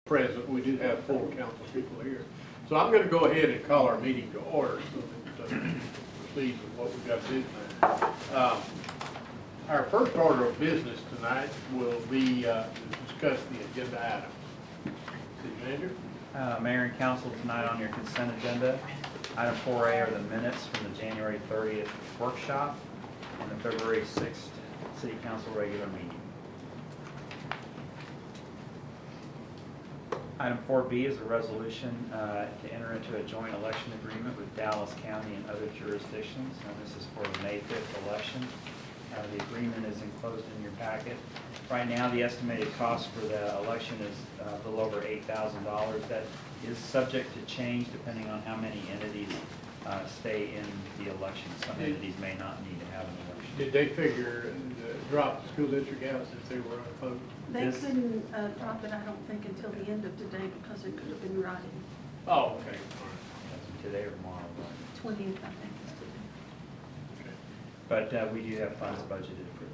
present. We do have full council people here. So I'm going to go ahead and call our meeting to order so that we can proceed with what we've got to do tonight. Our first order of business tonight will be to discuss the agenda items. City Manager? Mayor and Council, tonight on your consent agenda, item 4A are the minutes from the January 30th workshop and the February 6th City Council regular meeting. Item 4B is a resolution to enter into a joint election agreement with Dallas County and other jurisdictions. Now, this is for the May 5th election. The agreement is enclosed in your packet. Right now, the estimated cost for the election is a little over $8,000. That is subject to change depending on how many entities stay in the election. Some entities may not need to have an election. Did they figure drop the school district out since they were unopposed? They couldn't drop it, I don't think, until the end of today because it could have been writing. Oh, okay. All right. That's today or tomorrow. Right? 20th, I think, is today. Okay. But we do have funds budgeted for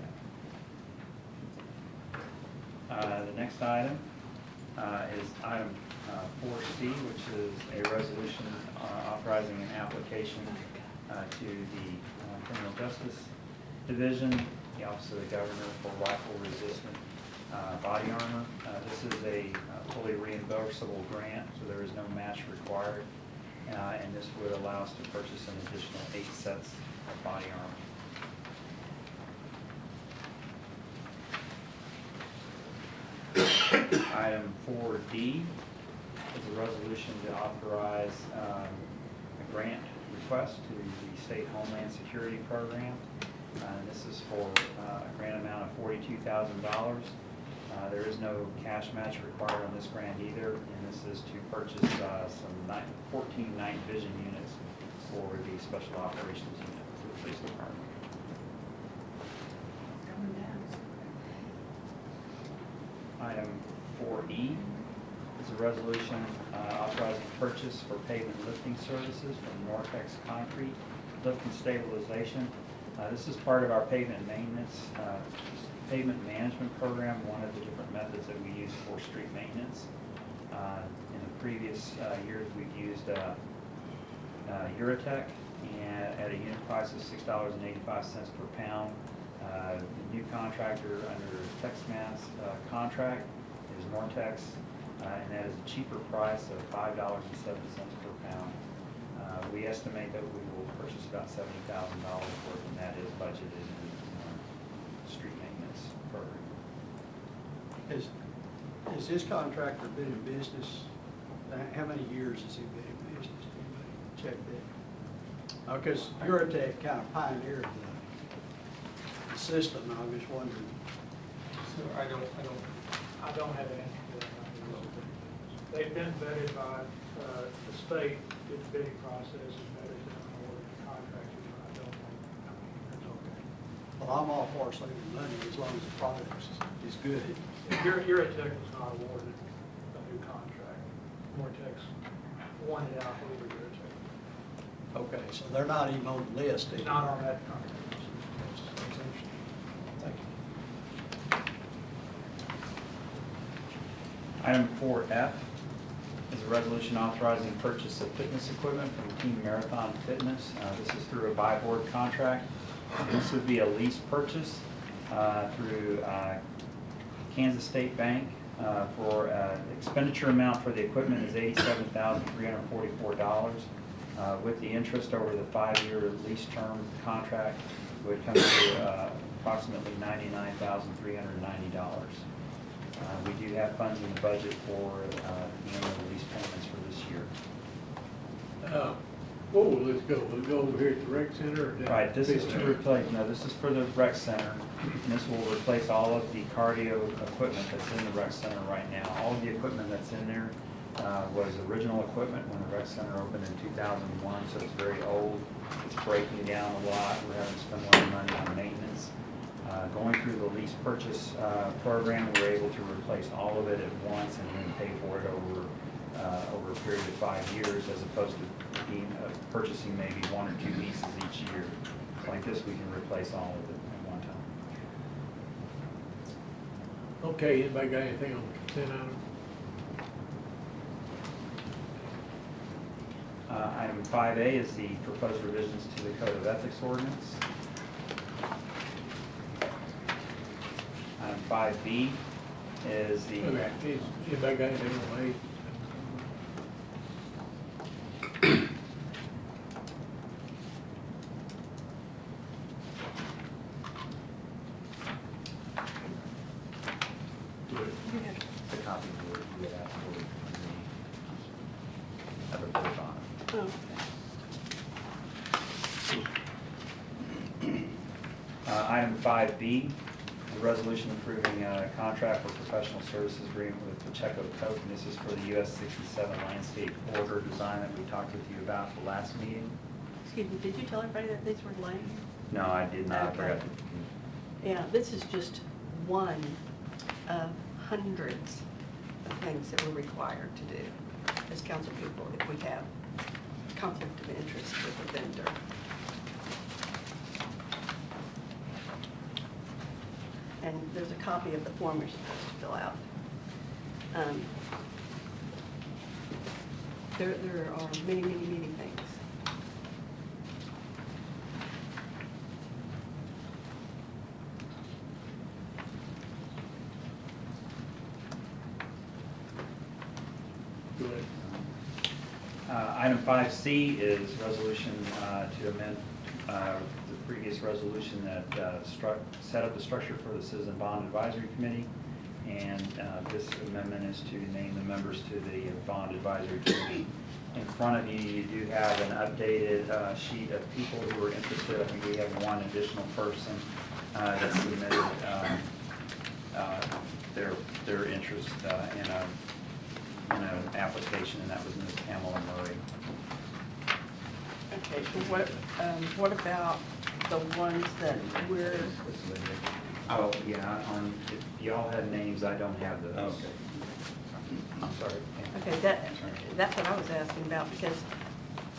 that. The next item is item 4C, which is a resolution authorizing an application to the Criminal Justice Division, the Office of the Governor, for rifle-resistant body armor. This is a fully reimbursable grant, so there is no match required, and this would allow us to purchase an additional 8 sets of body armor. Item 4D is a resolution to authorize a grant request to the State Homeland Security Program. This is for a grant amount of $42,000. There is no cash match required on this grant either, and this is to purchase some 14 night vision units for the Special Operations Unit for the Police Department. Coming down. Item 4E is a resolution authorizing purchase for pavement lifting services from Nortex Concrete Lift and Stabilization. This is part of our pavement maintenance, pavement management program, one of the different methods that we use for street maintenance. In the previous years, we've used Uratech and at a unit price of $6.85 per pound. The new contractor under TexMass contract is Nortex, and that is a cheaper price of $5.07 per pound. We estimate that we will purchase about $70,000 worth, and that is budgeted in our street maintenance program. Has this contractor been in business? How many years has he been in business? Anybody check that? Because Uratech kind of pioneered the system. I was just wondering. So I don't have an answer to that. They've been vetted by the state through the bidding process and vetted them in order to contract you. I don't know. That's okay. Well, I'm all for saving money as long as the product is good. Uratech was not awarded a new contract. Nortex won it out over Uratech. Okay, so they're not even on the list. It's not on that contract. That's interesting. Thank you. Item 4F is a resolution authorizing purchase of fitness equipment from Team Marathon Fitness. This is through a buy board contract. This would be a lease purchase through Kansas State Bank. For expenditure amount for the equipment is $87,344. With the interest over the 5-year lease term contract, it would come to approximately $99,390. We do have funds in the budget for the annual lease payments for this year. Let's go. We'll go over here at the rec center. Or down Right, this is to center? replace, no, this is for the rec center, and this will replace all of the cardio equipment that's in the rec center right now. All of the equipment that's in there was original equipment when the rec center opened in 2001, so it's very old. It's breaking down a lot. We're having to spend a lot of money on maintenance. Going through the lease purchase program, we're able to replace all of it at once and then pay for it over a period of 5 years, as opposed to purchasing maybe 1 or 2 leases each year. Like this, we can replace all of it at one time. Okay, anybody got anything on the consent item? Item 5A is the proposed revisions to the Code of Ethics ordinance. Item 5B is the, Okay, anybody got anything on eight? the copy we had asked for the other board on it. Oh, Item 5B, a resolution approving a contract for professional services agreement with Pacheco Coke, and this is for the US 67 landscape border design that we talked with you about the last meeting. excuse me, did you tell everybody that these were lame? No, I did not. I Okay. forgot to- Yeah, this is just one of hundreds of things that we're required to do as council people if we have conflict of interest with a vendor. And there's a copy of the form you're supposed to fill out. There are many, many, many things. Go ahead. Item 5C is resolution to amend the previous resolution that set up the structure for the Citizen Bond Advisory Committee. And this amendment is to name the members to the Bond Advisory Committee. In front of you, you do have an updated sheet of people who are interested. I think we have one additional person that submitted their interest in an application, and that was Ms. Pamela Murray. Okay, so what about the ones that we're, Oh, yeah, if y'all had names, I don't have those. Okay. I'm sorry. okay, that's what I was asking about, because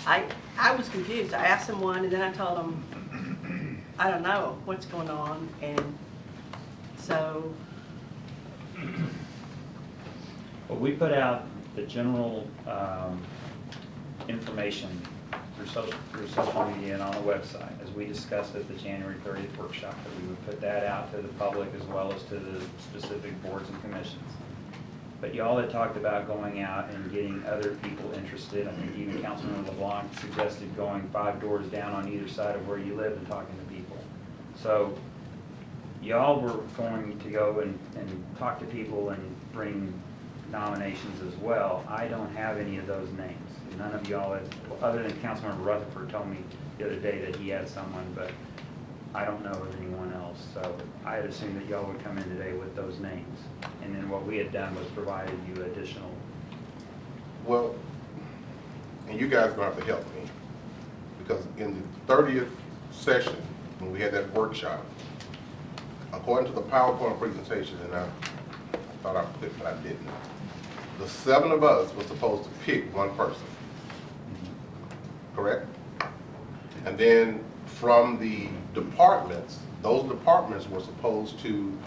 I was confused. I asked them one, and then I told them, I don't know what's going on, and so, Well, we put out the general information through social media and on the website, as we discussed at the January 30th workshop, that we would put that out to the public as well as to the specific boards and commissions. But y'all had talked about going out and getting other people interested. I think even Councilman LeBlanc suggested going 5 doors down on either side of where you live and talking to people. So y'all were going to go and talk to people and bring nominations as well. I don't have any of those names. None of y'all, other than Councilmember Rutherford told me the other day that he had someone, but I don't know of anyone else. So I had assumed that y'all would come in today with those names. And then what we had done was provided you additional. Well, and you guys are going to have to help me, because in the 30th session, when we had that workshop, according to the PowerPoint presentation, and I thought I put it, but I didn't, the 7 of us were supposed to pick one person, correct? And then from the departments, those departments were supposed to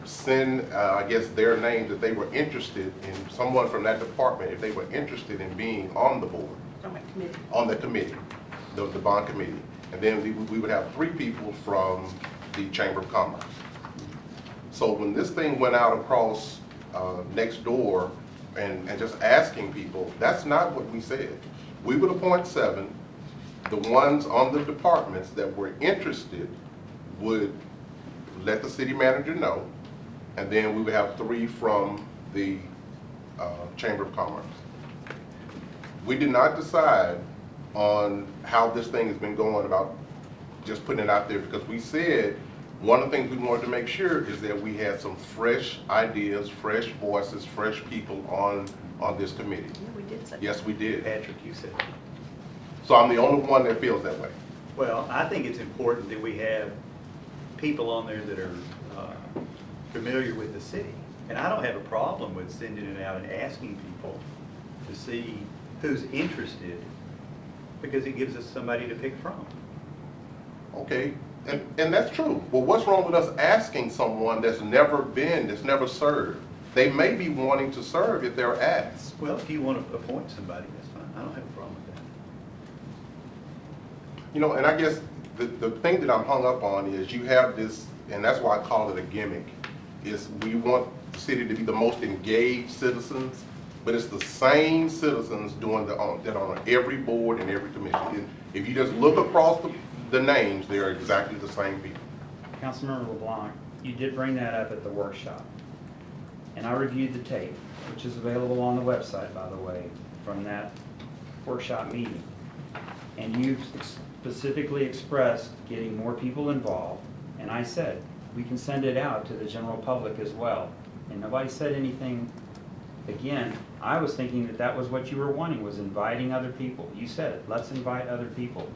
send, I guess, their names if they were interested in someone from that department, if they were interested in being on the board, on my committee. on the committee, the bond committee. And then we would have 3 people from the Chamber of Commerce. So when this thing went out across next door and just asking people, that's not what we said. We would appoint 7. The ones on the departments that were interested would let the city manager know, and then we would have 3 from the Chamber of Commerce. We did not decide on how this thing has been going about just putting it out there, because we said one of the things we wanted to make sure is that we had some fresh ideas, fresh voices, fresh people on this committee. Yeah, we did say. Yes, we did. Patrick, you said. So I'm the only one that feels that way. Well, I think it's important that we have people on there that are familiar with the city. And I don't have a problem with sending it out and asking people to see who's interested, because it gives us somebody to pick from. Okay, and that's true. Well, what's wrong with us asking someone that's never served? They may be wanting to serve if they're asked. Well, if you want to appoint somebody, that's fine. I don't have a problem with that. You know, and I guess the thing that I'm hung up on is you have this, and that's why I call it a gimmick, is we want the city to be the most engaged citizens, but it's the same citizens doing that on every board and every commission. If you just look across the names, they are exactly the same people. Councilmember LeBlanc, you did bring that up at the workshop. And I reviewed the tape, which is available on the website, by the way, from that workshop meeting. And you specifically expressed getting more people involved. And I said, we can send it out to the general public as well. And nobody said anything. Again, I was thinking that that was what you were wanting, was inviting other people. You said it, let's invite other people.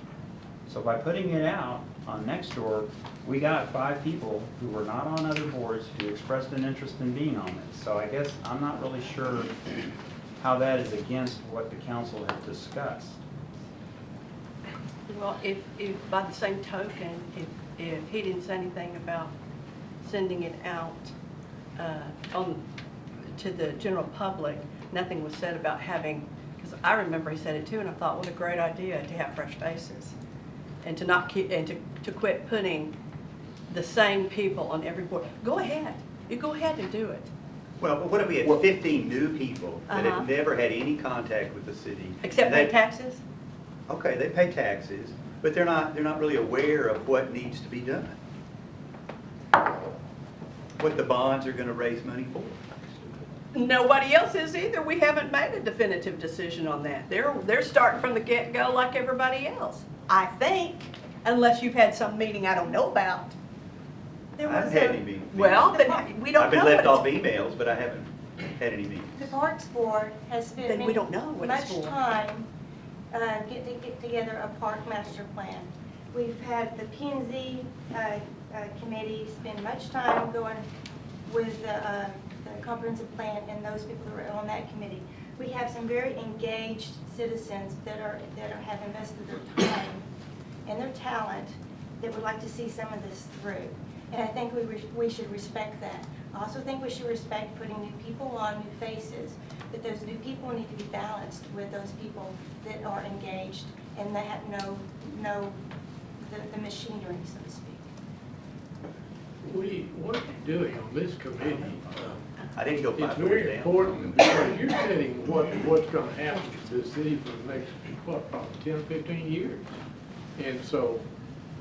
So by putting it out on Nextdoor, we got 5 people who were not on other boards who expressed an interest in being on it. So I guess I'm not really sure how that is against what the council had discussed. Well, if by the same token, if he didn't say anything about sending it out to the general public, nothing was said about having, because I remember he said it too, and I thought, what a great idea to have fresh faces, and to not keep, and to quit putting the same people on every board. Go ahead, you go ahead and do it. Well, but what if we had 15 new people that Uh-huh. have never had any contact with the city? Except and pay taxes? Okay, they pay taxes, but they're not really aware of what needs to be done. What the bonds are going to raise money for. Nobody else is either. We haven't made a definitive decision on that. They're starting from the get-go like everybody else, I think, unless you've had some meeting I don't know about. There I was haven't had a- any meetings. Well, then we don't know. I've been left what off it's- emails, but I haven't had any meetings. The Parks Board has spent Then we don't know what it's much for. time get together a park master plan. We've had the P&Z committee spend much time going with the comprehensive plan and those people who are on that committee. We have some very engaged citizens that have invested their time and their talent that would like to see some of this through. And I think we should respect that. I also think we should respect putting new people on, new faces, but those new people need to be balanced with those people that are engaged and that know the machinery, so to speak. What you're doing on this committee, I didn't go 5 it's doors very down. important because you're setting what's gonna happen to the city for the next, probably 10 or 15 years. And so,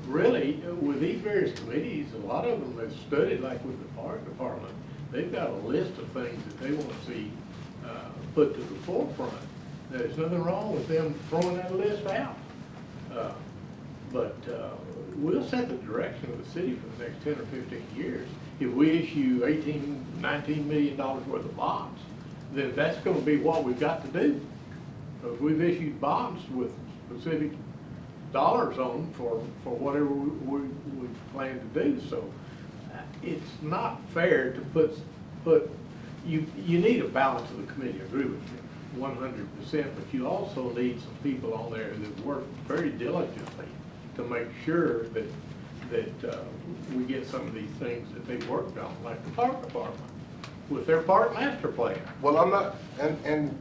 really, with these various committees, a lot of them have studied, like with the park department, they've got a list of things that they want to see put to the forefront. There's nothing wrong with them throwing that list out. But we'll set the direction of the city for the next 10 or 15 years. If we issue $19 million worth of bonds, then that's going to be what we've got to do. Because we've issued bonds with specific dollars on them for whatever we plan to do. So it's not fair to put you need a balance of the committee. I agree with you 100%, but you also need some people on there that work very diligently to make sure that we get some of these things that they worked on, like the park department with their park master plan. Well, I'm not, and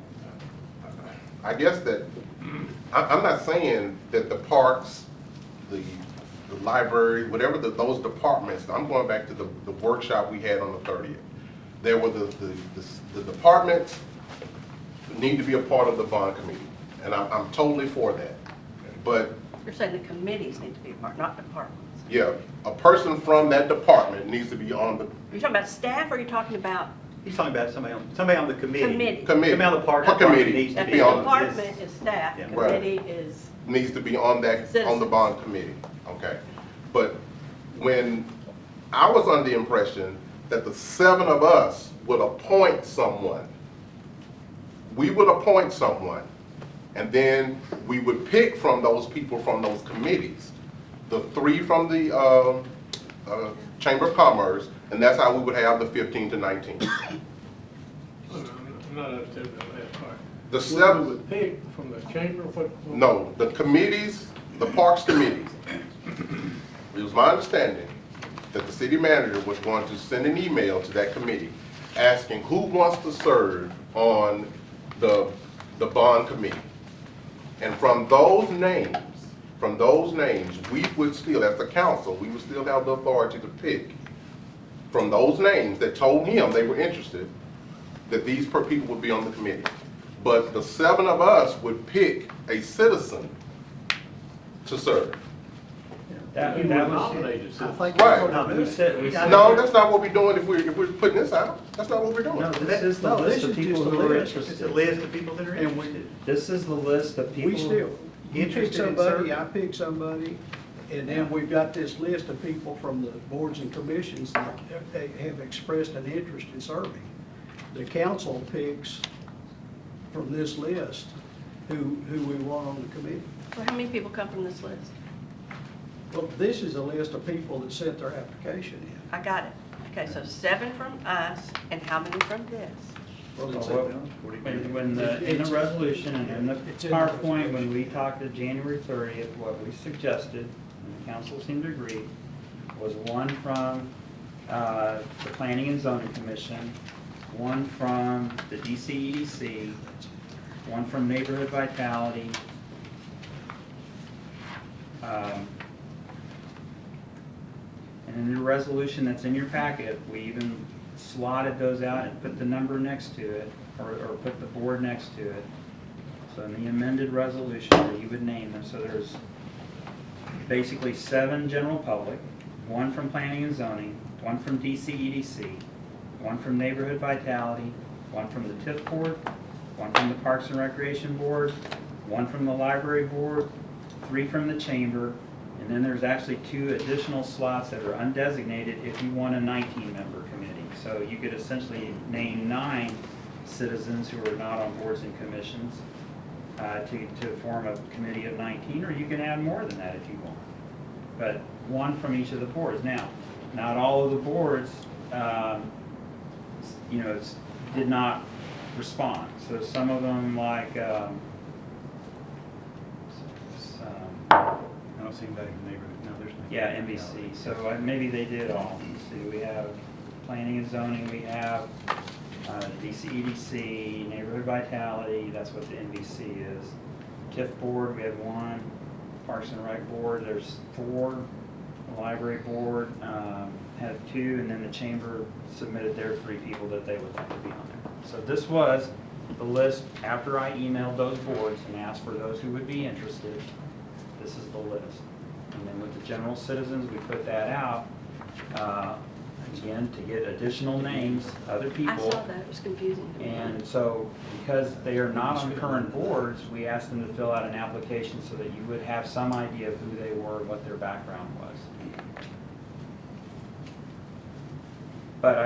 I guess that, I'm not saying that the parks, the library, whatever those departments, I'm going back to the workshop we had on the 30th. There were the departments need to be a part of the bond committee, and I'm totally for that. But You're saying the committees need to be a part, not departments. yeah, a person from that department needs to be on the Are you talking about staff, or are you talking about He's talking about somebody on the committee. committee? committee. Somebody on the park Park department committee needs to If be the on department this. is staff, Yeah. Right. committee is, needs to be on that, on the Citizens. bond committee, okay? But when I was under the impression that the 7 of us would appoint someone, we would appoint someone, and then we would pick from those people from those committees, the 3 from the Chamber of Commerce, and that's how we would have the 15 to 19. I'm not understanding that last part. The We 7, would pick from the chamber, what? no, the committees, the parks committees. It was my understanding that the city manager was going to send an email to that committee asking who wants to serve on the bond committee. And from those names, from those names, we would still, as the council, we would still have the authority to pick from those names that told him they were interested, that these people would be on the committee. But the 7 of us would pick a citizen to serve. That You that were was, nominated, I so. think Right. that's no, what we're we doing. said, No, that's not what we're doing if we're putting this out. That's not what we're doing. no, this is the No, list this of is people just who a are list. It's a interested. list of people that are And we- interested. This is the list of people. We still, you pick Interested in somebody, serving. I pick somebody, and then we've got this list of people from the boards and commissions that have expressed an interest in serving. The council picks from this list who we want on the committee. Well, how many people come from this list? Well, this is a list of people that sent their application in. I got it. Okay, so 7 from us, and how many from this? Well, it's Well, a- When the, in the resolution and in the It's in the PowerPoint, when resolution. we talked to January 30th, what we suggested, and the council seemed to agree, was 1 from the Planning and Zoning Commission, 1 from the DCEDC, 1 from Neighborhood Vitality, and in the resolution that's in your packet, we even slotted those out and put the number next to it, or put the board next to it. So in the amended resolution, that you would name them, so there's basically 7 general public, 1 from planning and zoning, 1 from DCEDC, 1 from neighborhood vitality, 1 from the TIF board, 1 from the Parks and Recreation Board, 1 from the library board, 3 from the chamber, and then there's actually 2 additional slots that are undesignated if you want a 19-member committee. So you could essentially name 9 citizens who are not on boards and commissions to form a committee of 19, or you can add more than that if you want. But 1 from each of the boards. Now, not all of the boards, did not respond. So some of them, like, I don't see anybody in the neighborhood. No, there's not. yeah, NBC. So maybe they did all. Let's see, we have planning and zoning, we have DCEDC, neighborhood vitality, that's what the NBC is. TIF board, we have 1. Parks and Rec board, there's 4. The library board had 2, and then the chamber submitted their 3 people that they would like to be on there. So this was the list after I emailed those boards and asked for those who would be interested. This is the list. And then with the general citizens, we put that out, again, to get additional names, other I people. saw that, it was confusing. And so, because they are not on current boards, we asked them to fill out an application so that you would have some idea of who they were, what their background was. But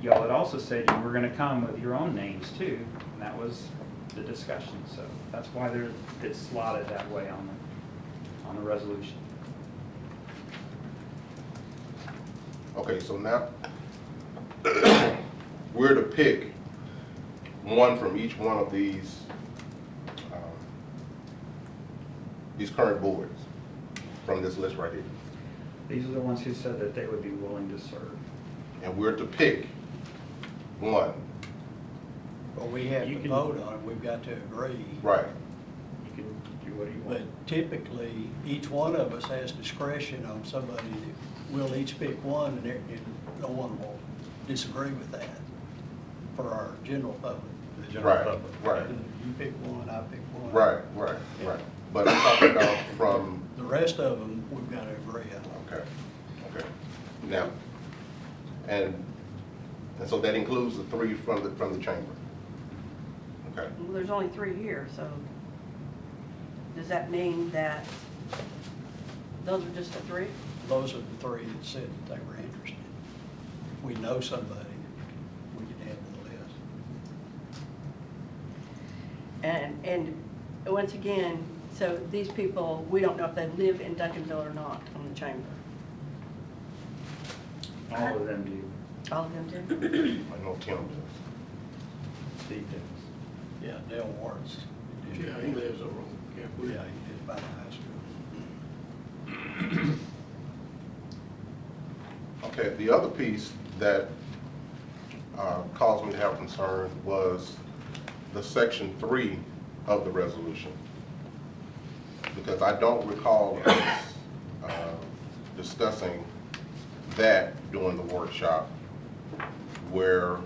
y'all had also said you were gonna come with your own names too, and that was the discussion, so that's why it's slotted that way on the resolution. Okay, so now, we're to pick 1 from each one of these current boards from this list right here. These are the ones who said that they would be willing to serve. And we're to pick 1. Well, we have You to can- vote on it, we've got to agree. Right. You can do what you But want. typically, each one of us has discretion on somebody that we'll each pick one, and no one will disagree with that for our general public. The general Right, public. right, You pick one, I pick one. right. But I'm talking about from, The rest of them, we've got to agree on. okay. Now, and so that includes the 3 from the chamber. Okay. Well, there's only 3 here, so does that mean that those are just the 3? Those are the 3 that said that they were interested. If we know somebody, we can add to the list. And once again, so these people, we don't know if they live in Duncanville or not on the chamber. All of them do. All of them do? I know Tim does. Steve does. Yeah, Dale Warren's. Yeah, he lives over on Camp Yeah, Wood. he did by the high school. Okay, the other piece that caused me to have concern was the section 3 of the resolution. The because I don't recall us discussing that during the workshop where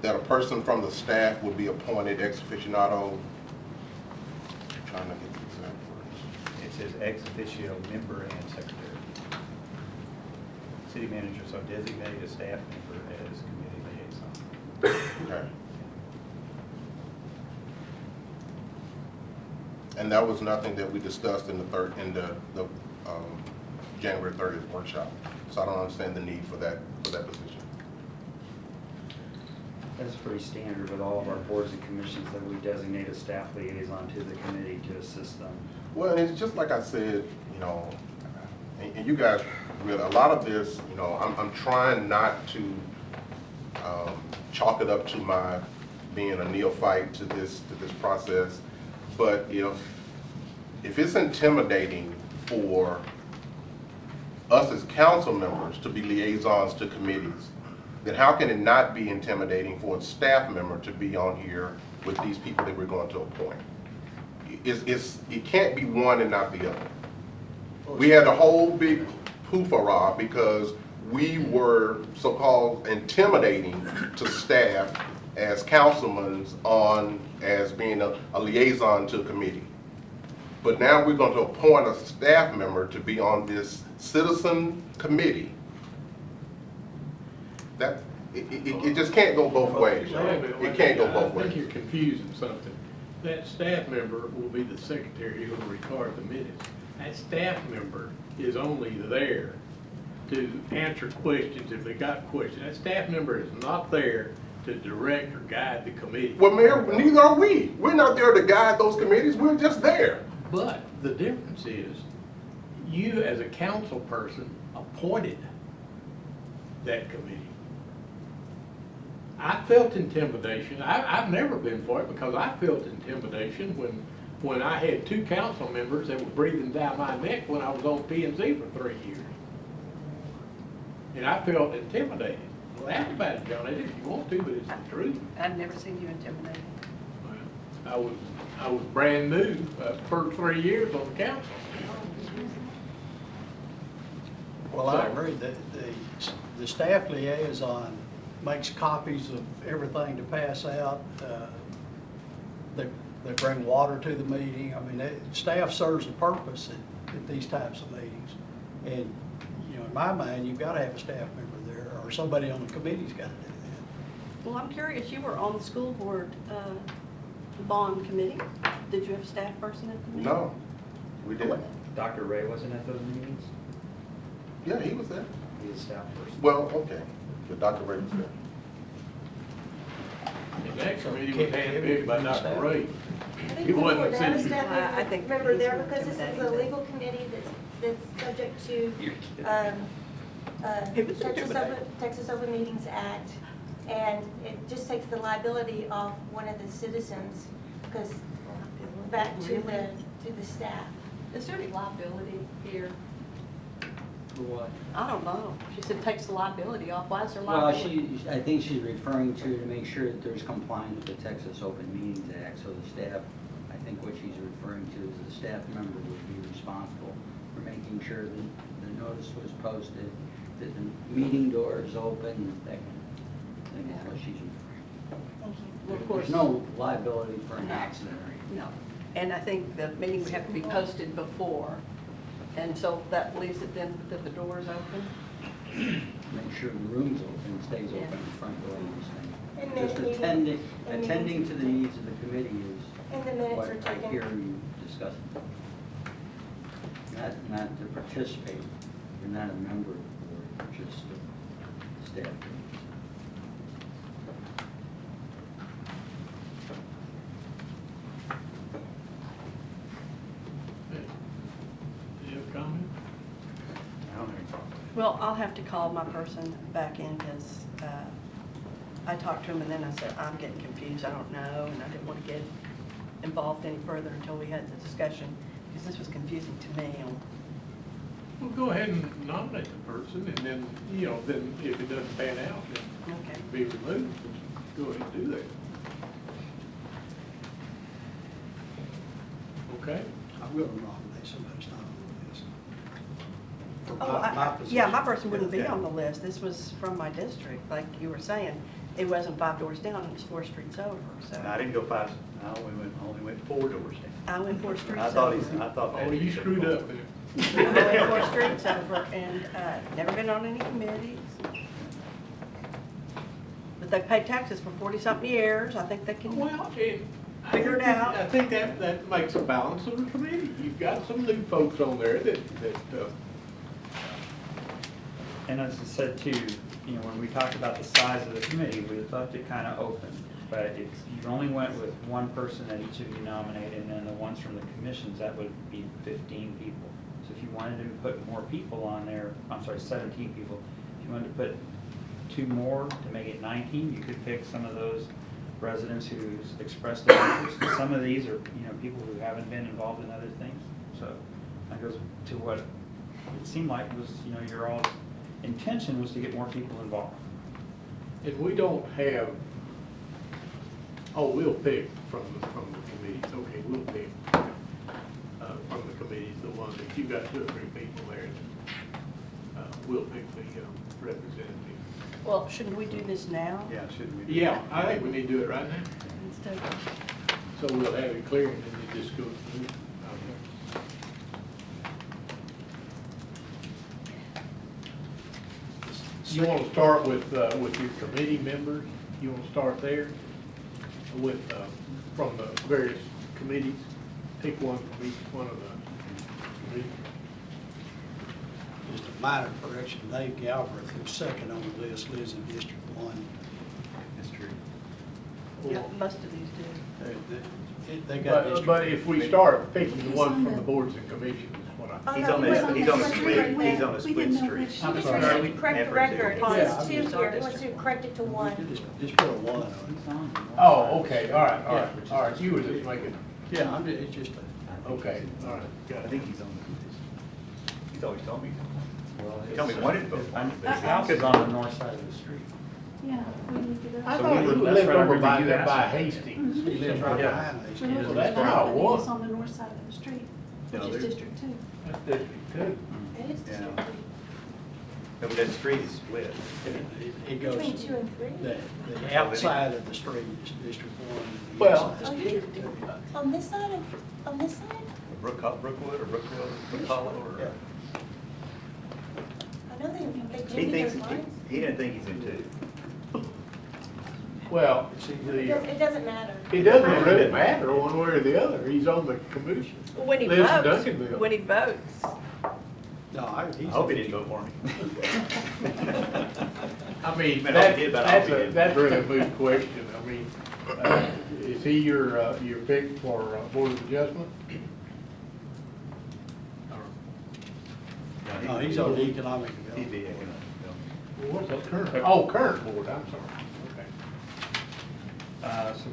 that a person from the staff would be appointed ex officio. Trying to get the exact words. It says ex officio member and secretary. City manager shall designate a staff member as committee liaison. Okay. And that was nothing that we discussed in the January 30th workshop. So I don't understand the need for that position. That's pretty standard with all of our boards and commissions that we designate a staff liaison to the committee to assist them. Well, and it's just like I said, you know, and you guys, really, a lot of this, you know, I'm trying not to chalk it up to my being a neophyte to this process. But if it's intimidating for us as council members to be liaisons to committees, then how can it not be intimidating for a staff member to be on here with these people that we're going to appoint? It can't be one and not the other. We had a whole big hoopla because we were so-called intimidating to staff as councilmen as being a liaison to a committee. But now we're going to appoint a staff member to be on this citizen committee. It just can't go both ways. It can't go both I ways. think you're confusing something. That staff member will be the secretary who will record the minutes. That staff member is only there to answer questions if they got questions. That staff member is not there to direct or guide the committee. Well, Mayor, neither are we. We're not there to guide those committees. We're just there. But the difference is, you as a council person appointed that committee. I felt intimidation. I've never been for it because I felt intimidation when I had two council members that were breathing down my neck when I was on P&Z for 3 years. And I felt intimidated. Laugh about it, John, if you want to, but it's the truth. I've never seen you intimidated. Well, I was brand new, first 3 years on the council. Well, I agree that the staff liaison makes copies of everything to pass out. They bring water to the meeting. I mean, staff serves a purpose at these types of meetings. And, you know, in my mind, you've got to have a staff member there, or somebody on the committee's got to do that. Well, I'm curious, you were on the school board bond committee. Did you have a staff person at the meeting? No, we didn't. Dr. Ray wasn't at those meetings? Yeah, he was there. He's a staff person. Well, okay, but Dr. Ray was there. And that committee was handpicked by Dr. Ray. I think He wasn't we would have a city. staff I think member he's there more because this is a intimidating. legal committee that's subject to It was intimidating. Texas Open Meetings Act. And it just takes the liability off one of the citizens, because back to the staff. Is there any liability here? For what? I don't know. She said takes the liability off. Why is there Well, liability? I think she's referring to make sure that there's compliance with the Texas Open Meetings Act, so the staff, I think what she's referring to is the staff member would be responsible for making sure that the notice was posted, that the meeting door is open, that kind of thing is what she's referring Thank you. Well, of to. course. There's no liability for an No. accident or anything. No. And I think the meeting would have to be posted before. And so that leaves it then that the door is open? Make sure the room's open, stays Yeah. open, the front door and And everything. Just the meeting- attending and to meetings- the needs of the committee is And the minutes what are I taken. hear you discussing. Not to participate, you're not a member of the board, you're just a staff. Do you have a comment? I don't have any problem. Well, I'll have to call my person back in because I talked to him and then I said, I'm getting confused, I don't know, and I didn't want to get involved any further until we had the discussion, because this was confusing to me. Well, go ahead and nominate the person, and then, you know, then if it doesn't pan out, then Okay. be removed. Go ahead and do that. Okay? I'm going to nominate somebody that's not on the list. For Oh, my yeah, my position. person wouldn't be Okay. on the list. This was from my district, like you were saying. It wasn't 5 doors down, it was 4 streets over, so. And I didn't go 5, I only went 4 doors down. I went 4 streets I over. thought. Oh, you screwed up there. I went 4 streets over and never been on any committees. But they paid taxes for 40-something years. I think they can. Well, and I Figure it think out. I think that makes a balance of the committee. You've got some new folks on there that And as I said too, you know, when we talked about the size of the committee, we left it kind of open. But if you only went with one person that each of you nominated, and then the ones from the commissions, that would be 15 people. So if you wanted to put more people on there, I'm sorry, 17 people. If you wanted to put 2 more to make it 19, you could pick some of those residents who's expressed an interest. Some of these are, you know, people who haven't been involved in other things. So that goes to what it seemed like was, you know, your all's intention was to get more people involved. and we don't have, oh, we'll pick from the committees. Okay, we'll pick from the committees, the ones, if you've got 2 or 3 people there, we'll pick the representative. Well, shouldn't we do this now? Yeah, shouldn't we? do Yeah, that? I think we need to do it right now. Instead of, So we'll have it clear and then you just go through. You want to start with your committee members? You want to start there with, from the various committees? Pick one from each one of the committees. Just a minor correction, Dave Galbraith, who's second on the list, lives in District 1. That's true. yeah, most of these do. They got But District. if we start picking the one from the boards and commissions, is what I. He's on the, he's on a split, he's on a split street. I'm He's sorry. trying to correct the record. It Yeah, says 2 I'm here, he wants to correct it to 1. Just put a 1 on it. Oh, okay, all right, you were just making, Yeah, it's just a. okay, all right, got I it. think he's on the, he's always told me. Well, Tell me one info. His house is on the north side of the street. Yeah, we need to go. I So thought we he were- lived that's what I over by, remember you there by asking. Hastings. He lives right Yeah. behind us. We're looking that's at how it that, was. It's on the north side of the street, No, which is there's- District 2. That's District 2. It is Yeah. District 3. No, but that street is split. It goes, Between 2 and 3? the outside of the street is District 1. and the Well- inside Oh, is you District 2. On this side on this side? Brookwood or Brookville, Brook Hollow or? Yeah. I know they He do their thinks, lines. he didn't think he's in 2. Well, It doesn't matter. it doesn't really matter one way or the other, he's on the commission. When he Lives in votes, Duncanville. when he votes, No, I hope he didn't vote for me. I mean, Man, I that's, did, but I hope he didn't. that's really a moot question. I mean, is he your pick for Board of Adjustment? No, he's on the economic He'd development. be economic development. What's that current? Oh, current board, I'm sorry, okay. So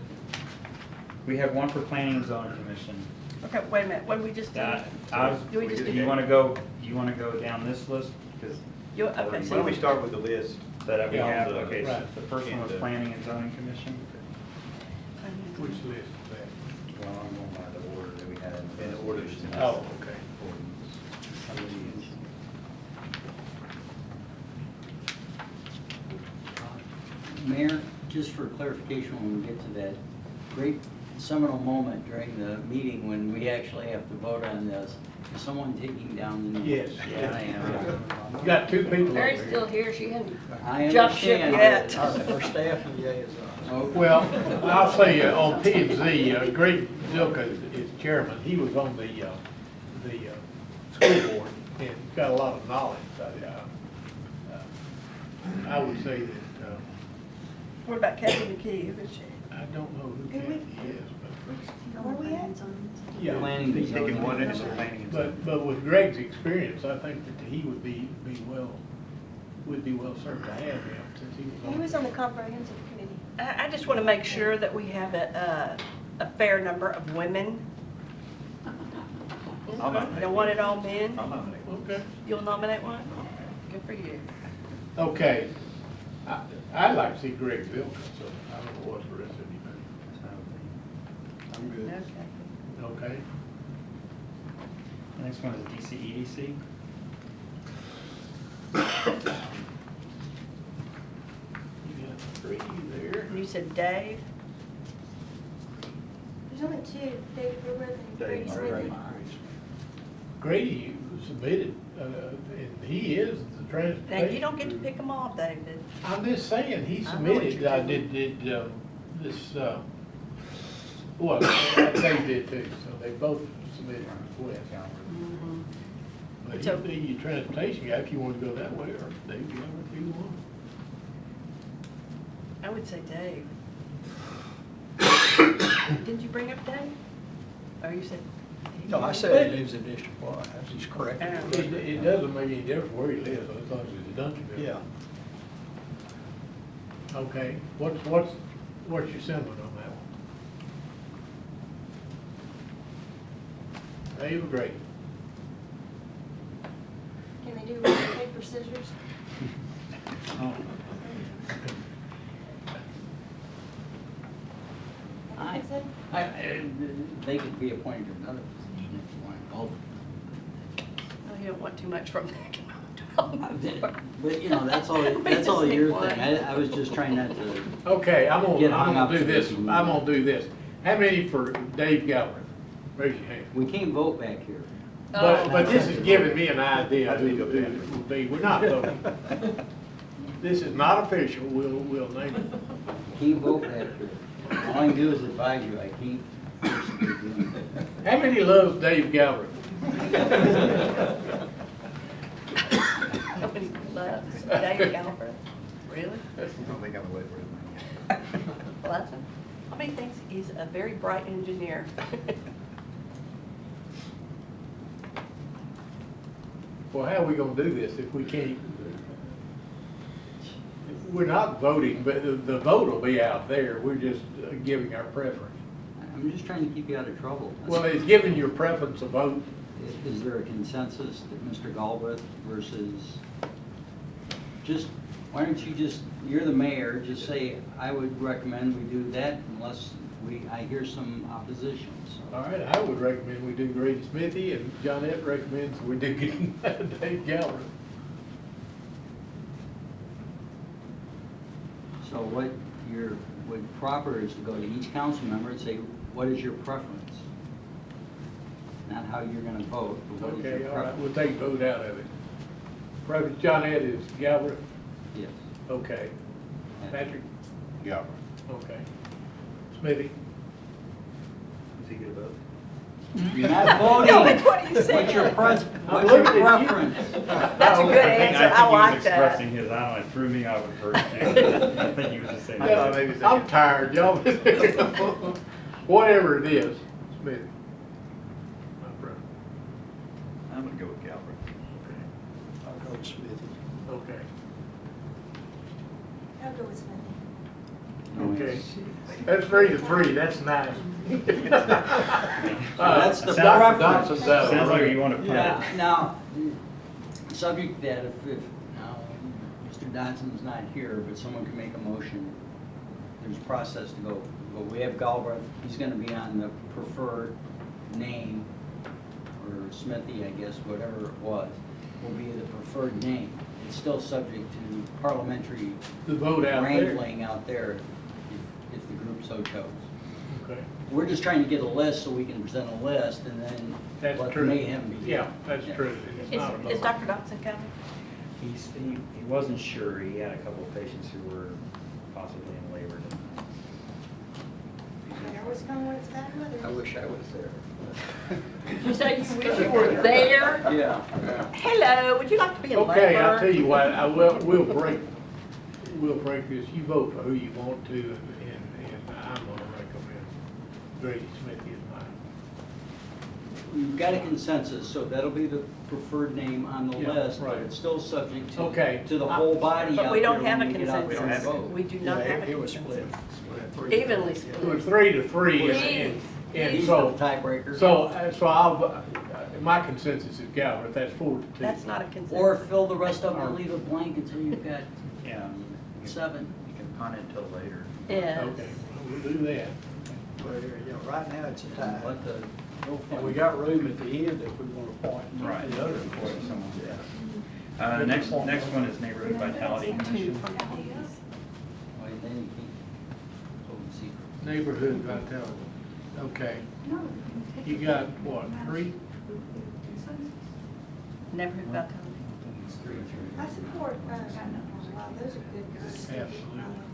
we have one for planning and zoning commission. okay, wait a minute, what did we just do? Do we just do? You want to go down this list? Because Okay, Why so don't we start with the list? that we Yeah, have, the- okay, so right. the first one was And, planning and zoning commission. Which list is Well, I'm going by the order that we had in the In the order that's in that? Oh, okay. Mayor, just for clarification, when we get to that great seminal moment during the meeting when we actually have to vote on this, is someone taking down the? Yes. Yeah, I am. You got 2 people over Mary's here. still here, she hadn't I jumped ship understand. yet. Our staff and the is. Okay. Well, I'll say on P and Z, Greg Zilka is chairman. He was on the school board and got a lot of knowledge. I would say that, What about Kathy McKee, who is she? I don't know who Who we- Kathy is, but, Where we at? yeah. Planning and Picking zoning. one in the planning and zoning. But with Greg's experience, I think that he would be well served to have him since he was on. He was on the comprehensive committee. I just want to make sure that we have it a fair number of women. I'll nominate You don't want it all men? I'll nominate. Okay. You'll nominate one? Good for you. Okay. I'd like to see Greg Vilka, so I don't know what the rest of you I'm good. Okay. think. Okay. The next one is DCEDC. You got three there. You said Dave? There's only two, Dave Woodworth and Grady Dave, Smithy. Grady submitted, and he is the transportation. Now, you don't get to pick them all, David. I'm just saying, he I know what submitted, you're I doing. did, this, well, they did too, so they both submitted requests. But So- he'd be your transportation guy if you want to go that way, or Dave, you know, if you want. I would say Dave. Didn't you bring up Dave? Or you said? No, I said he lives in District 1, he's correct. It doesn't make any difference where he lives, as long as it's Duncanville. Yeah. Okay, what's your sentiment on that one? Dave or Grady? Can they do rock, paper, scissors? Dickinson? They could be appointed to another position if you want both. Oh, you don't want too much from that. But, you know, that's all your thing. I was just trying not to, Okay, I'm Get hung gonna up do to this, this. I'm gonna do this. How many for Dave Galbraith? Raise your hand. we can't vote back here. But this is giving me an idea I who think it of that. will be, we're not voting. This is not official, we'll name it. Can't vote back here. All I can do is advise you, I can't. force you to do it. How many loves Dave Galbraith? Nobody loves Dave Galbraith. Really? I don't think I'm the way for it. Loves him? I mean, thinks he's a very bright engineer. Well, how are we gonna do this if we can't? We're not voting, but the vote will be out there, we're just giving our preference. I'm just trying to keep you out of trouble. Well, it's giving your preference a vote. Is there a consensus that Mr. Galbraith versus, just, why don't you just, you're the mayor, just say, I would recommend we do that unless I hear some opposition, so. All right, I would recommend we do Grady Smithy, and Johnette recommends we do Dave Galbraith. So what proper is to go to each council member and say, what is your preference? Not how you're gonna vote, but what is Okay, your all right, preference? we'll take vote out of it. Preference, Johnette is Galbraith, Yes. okay. Patrick, Galbraith. okay. Smithy, Is he gonna vote? You're not voting. No, that's what he said. What's your I'm what's your looking at you. preference? That's a good answer, I he was like that. expressing his, I don't know, it threw me off at first. too. I think he was just saying. I thought maybe it's- I'm tired, y'all. Whatever it is, Smithy. My preference. I'm gonna go with Galbraith. I'll go with Smithy. Okay, I'll go with Smithy. okay. That's 3-3, that's nice. That's the Dr. preference. Dotson's out of the Sounds like room. you want to put it. Now, subject to that, if now, Mr. Dodson's not here, but someone can make a motion, there's a process to go. But we have Galbraith, he's gonna be on the preferred name, or Smithy, I guess, whatever it was, will be the preferred name. It's still subject to parliamentary The vote out there. wrangling out there if the group so chose. Okay, We're just trying to get a list so we can present a list and then that's let the true. mayhem begin. Yeah, that's Yeah. true. It's not a Is vote. Dr. Dotson coming? He wasn't sure, he had a couple of patients who were possibly in labor. They always come when it's bad weather. I wish I was there. You say you wish you were there? Yeah. Hello, would you like to be in labor? Okay, I'll tell you what, we'll break this. You vote for who you want to, and I'm gonna recommend Grady Smithy as mine. We've got a consensus, so that'll be the preferred name on the Yeah, list, but right. it's still subject Okay. to the whole body But out we there don't have a when we get out there and consensus. vote. We do not Yeah, have a it was split. consensus. Split 3-3. Evenly It split. was 3-3, and He's so, the tiebreaker. so I'll, my consensus is Galvin, if that's 4-2. That's not a consensus. Or fill the rest of them and leave it blank until you've got Yeah. 7. You can punt it till later. Yes. Okay, we'll do that. But, right now, it's a tie. Let the, And we got room at the end if we want to point Right. the other. If someone- The next one is Neighborhood Vitality Two Commission. from these. well, then you keep holding secrets. Neighborhood vitality, okay. You got, what, 3? Never heard about that. I support, wow, those are good.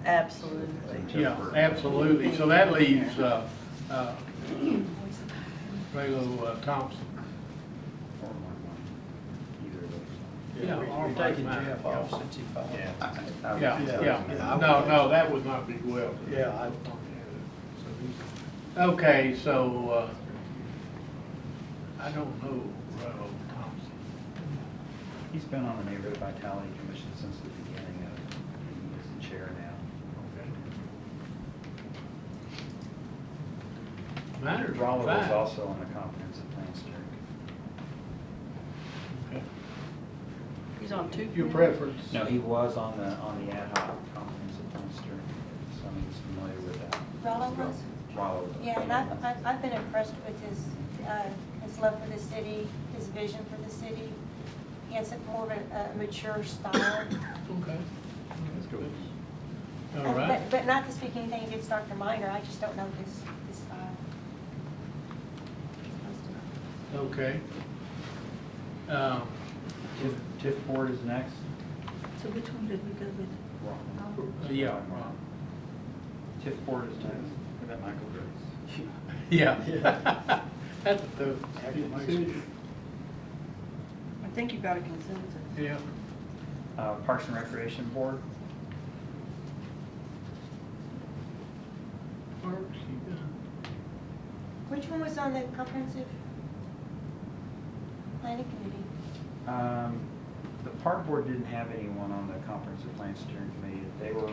Absolutely. Absolutely. Yeah, absolutely. So that leaves, Raylo Thompson. Or one. Either of those. Yeah, We're Mike taking Mike, Jeff yeah. off since he filed. Yeah. No, that would not be well. Yeah, Okay, so, I don't know Raylo Thompson. He's been on the Neighborhood Vitality Commission since the beginning of it. He is the chair now. Okay. Matters Rollo was fine. also on the comprehensive plan steering. Okay. He's on 2. Your preference? No, he was on the ad hoc comprehensive plan steering, so he's familiar with that. Rollo was? Rollo was. Yeah, and I've been impressed with his love for the city, his vision for the city. He has more of a mature style. Okay. That's good. All right. But not to speak anything against Dr. Minor, I just don't know his style. Okay. TIF board is next. So which one did we go with? Yeah, Ron. TIF board is next. What about Michael Grace? Yeah. That's the decision. I think you got a consensus. Yeah. Parks and Recreation Board. Parks, you Which one was on the comprehensive planning committee? The park board didn't have anyone on the comprehensive plan steering committee. They were,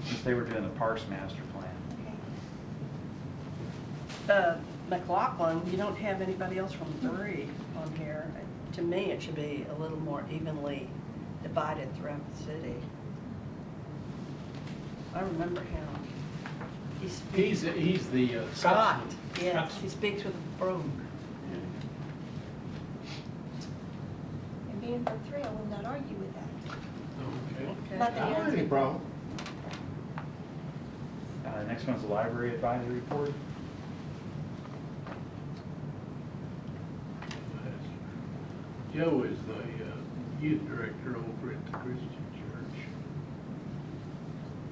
since they were doing the parks master plan. Okay. McLaughlin, you don't have anybody else from 3 on here. To me, it should be a little more evenly divided throughout the city. I remember him. He's the Scott, Scotsman. yes, Scotsman. he speaks with a brogue. And being from 3, I will not argue with that. Okay. Okay. Not that I he don't have has any problem. Next one's the Library Advisory Board. Joe is the youth director over at the Christian Church.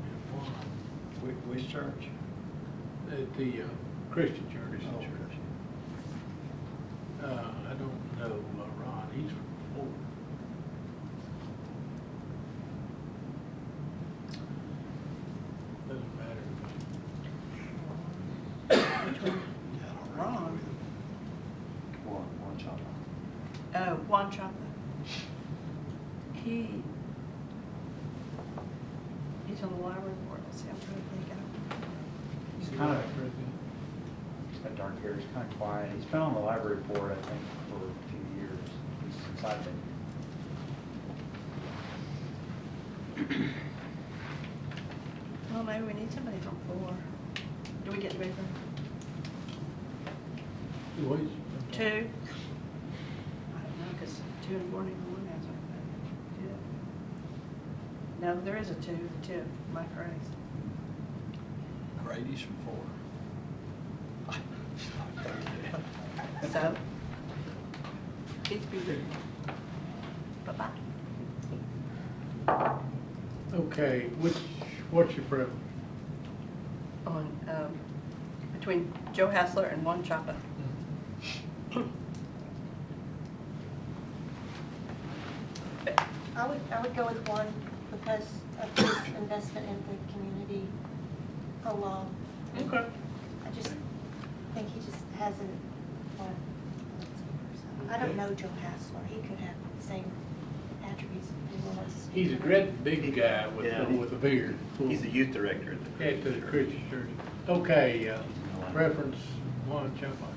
And Juan which church? at the Christian Church. Oh, I don't know Ron, he's from Ford. Doesn't matter to me. Which one? Ron. One chop. Oh, Juan Chapa. He's on the library board. Let's see, I'm trying to think of. He's kind of, he's got dark hair, he's kind of quiet. He's been on the library board, I think, for a few years. He's since I've been here. Well, maybe we need somebody from 4. Do we get to be from Who is? 2? I don't know, because 2 and 4 neither one has anybody. No, there is a 2, Mike Grace. Grady's from 4. So, please be rude. Bye-bye. Okay, what's your preference? On, between Joe Hassler and Juan Chapa. I would go with one because of his investment in the community for long. Okay. I just think he just has it. I don't know Joe Hassler. He could have the same attributes if anyone wants to speak. He's a to him. great big guy with, Yeah. with a beard. He's the youth director at the. At the Christian church. Okay, reference one, jump on.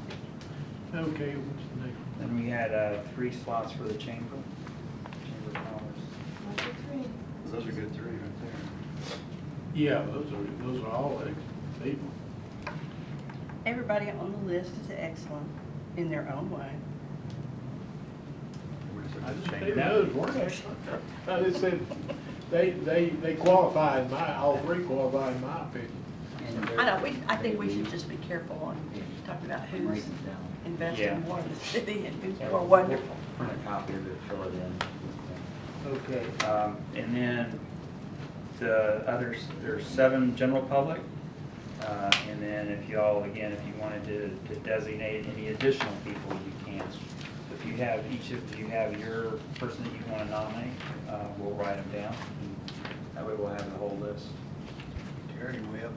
Okay, what's the next one? Then we had 3 slots for the chamber of commerce. 1, 2, 3. Those are good 3 right there. Yeah, those are all excellent people. Everybody on the list is excellent in their own way. I didn't say the others weren't excellent. I just said, they qualify in my, all 3 qualify in my opinion. And I know, I think we should just be careful on talking about who's Write it down. investing Yeah. more in the city and who's more wonderful. Print a copy of it, fill it in. Okay. And then the others, there's 7 general public. And then if you all, again, if you wanted to designate any additional people, you can. If you have, each of you have your person that you want to nominate, we'll write them down. That way we'll have the whole list. Terry Webb.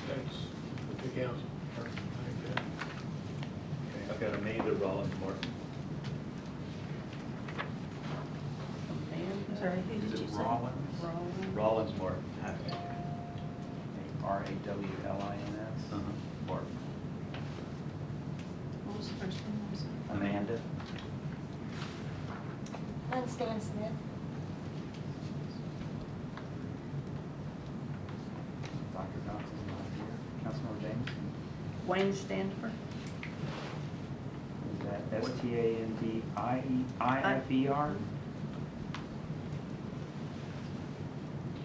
That's the council person, I think. I've got Amanda Rollins Martin. And, Sorry, who Is did you it say? Rollins? Rollins Martin. Rawlins. Martin. What was the first name? I'm sorry. Amanda. And Stan Smith. Dr. Johnson's not here. Councilmember Jameson. Wayne Stanford. Is that Standifer?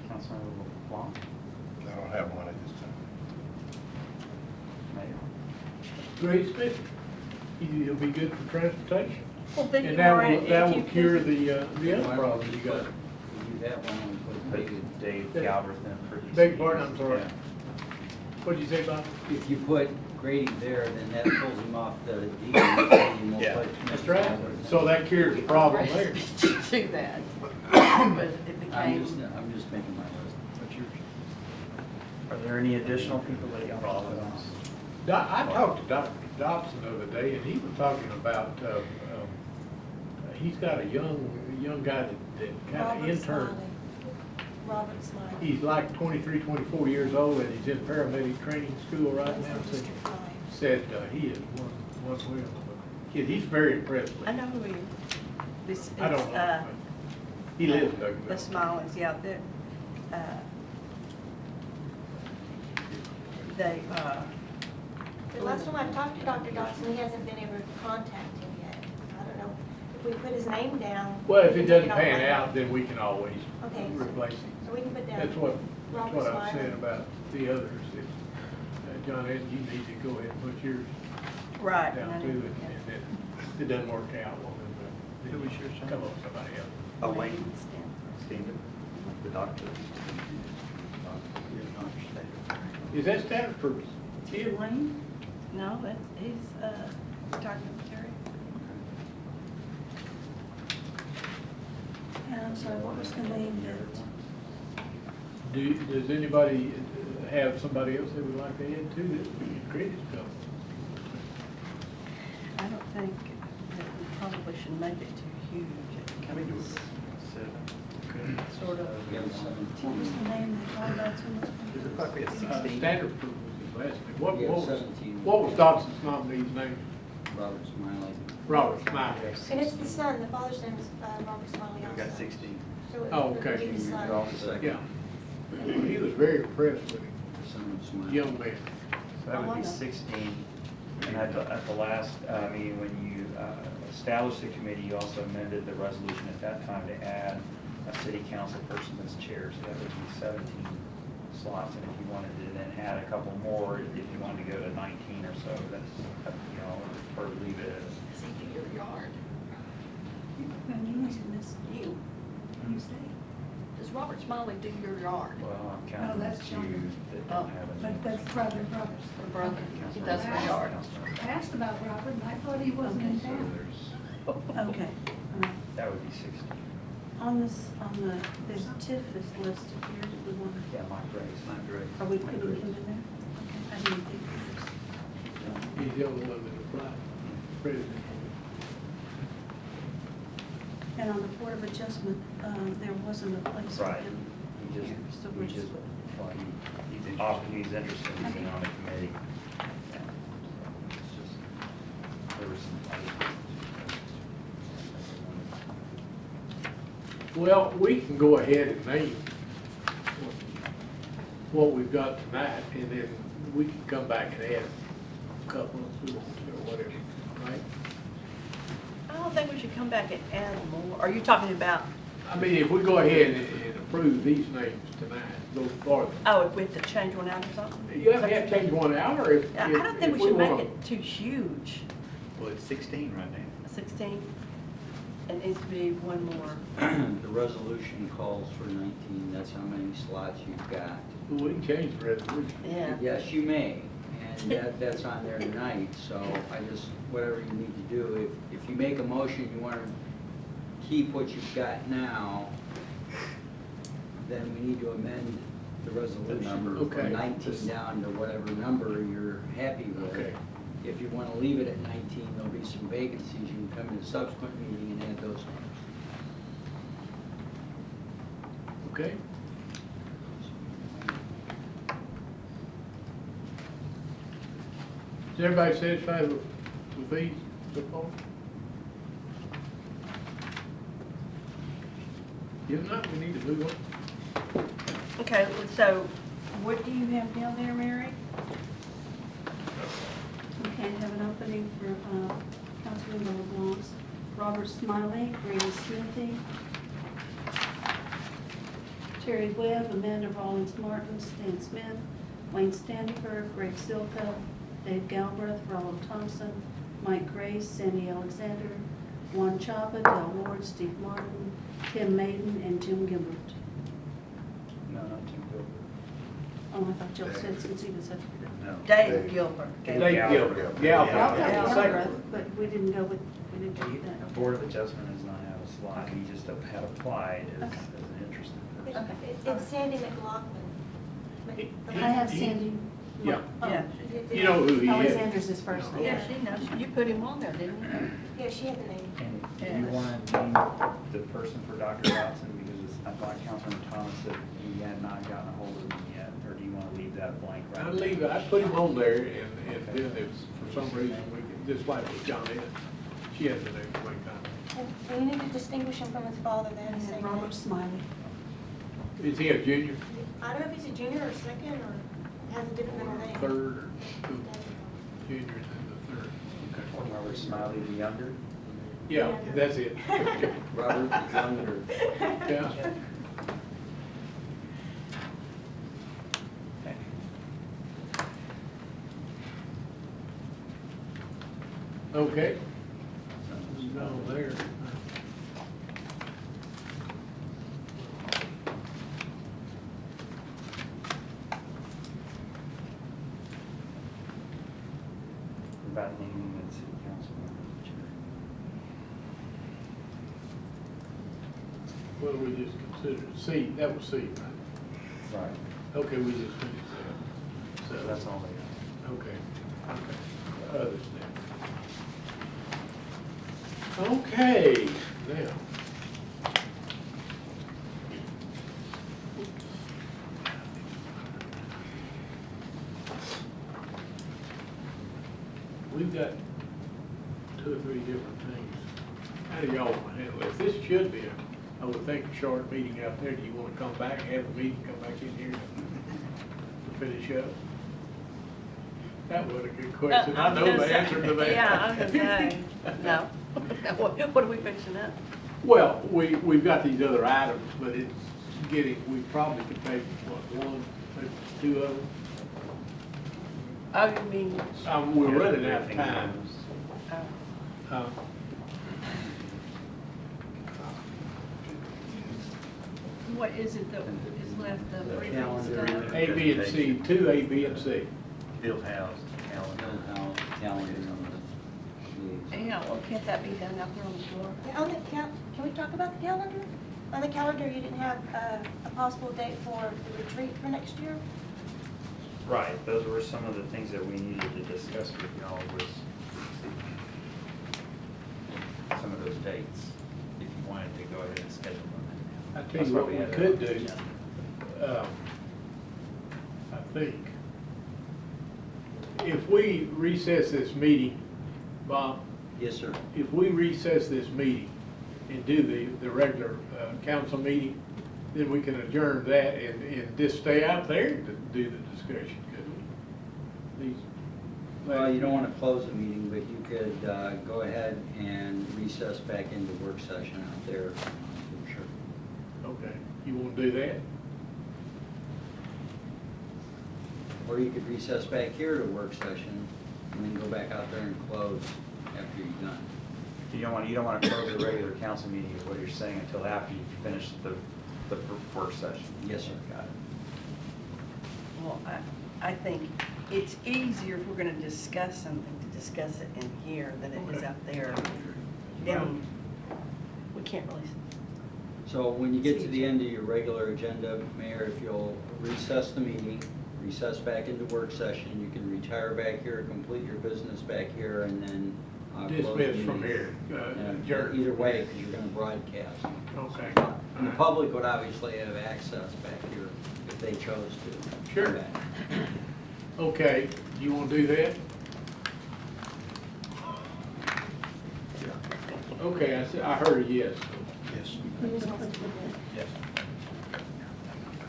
Councilmember LeBlanc. I don't have one at this time. Mayor. Grace Smith, he'll be good for transportation. Well, then And you that are, will, that if will you cure could, the other problem you got. We do that one, we put Put Dave Dave. Galbraith for DCD. Beg pardon, I'm sorry. Yeah. What'd you say, Bob? If you put Grady there, then that pulls him off the deed. and you won't Yeah. put That's Mr. right. Galbraith. So that cures the problem there. do that. But it I'm became, just making my list. What's yours? Are there any additional people that y'all follow? I talked to Dr. Dobson the other day, and he was talking about, he's got a young guy that kind of Robert interned. Smiley. Robert Smiley. He's like 23, 24 years old, and he's in paramedic training school right He's now. in Said, District 5. said he is one wheel of a kid. He's very impressed with I him. know who he is. This, I don't it's, know. He lives in the Duncanville. Smileys, yeah, they, The last time I talked to Dr. Dodson, he hasn't been able to contact him yet. I don't know, if we put his name down. Well, if we it can take doesn't off pan later. out, then we can always Okay. replace him. So we can put down. That's what Robert I'm saying Smiley. about the others. If, John Ed, you need to go ahead and put yours right. down and too, I- and if it doesn't work out, well, then Who was yours, John? come up with somebody else. Oh, Wayne Stanford. Stephen, the doctor. Is that Stanford kid? Wayne? No, that's, he's, talking to Terry. And I'm sorry, what was the name that? Does anybody have somebody else they would like to add to this credit stuff? I don't think that we probably should make it too huge. It Can we do becomes it? sort of, We have What was 17. the name that called out to us? Is it probably a 16? Stanford was his last name. What Yeah, was, 17. what was Dobson's nominee's name? Robert Smiley. Robert Smiley. And it's the son, the father's name is Robert Smiley We also. got 16. So it Oh, would okay. be the son. You're also second. Yeah. He was very impressed with him, Son of Smiley. young man. So that would be 16. And at the last meeting, when you established the committee, you also amended the resolution at that time to add a city council person as chair. So that would be 17 slots. And if you wanted to then add a couple more, if you wanted to go to 19 or so, that's, you know, or leave it as. does he do your yard? And you must miss You, you say. does Robert Smiley do your yard? Well, I'm No, counting the that's two John. that don't have a name. But that's brother Robert's. Your brother, he Councilmember does your yard. I asked about Robert, and I thought he wasn't in So town. there's, Okay, all right. that would be 16. On this, there's TIF is listed here, do we want Yeah, Mike Grace. Not great. are we putting him in there? Okay, I didn't think this He's the only one that Right. President. And on the Board of Adjustment, there wasn't a place for Right. him He just, here, so we're just. well, he's interested in being on the committee. Yeah. It's just, there was some. Well, we can go ahead and name what we've got tonight, and then we can come back and add a couple if we want to, or whatever, right? I don't think we should come back and add more. Are you talking about, I mean, if we go ahead and approve these names tonight, go farther. oh, if we have to change one out or something? You have to change one out, or if. I don't think if we should make wanna- it too huge. Well, it's 16 right now. 16, it needs to be one more. The resolution calls for 19, that's how many slots you've got. We can change the resolution. Yeah. Yes, you may, and that's on there tonight, so I just, whatever you need to do, if you make a motion, you want to keep what you've got now, then we need to amend the resolution Okay. from 19 down to whatever number you're happy with. Okay. If you want to leave it at 19, there'll be some vacancies, you can come to the subsequent meeting and add those names. Okay? Is everybody satisfied with these so far? If not, we need to move on. Okay, so what do you have down there, Mary? Okay, have an opening for Councilman LeBlanc's, Robert Smiley, Grady Smithy, Terry Webb, Amanda Rollins Martin, Stan Smith, Wayne Standifer, Greg Silka, Dave Galbraith, Ronald Thompson, Mike Grace, Sandy Alexander, Juan Chapa, Del Ward, Steve Martin, Tim Maiden, and Jim Gilbert. No, not Tim Gilbert. Oh, I thought Jill said since he was up here. No. Dave Gilbert. Dave Gilbert. Gilbert. Okay, Yeah. Galbraith, but we didn't go with, we didn't do that. The Board of Adjustment does not have a slot, he just had applied as Okay. an interested It's person. it's Sandy McLaughlin. I have Sandy. Yeah. Oh, Yeah. You know who he is. Alexander's his first name. Yeah, she knows. You put him on there, didn't you? Yeah, she had the name. And do Yeah. you want to name the person for Dr. Watson, because I thought Councilman Thomas said he had not gotten a hold of him yet, or do you want to leave that blank right I there? leave it, I put him on there, and then if for some reason we can, just like with John Ed, she has the name at one time. And we need to distinguish him from his father, they have the same And name. Robert Smiley. Is he a junior, I don't know if he's a junior or second, or has a different middle name. third, or who? Junior and the third? Okay. Robert Smiley the younger? Yeah, that's it. Robert Younger. Yeah. Okay. Okay. No, there. About naming the city council member. What do we just consider? C, that was C, right? Right. Okay, we just finished that. So that's all they got. Okay, okay. Others now. Okay, now. We've got 2 or 3 different things. How do y'all want to handle this? This should be I would think, a short meeting out there. Do you want to come back, have a meeting, come back in here to finish up? That was a good question. I know the answer to that. Yeah, I was gonna say, no. What are we fixing up? Well, we've got these other items, but it's getting, we probably could take, what, 1, maybe 2 of them? Oh, you mean, We're running out of time. oh, what is it that is left, the The briefing calendar. stuff? A, B, and C, 2 A, B, and C. Field house, calendar. Calendar. Yeah, well, can't that be done up here on the floor? Yeah, on the can we talk about the calendar? On the calendar, you didn't have a possible date for the retreat for next year? Right, those were some of the things that we needed to discuss with y'all was dates if you wanted to go ahead and schedule them. I tell That's you what what we we had could on the do, agenda. I think, if we recess this meeting, Bob, Yes, sir. if we recess this meeting and do the regular council meeting, then we can adjourn that and just stay out there to do the discussion, couldn't we? These Well, you don't want to close the meeting, but you could go ahead and recess back into work session out there, for sure. Okay, you want to do that? Or you could recess back here to work session and then go back out there and close after you're done. You don't want to close the regular council meeting, is what you're saying, until after you've finished the work session? Yes, sir. Got it. Well, I think it's easier if we're gonna discuss something to discuss it in here than it is Okay. out there. Down, we can't really, So when you get to the end of your regular agenda, Mayor, if you'll recess the meeting, recess back into work session, you can retire back here, complete your business back here, and then close the Dismiss from meeting. here, And adjourn. either way, because you're going to broadcast. Okay. And the public would obviously have access back here if they chose to. Sure. come back. Okay, you want to do that? Okay, I heard a yes. Yes. Yes.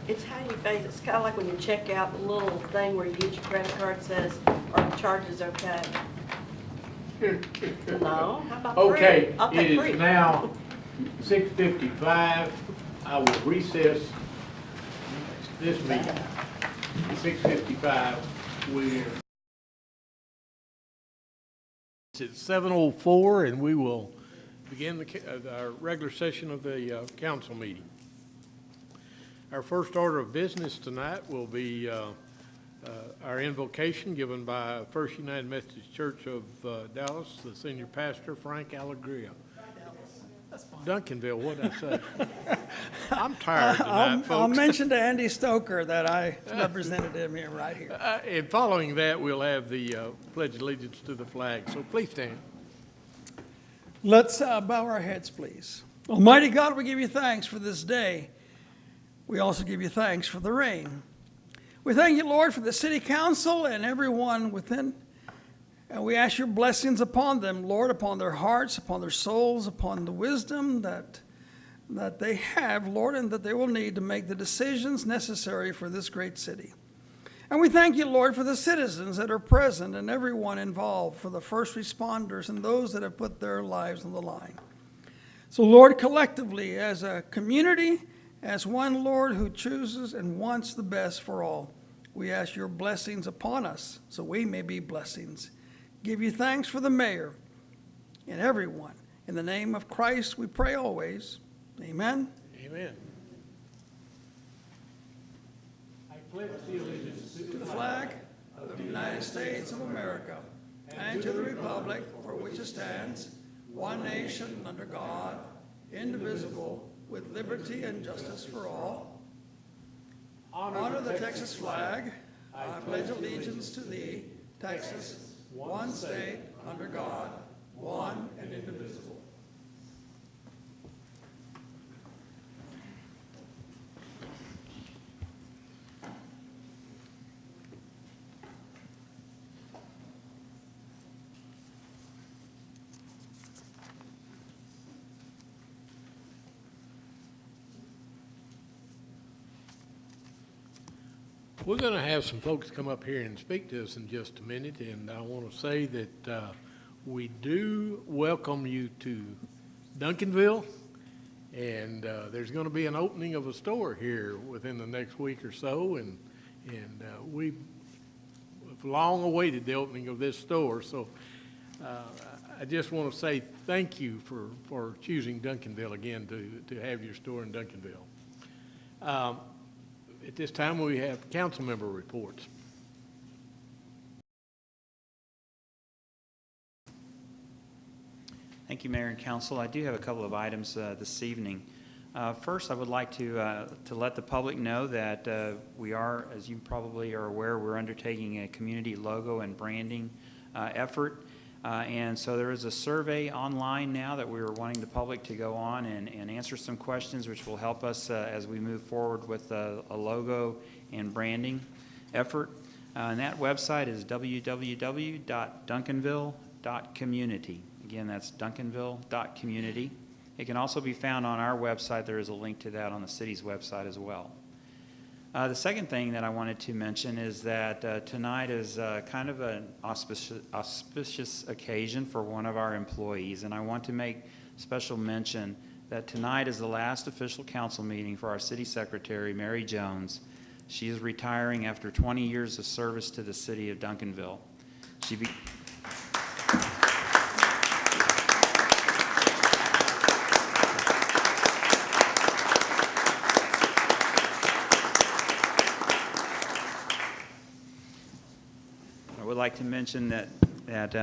it's how you pay. It's kind of like when you check out the little thing where you get your credit card says, are the charges okay? No, how about free? Okay, I'll it take free. is now 6:55. I will recess this meeting. 6:55. It's 7:04, and we will begin our regular session of the council meeting. Our first order of business tonight will be our invocation given by First United Methodist Church of Dallas, the senior pastor, Frank Allegria. Duncanville, what'd I say? I'm tired tonight, folks. I'll mention to Andy Stoker that I represented him here, right here. And following that, we'll have the Pledge of Allegiance to the flag. So please stand. Let's bow our heads, please. Almighty God, we give you thanks for this day. We also give you thanks for the rain. We thank you, Lord, for the city council and everyone within. And we ask your blessings upon them, Lord, upon their hearts, upon their souls, upon the wisdom that they have, Lord, and that they will need to make the decisions necessary for this great city. And we thank you, Lord, for the citizens that are present and everyone involved, for the first responders and those that have put their lives on the line. So, Lord, collectively, as a community, as one, Lord, who chooses and wants the best for all, we ask your blessings upon us so we may be blessings. Give you thanks for the mayor and everyone. In the name of Christ, we pray always. Amen. Amen. I pledge the allegiance To the flag of the United States of America and to the republic for which it stands, one nation under God, indivisible, with liberty and justice for all. Honor the Texas flag. I pledge allegiance to thee, Texas, one state, under God, one and indivisible. We're going to have some folks come up here and speak to us in just a minute, and I want to say that we do welcome you to Duncanville, and there's going to be an opening of a store here within the next week or so, and we've long awaited the opening of this store, so I just want to say thank you for choosing Duncanville again to have your store in Duncanville. At this time, we have council member reports. Thank you, Mayor and Council. I do have a couple of items this evening. First, I would like to let the public know that we are, as you probably are aware, we're undertaking a community logo and branding effort. And so there is a survey online now that we're wanting the public to go on and answer some questions, which will help us as we move forward with a logo and branding effort. And that website is www.duncanville.community. Again, that's duncanville.community. It can also be found on our website. There is a link to that on the city's website as well. The second thing that I wanted to mention is that tonight is kind of an auspicious occasion for one of our employees, and I want to make special mention that tonight is the last official council meeting for our city secretary, Mary Jones. She is retiring after 20 years of service to the city of Duncanville. I would like to mention that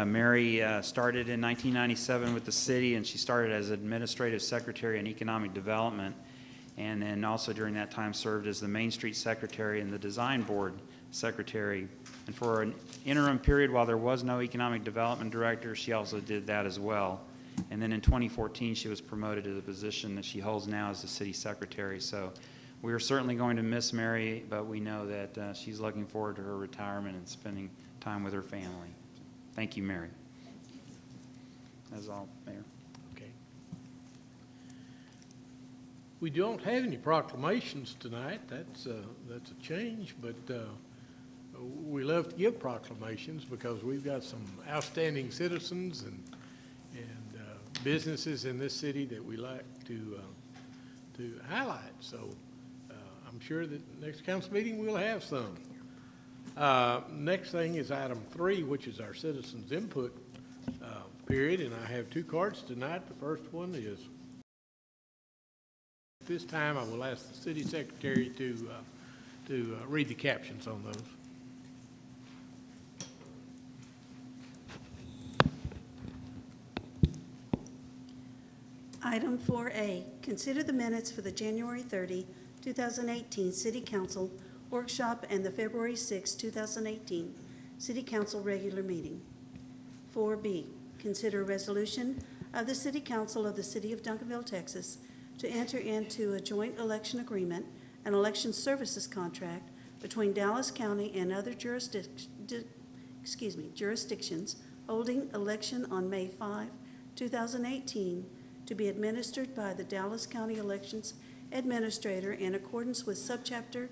Mary started in 1997 with the city, and she started as administrative secretary in economic development, and then also during that time served as the Main Street secretary and the design board secretary. And for an interim period while there was no economic development director, she also did that as well. And then in 2014, she was promoted to the position that she holds now as the city secretary. So we are certainly going to miss Mary, but we know that she's looking forward to her retirement and spending time with her family. Thank you, Mary. That's all, Mayor. Okay. We don't have any proclamations tonight. That's a change, but we love to give proclamations because we've got some outstanding citizens and businesses in this city that we like to highlight. So I'm sure that next council meeting we'll have some. Next thing is item 3, which is our citizens input period, and I have 2 cards tonight. The first one is, at this time I will ask the city secretary to read the captions on those. Item 4A, consider the minutes for the January 30, 2018 City Council Workshop and the February 6, 2018 City Council Regular Meeting. 4B, consider a resolution of the City Council of the City of Duncanville, Texas, to enter into a joint election agreement and election services contract between Dallas County and other jurisdictions holding election on May 5, 2018, to be administered by the Dallas County Elections Administrator in accordance with Subchapter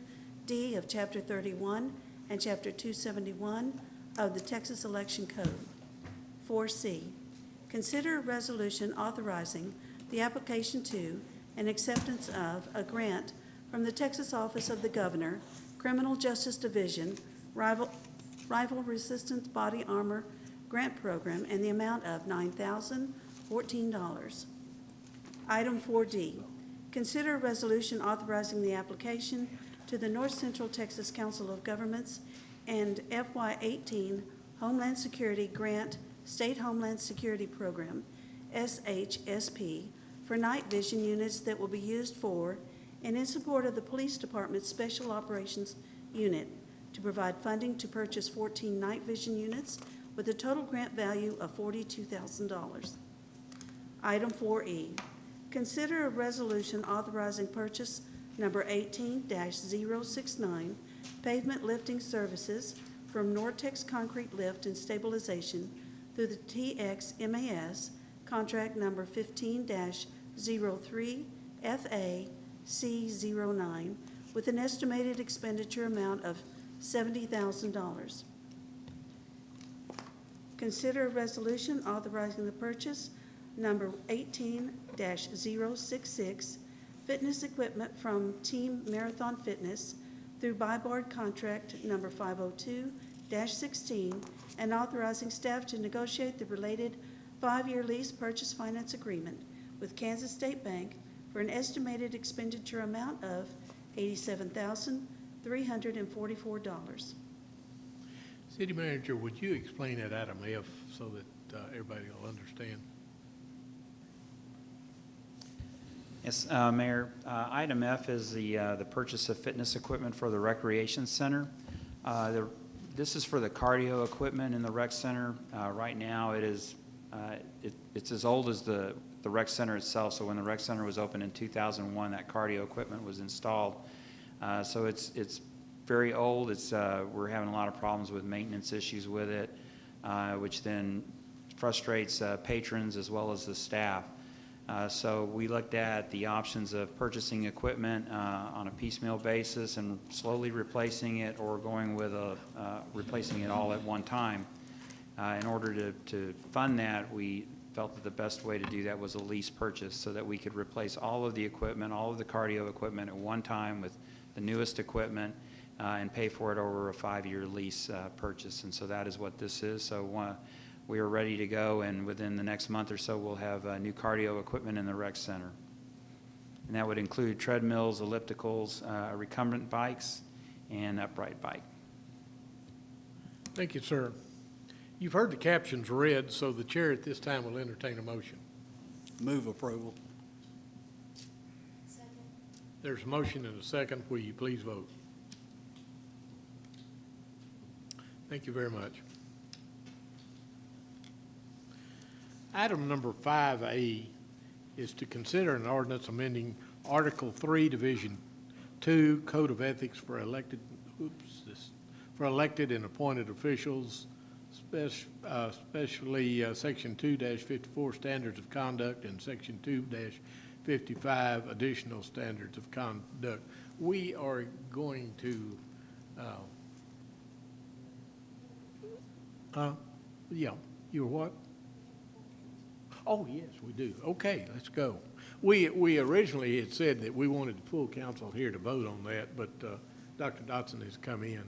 D of Chapter 31 and Chapter 271 of the Texas Election Code. 4C, consider a resolution authorizing the application to and acceptance of a grant from the Texas Office of the Governor, Criminal Justice Division, Rival Resistance Body Armor Grant Program in the amount of $9,014. Item 4D, consider a resolution authorizing the application to the North Central Texas Council of Governments and FY18 Homeland Security Grant State Homeland Security Program, SHSP, for night vision units that will be used for and in support of the Police Department's Special Operations Unit to provide funding to purchase 14 night vision units with a total grant value of $42,000. Item 4E, consider a resolution authorizing purchase number 18-069 pavement lifting services from Nortex Concrete Lift and Stabilization through the TXMAS contract number 15-03FAC09 with an estimated expenditure amount of $70,000. Consider a resolution authorizing the purchase number 18-066 fitness equipment from Team Marathon Fitness through BIBORD contract number 502-16 and authorizing staff to negotiate the related 5-year lease purchase finance agreement with Kansas State Bank for an estimated expenditure amount of $87,344. City Manager, would you explain that item F so that everybody will understand? Yes, Mayor. Item F is the purchase of fitness equipment for the Recreation Center. The This is for the cardio equipment in the rec center. Right now, it's as old as the rec center itself. So when the rec center was opened in 2001, that cardio equipment was installed. So it's very old. We're having a lot of problems with maintenance issues with it, which then frustrates patrons as well as the staff. So we looked at the options of purchasing equipment on a piecemeal basis and slowly replacing it, or going with replacing it all at one time. In order to fund that, we felt that the best way to do that was a lease purchase, so that we could replace all of the equipment, all of the cardio equipment at one time with the newest equipment, and pay for it over a 5-year lease purchase. And so that is what this is. So we are ready to go, and within the next month or so, we'll have new cardio equipment in the rec center. And that would include treadmills, ellipticals, recumbent bikes, and upright bike. Thank you, sir. You've heard the captions read, so the chair at this time will entertain a motion. Move approval. There's a motion and a second. Will you please vote? Thank you very much. Item number 5A is to consider an ordinance amending Article 3, Division 2, Code of Ethics for elected and appointed officials, especially Section 2-54 Standards of Conduct and Section 2-55 Additional Standards of Conduct. We are going to, yeah, you're what? Oh, yes, we do. Okay, let's go. We originally had said that we wanted the full council here to vote on that, but Dr. Dotson has come in,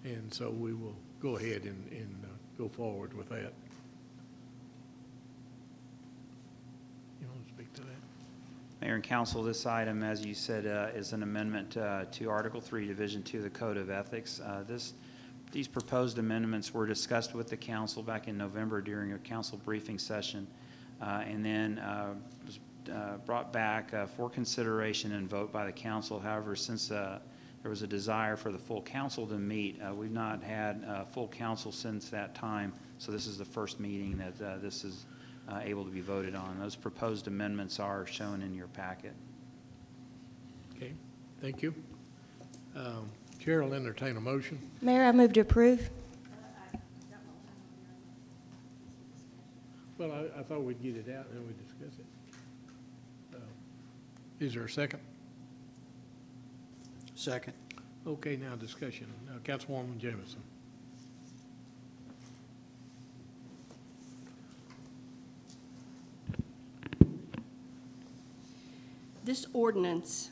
and so we will go ahead and go forward with that. You want to speak to that? Mayor and Council, this item, as you said, is an amendment to Article 3, Division 2 of the Code of Ethics. These proposed amendments were discussed with the council back in November during a council briefing session, and then was brought back for consideration and vote by the council. However, since there was a desire for the full council to meet, we've not had full council since that time, so this is the first meeting that this is able to be voted on. Those proposed amendments are shown in your packet. Okay, thank you. Chair will entertain a motion. Mayor, I move to approve. Well, I thought we'd get it out and then we'd discuss it. Is there a second? Second. Okay, now discussion. Now, Councilwoman Jamison. This ordinance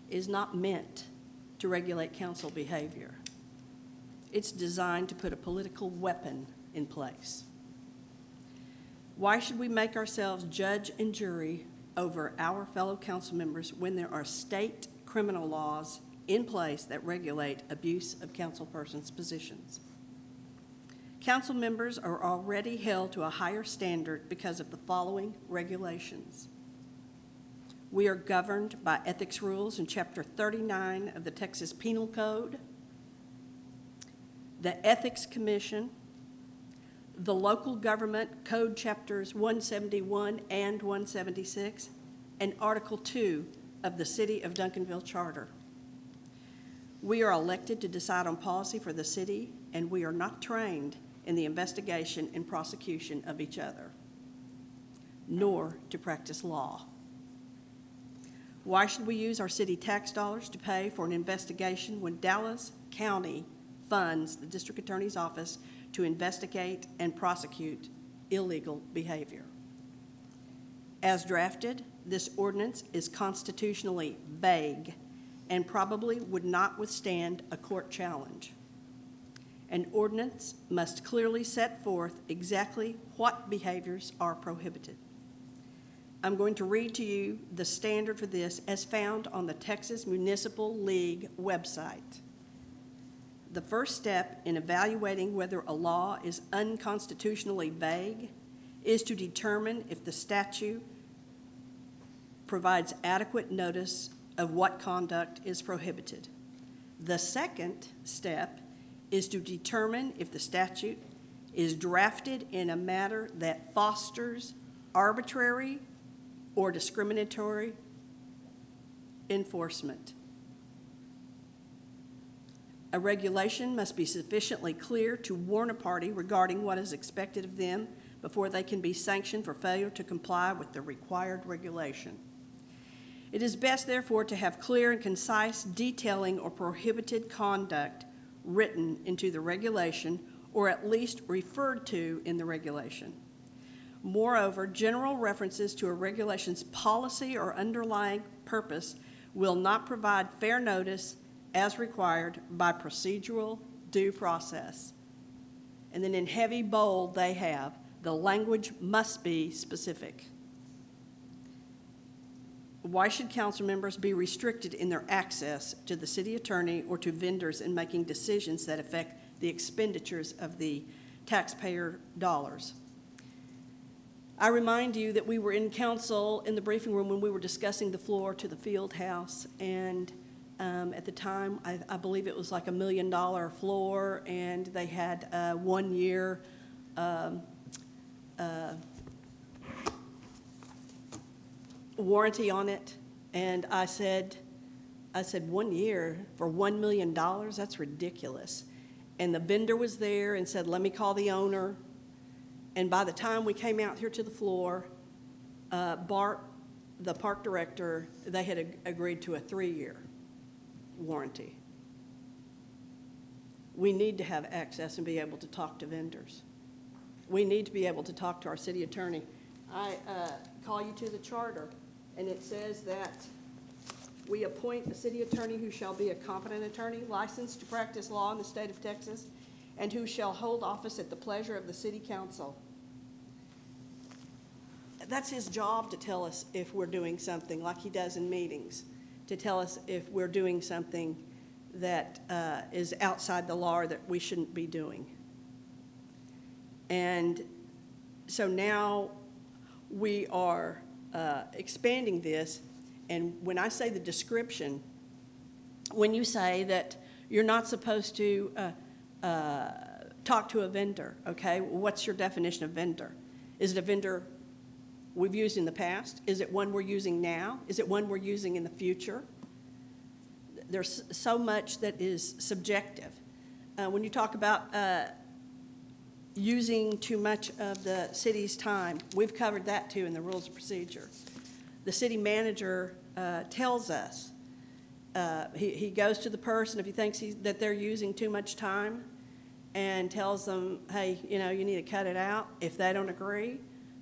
is not meant to regulate council behavior. It's designed to put a political weapon in place. Why should we make ourselves judge and jury over our fellow council members when there are state criminal laws in place that regulate abuse of councilpersons' positions? Council members are already held to a higher standard because of the following regulations. We are governed by ethics rules in Chapter 39 of the Texas Penal Code, the Ethics Commission, the Local Government Code Chapters 171 and 176, and Article 2 of the City of Duncanville Charter. We are elected to decide on policy for the city, and we are not trained in the investigation and prosecution of each other, nor to practice law. Why should we use our city tax dollars to pay for an investigation when Dallas County funds the district attorney's office to investigate and prosecute illegal behavior? As drafted, this ordinance is constitutionally vague and probably would not withstand a court challenge. An ordinance must clearly set forth exactly what behaviors are prohibited. I'm going to read to you the standard for this as found on the Texas Municipal League website. The first step in evaluating whether a law is unconstitutionally vague is to determine if the statute provides adequate notice of what conduct is prohibited. The second step is to determine if the statute is drafted in a manner that fosters arbitrary or discriminatory enforcement. A regulation must be sufficiently clear to warn a party regarding what is expected of them before they can be sanctioned for failure to comply with the required regulation. It is best, therefore, to have clear and concise detailing or prohibited conduct written into the regulation, or at least referred to in the regulation. Moreover, general references to a regulation's policy or underlying purpose will not provide fair notice as required by procedural due process. And then in heavy bold, they have, the language must be specific. Why should council members be restricted in their access to the city attorney or to vendors in making decisions that affect the expenditures of the taxpayer dollars? I remind you that we were in council in the briefing room when we were discussing the floor to the field house, and at the time, I believe it was like $1 million floor, and they had 1 year warranty on it. And I said 1 year for $1 million, that's ridiculous. And the vendor was there and said, let me call the owner. And by the time we came out here to the floor, Bart, the park director, they had agreed to a 3-year warranty. We need to have access and be able to talk to vendors. We need to be able to talk to our city attorney. I call you to the charter, and it says that we appoint a city attorney who shall be a competent attorney, licensed to practice law in the state of Texas, and who shall hold office at the pleasure of the city council. That's his job, to tell us if we're doing something, like he does in meetings, to tell us if we're doing something that is outside the law or that we shouldn't be doing. And so now we are expanding this, and when I say the description, when you say that you're not supposed to talk to a vendor, okay, what's your definition of vendor? Is it a vendor we've used in the past? Is it one we're using now? Is it one we're using in the future? There's so much that is subjective. When you talk about using too much of the city's time, we've covered that too in the rules of procedure. The city manager tells us, he goes to the person if he thinks that they're using too much time, and tells them, hey, you need to cut it out. If they don't agree,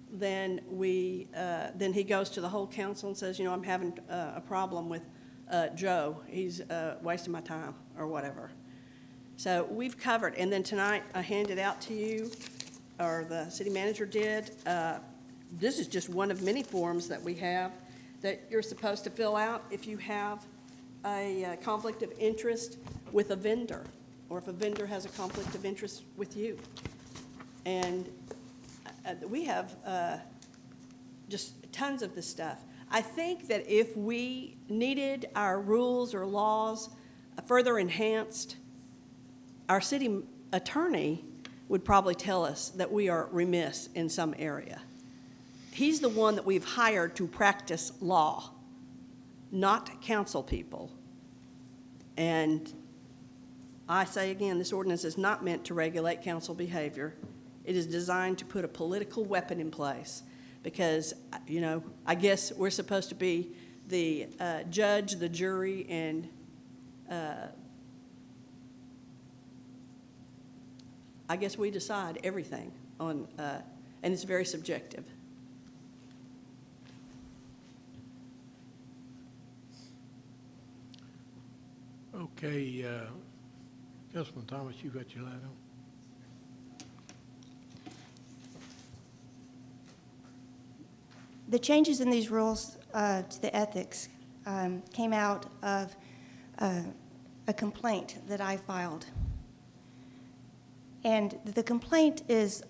then then he goes to the whole council and says, I'm having a problem with Joe. He's wasting my time or whatever. So we've covered, and then tonight I handed out to you, or the city manager did. This is just one of many forms that we have that you're supposed to fill out if you have a conflict of interest with a vendor, or if a vendor has a conflict of interest with you. And we have just tons of this stuff. I think that if we needed our rules or laws further enhanced, our city attorney would probably tell us that we are remiss in some area. He's the one that we've hired to practice law, not council people. And I say again, this ordinance is not meant to regulate council behavior. It is designed to put a political weapon in place because, I guess we're supposed to be the judge, the jury, and I guess we decide everything on, and it's very subjective. Okay, Councilman Thomas, you got your light on? The changes in these rules to the ethics came out of a complaint that I filed. And the complaint is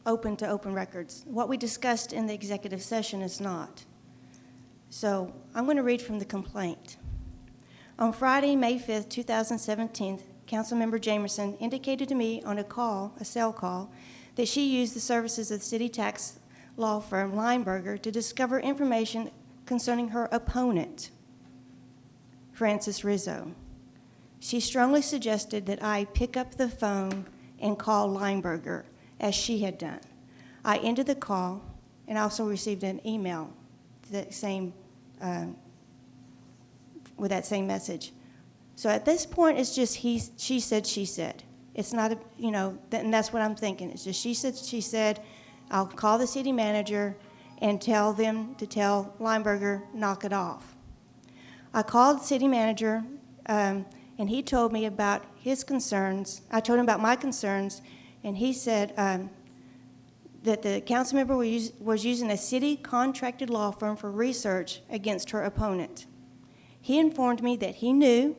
open to open records. What we discussed in the executive session is not. So I'm going to read from the complaint. On Friday, May 5th, 2017, Councilmember Jamerson, indicated to me on a cell call, that she used the services of the city tax law firm Lineberger to discover information concerning her opponent, Francis Rizzo. She strongly suggested that I pick up the phone and call Lineberger, as she had done. I ended the call and also received an email with that same message. So at this point, it's just she said. It's not, and that's what I'm thinking. It's just she said. I'll call the city manager and tell them to tell Lineberger, knock it off. I called the city manager, and he told me about his concerns. I told him about my concerns, and he said that the council member was using a city-contracted law firm for research against her opponent. He informed me that he knew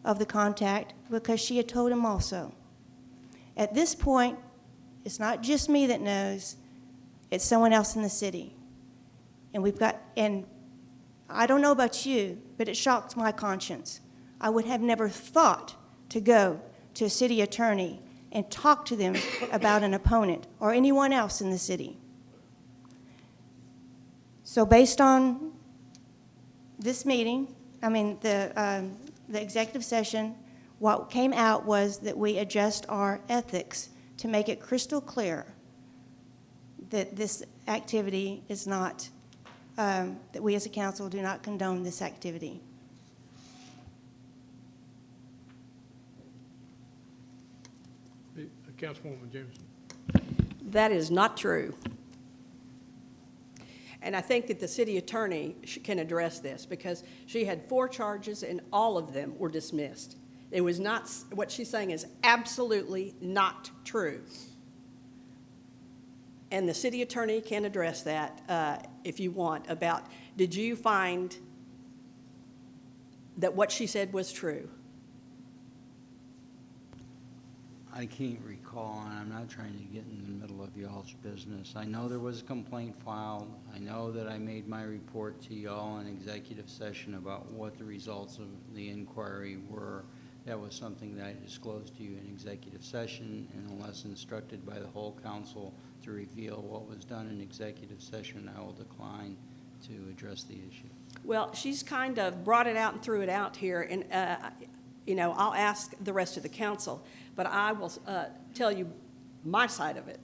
of the contact because she had told him also. At this point, it's not just me that knows, it's someone else in the city. And I don't know about you, but it shocked my conscience. I would have never thought to go to a city attorney and talk to them about an opponent or anyone else in the city. So based on this meeting, the executive session, what came out was that we adjust our ethics to make it crystal clear that this activity is not, that we as a council do not condone this activity. Councilwoman Jameson. That is not true. And I think that the city attorney can address this because she had 4 charges and all of them were dismissed. It was not, what she's saying is absolutely not true. And the city attorney can address that if you want about, did you find that what she said was true? I can't recall, and I'm not trying to get in the middle of y'all's business. I know there was a complaint filed. I know that I made my report to y'all in executive session about what the results of the inquiry were. That was something that I disclosed to you in executive session, and unless instructed by the whole council to reveal what was done in executive session, I will decline to address the issue. Well, she's kind of brought it out and threw it out here, and I'll ask the rest of the council, but I will tell you my side of it.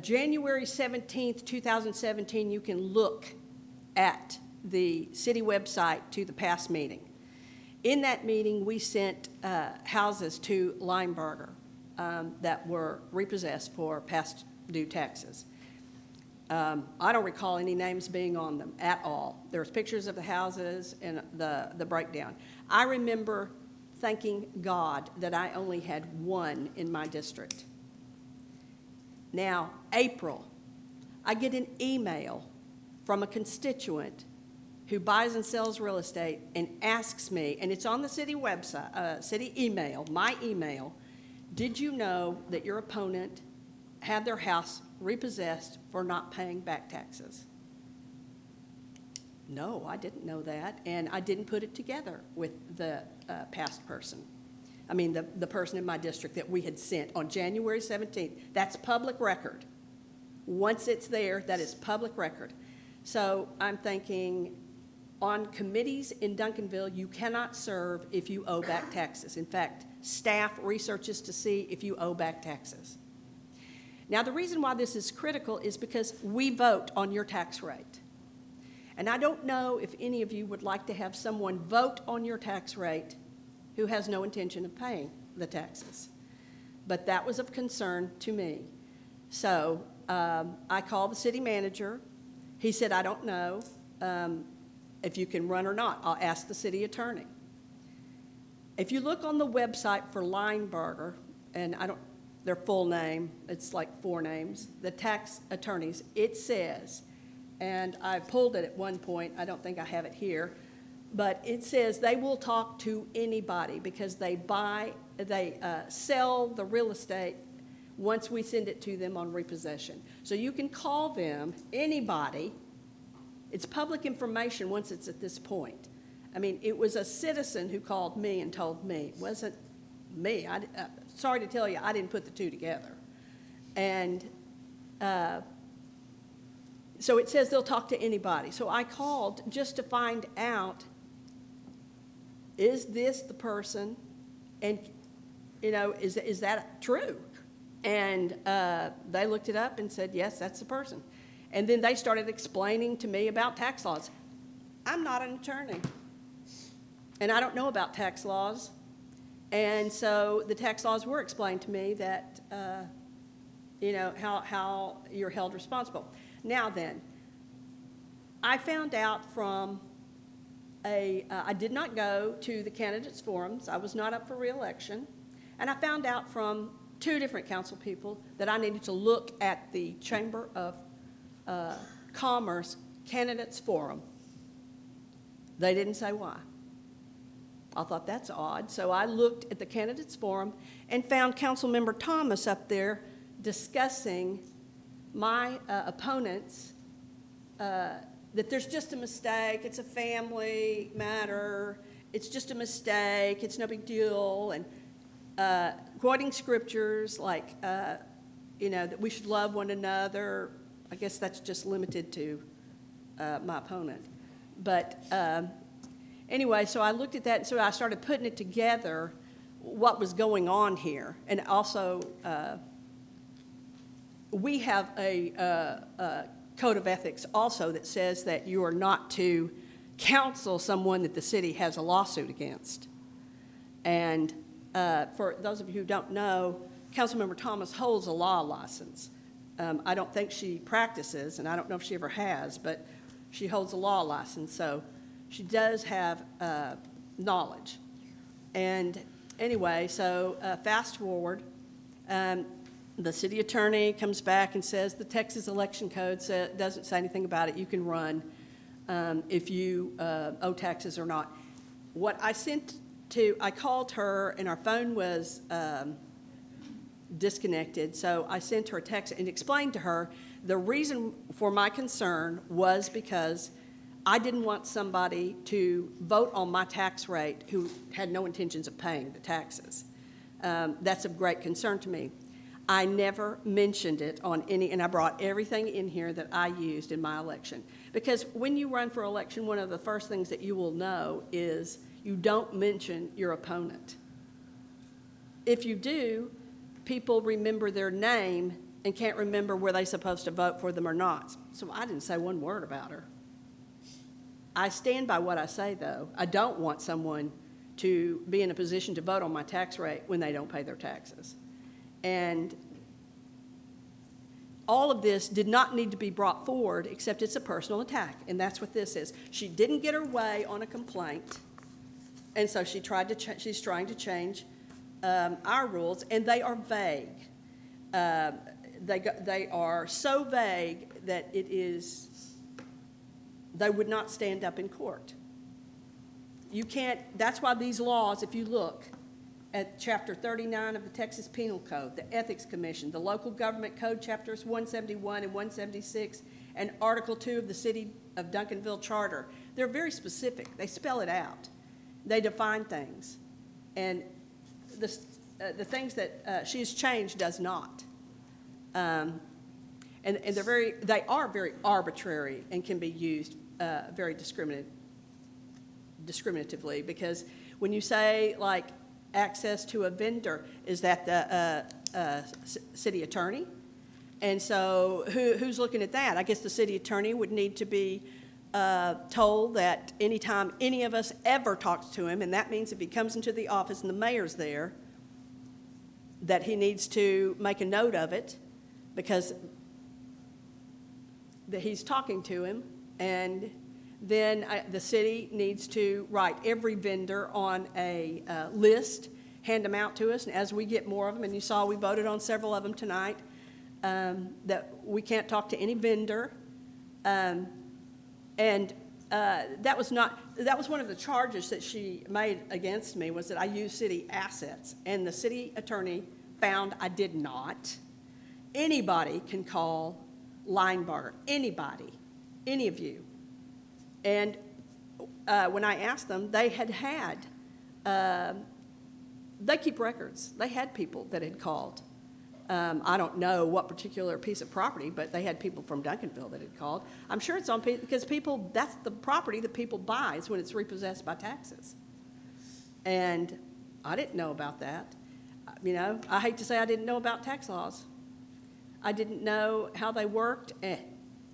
January 17th, 2017, you can look at the city website to the past meeting. In that meeting, we sent houses to Lineberger that were repossessed for past due taxes. I don't recall any names being on them at all. There's pictures of the houses and the breakdown. I remember thanking God that I only had 1 in my district. Now, April, I get an email from a constituent who buys and sells real estate and asks me, and it's on the city website, city email, my email, did you know that your opponent had their house repossessed for not paying back taxes? No, I didn't know that, and I didn't put it together with the past person. I mean, the person in my district that we had sent on January 17th. That's public record. Once it's there, that is public record. So I'm thinking, on committees in Duncanville, you cannot serve if you owe back taxes. In fact, staff researches to see if you owe back taxes. Now, the reason why this is critical is because we vote on your tax rate. And I don't know if any of you would like to have someone vote on your tax rate who has no intention of paying the taxes. But that was of concern to me. So I called the city manager. He said, I don't know if you can run or not. I'll ask the city attorney. If you look on the website for Lineberger, and their full name, it's like 4 names, the tax attorneys, it says, and I pulled it at one point, I don't think I have it here, but it says they will talk to anybody because they sell the real estate once we send it to them on repossession. So you can call them, anybody. It's public information once it's at this point. I mean, it was a citizen who called me and told me. It wasn't me. Sorry to tell you, I didn't put the two together. And so it says they'll talk to anybody. So I called just to find out, is this the person? And, you know, is that true? And they looked it up and said, yes, that's the person. And then they started explaining to me about tax laws. I'm not an attorney, and I don't know about tax laws. And so the tax laws were explained to me that, you know, how you're held responsible. Now then, I found out from I did not go to the candidates forums. I was not up for re-election. And I found out from 2 different council people that I needed to look at the Chamber of Commerce candidates forum. They didn't say why. I thought that's odd. So I looked at the candidates forum and found Councilmember Thomas up there discussing my opponents, that there's just a mistake, it's a family matter, it's just a mistake, it's no big deal, and quoting scriptures like, you know, that we should love one another. I guess that's just limited to my opponent. But anyway, so I looked at that, and so I started putting it together, what was going on here. And also, we have a code of ethics also that says that you are not to counsel someone that the city has a lawsuit against. And for those of you who don't know, Councilmember Thomas holds a law license. I don't think she practices, and I don't know if she ever has, but she holds a law license, so she does have knowledge. And anyway, so fast forward, the city attorney comes back and says the Texas election code doesn't say anything about it. You can run if you owe taxes or not. What I I called her and our phone was disconnected, so I sent her a text and explained to her the reason for my concern was because I didn't want somebody to vote on my tax rate who had no intentions of paying the taxes. That's of great concern to me. I never mentioned it on any, and I brought everything in here that I used in my election. Because when you run for election, one of the first things that you will know is you don't mention your opponent. If you do, people remember their name and can't remember were they supposed to vote for them or not. So I didn't say one word about her. I stand by what I say, though. I don't want someone to be in a position to vote on my tax rate when they don't pay their taxes. And all of this did not need to be brought forward, except it's a personal attack, and that's what this is. She didn't get her way on a complaint, and so she's trying to change our rules, and they are vague. They are so vague that they would not stand up in court. You can't, that's why these laws, if you look at Chapter 39 of the Texas Penal Code, the Ethics Commission, the Local Government Code, Chapters 171 and 176, and Article 2 of the City of Duncanville Charter, they're very specific. They spell it out. They define things. And the things that she has changed does not. And they are very arbitrary and can be used very discriminatively, because when you say, like, access to a vendor, is that the city attorney? And so who's looking at that? I guess the city attorney would need to be told that anytime any of us ever talks to him, and that means if he comes into the office and the mayor's there, that he needs to make a note of it, because that he's talking to him. And then the city needs to write every vendor on a list, hand them out to us, and as we get more of them, and you saw we voted on several of them tonight, that we can't talk to any vendor. That was one of the charges that she made against me, was that I used city assets, and the city attorney found I did not. Anybody can call line barter, anybody, any of you. And when I asked them, they had, they keep records. They had people that had called. I don't know what particular piece of property, but they had people from Duncanville that had called. I'm sure it's on, because people, that's the property that people buy is when it's repossessed by taxes. And I didn't know about that. You know, I hate to say I didn't know about tax laws. I didn't know how they worked, and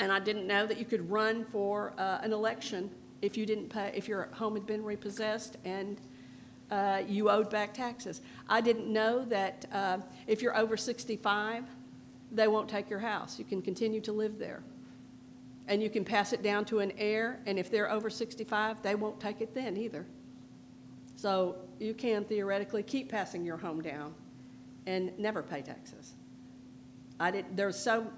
I didn't know that you could run for an election if you didn't pay, if your home had been repossessed and you owed back taxes. I didn't know that if you're over 65, they won't take your house. You can continue to live there. And you can pass it down to an heir, and if they're over 65, they won't take it then either. So you can theoretically keep passing your home down and never pay taxes. There's so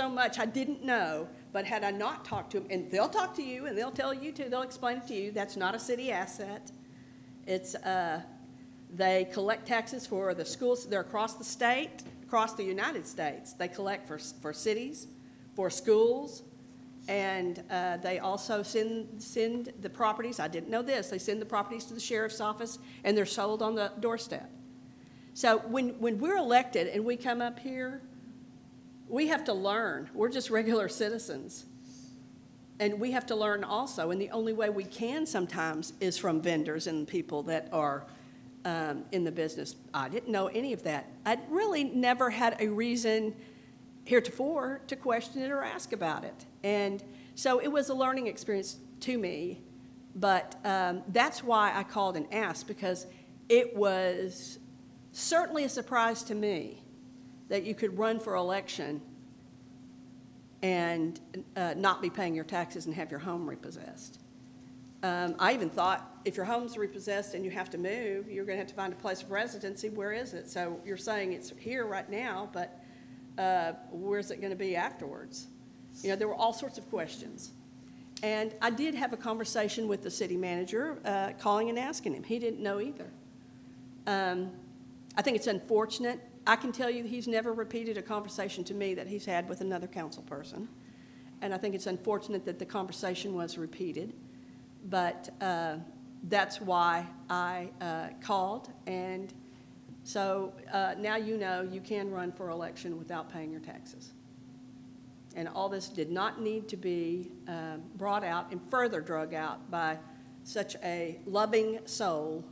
much I didn't know, but had I not talked to them, and they'll talk to you and they'll tell you too, they'll explain it to you, that's not a city asset. It's, they collect taxes for the schools, they're across the state, across the United States. They collect for cities, for schools, and they also send the properties, I didn't know this, they send the properties to the sheriff's office and they're sold on the doorstep. So when we're elected and we come up here, we have to learn. We're just regular citizens. And we have to learn also, and the only way we can sometimes is from vendors and people that are in the business. I didn't know any of that. I'd really never had a reason heretofore to question it or ask about it. And so it was a learning experience to me, but that's why I called and asked, because it was certainly a surprise to me that you could run for election and not be paying your taxes and have your home repossessed. I even thought if your home's repossessed and you have to move, you're going to have to find a place of residency. Where is it? So you're saying it's here right now, but where's it going to be afterwards? You know, there were all sorts of questions. And I did have a conversation with the city manager, calling and asking him. He didn't know either. I think it's unfortunate. I can tell you he's never repeated a conversation to me that he's had with another council person. And I think it's unfortunate that the conversation was repeated. But that's why I called. And so now you know you can run for election without paying your taxes. And all this did not need to be brought out and further drug out by such a loving soul.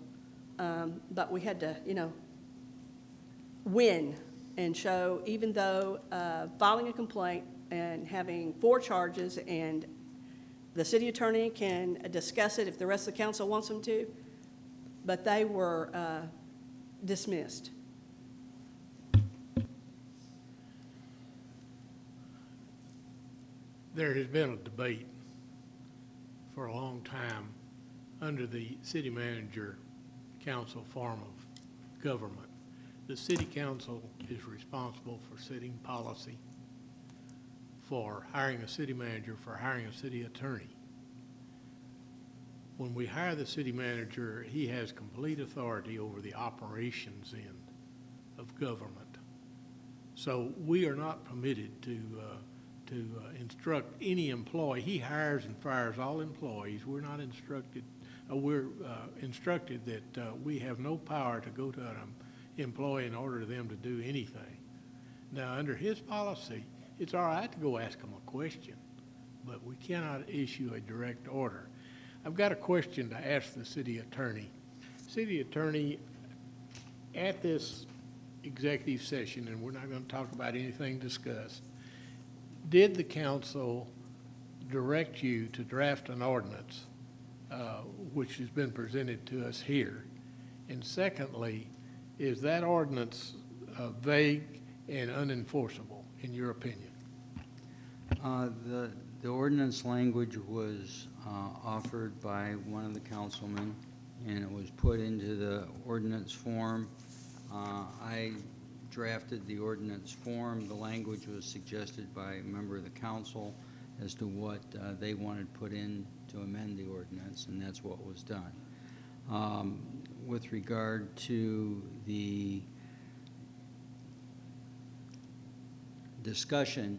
But we had to, you know, win and show, even though filing a complaint and having 4 charges, and the city attorney can discuss it if the rest of the council wants them to, but they were dismissed. There has been a debate for a long time under the city manager council form of government. The city council is responsible for setting policy, for hiring a city manager, for hiring a city attorney. When we hire the city manager, he has complete authority over the operations end of government. So we are not permitted to instruct any employee. He hires and fires all employees. We're not instructed. We're instructed that we have no power to go to an employee and order them to do anything. Now, under his policy, it's all right to go ask him a question, but we cannot issue a direct order. I've got a question to ask the city attorney. City attorney, at this executive session, and we're not going to talk about anything discussed, did the council direct you to draft an ordinance which has been presented to us here? And secondly, is that ordinance vague and unenforceable, in your opinion? The ordinance language was offered by one of the councilmen, and it was put into the ordinance form. I drafted the ordinance form. The language was suggested by a member of the council as to what they wanted put in to amend the ordinance, and that's what was done. With regard to the discussion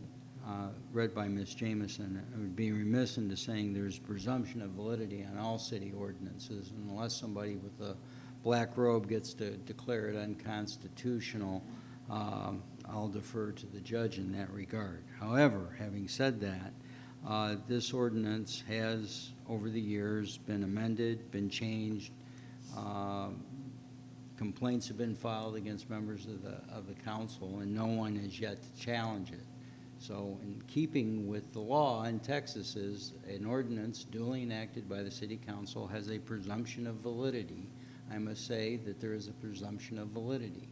read by Ms. Jamison, I would be remiss into saying there's presumption of validity on all city ordinances, and unless somebody with a black robe gets to declare it unconstitutional, I'll defer to the judge in that regard. However, having said that, this ordinance has, over the years, been amended, been changed. Complaints have been filed against members of the council, and no one has yet to challenge it. So in keeping with the law in Texas is an ordinance duly enacted by the city council has a presumption of validity. I must say that there is a presumption of validity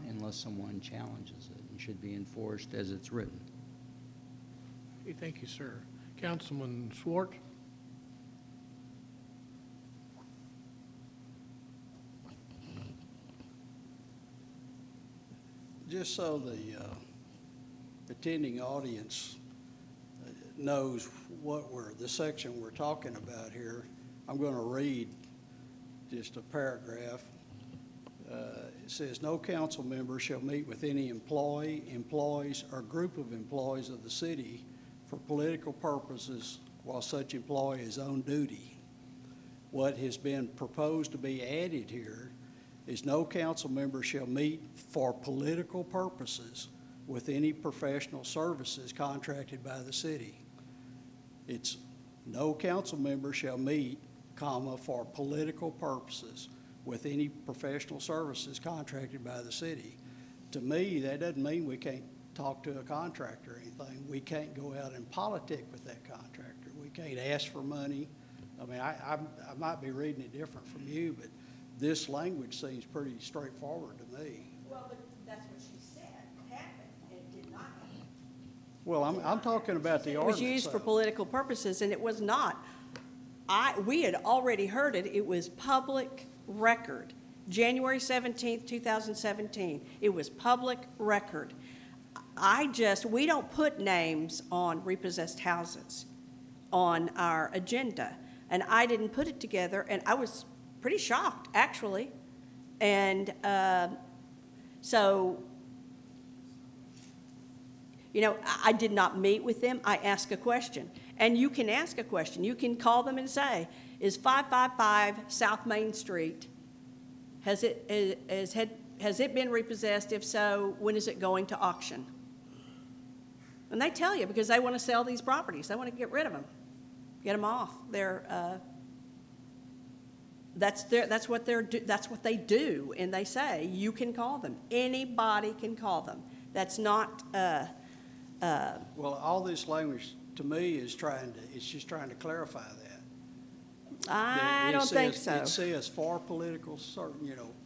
unless someone challenges it, and should be enforced as it's written. Okay, thank you, sir. Councilman Schwartz? Just so the attending audience knows the section we're talking about here, I'm going to read just a paragraph. It says, no council member shall meet with any employee, employees, or group of employees of the city for political purposes while such employee is on duty. What has been proposed to be added here is no council member shall meet for political purposes with any professional services contracted by the city. It's no council member shall meet, comma, for political purposes with any professional services contracted by the city. To me, that doesn't mean we can't talk to a contractor or anything. We can't go out and politic with that contractor. We can't ask for money. I mean, I might be reading it different from you, but this language seems pretty straightforward to me. Well, but that's what she said happened, and it did not happen. Well, I'm talking about the It ordinance. was used for though. political purposes, and it was not. We had already heard it. It was public record. January 17th, 2017. It was public record. We don't put names on repossessed houses on our agenda. And I didn't put it together, and I was pretty shocked, actually. And so, you know, I did not meet with them. I asked a question. And you can ask a question. You can call them and say, is 555 South Main Street, has it been repossessed? If so, when is it going to auction? And they tell you, because they want to sell these properties. They want to get rid of them, get them off. That's what they do, and they say you can call them. Anybody can call them. That's not. Well, all this language to me is just trying to clarify that. I don't think so. It says for political,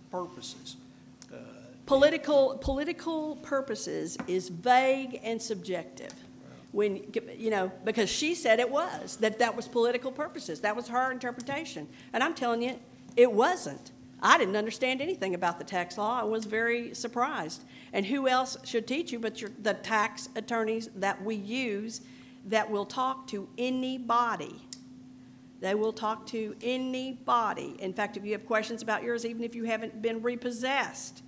purposes. Political purposes is vague and subjective. When, because she said it was, that was political purposes. That was her interpretation. And I'm telling you, it wasn't. I didn't understand anything about the tax law. I was very surprised. And who else should teach you but the tax attorneys that we use that will talk to anybody. They will talk to anybody. In fact, if you have questions about yours, even if you haven't been repossessed,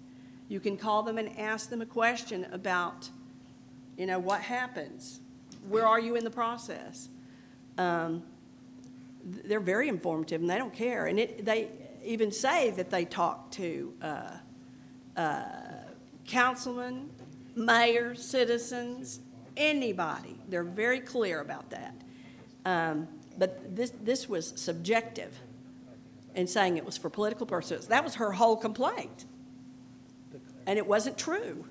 you can call them and ask them a question about, what happens. Where are you in the process? They're very informative, and they don't care. And they even say that they talk to councilmen, mayors, citizens, anybody. They're very clear about that. But this was subjective in saying it was for political purposes. That was her whole complaint. And it wasn't true.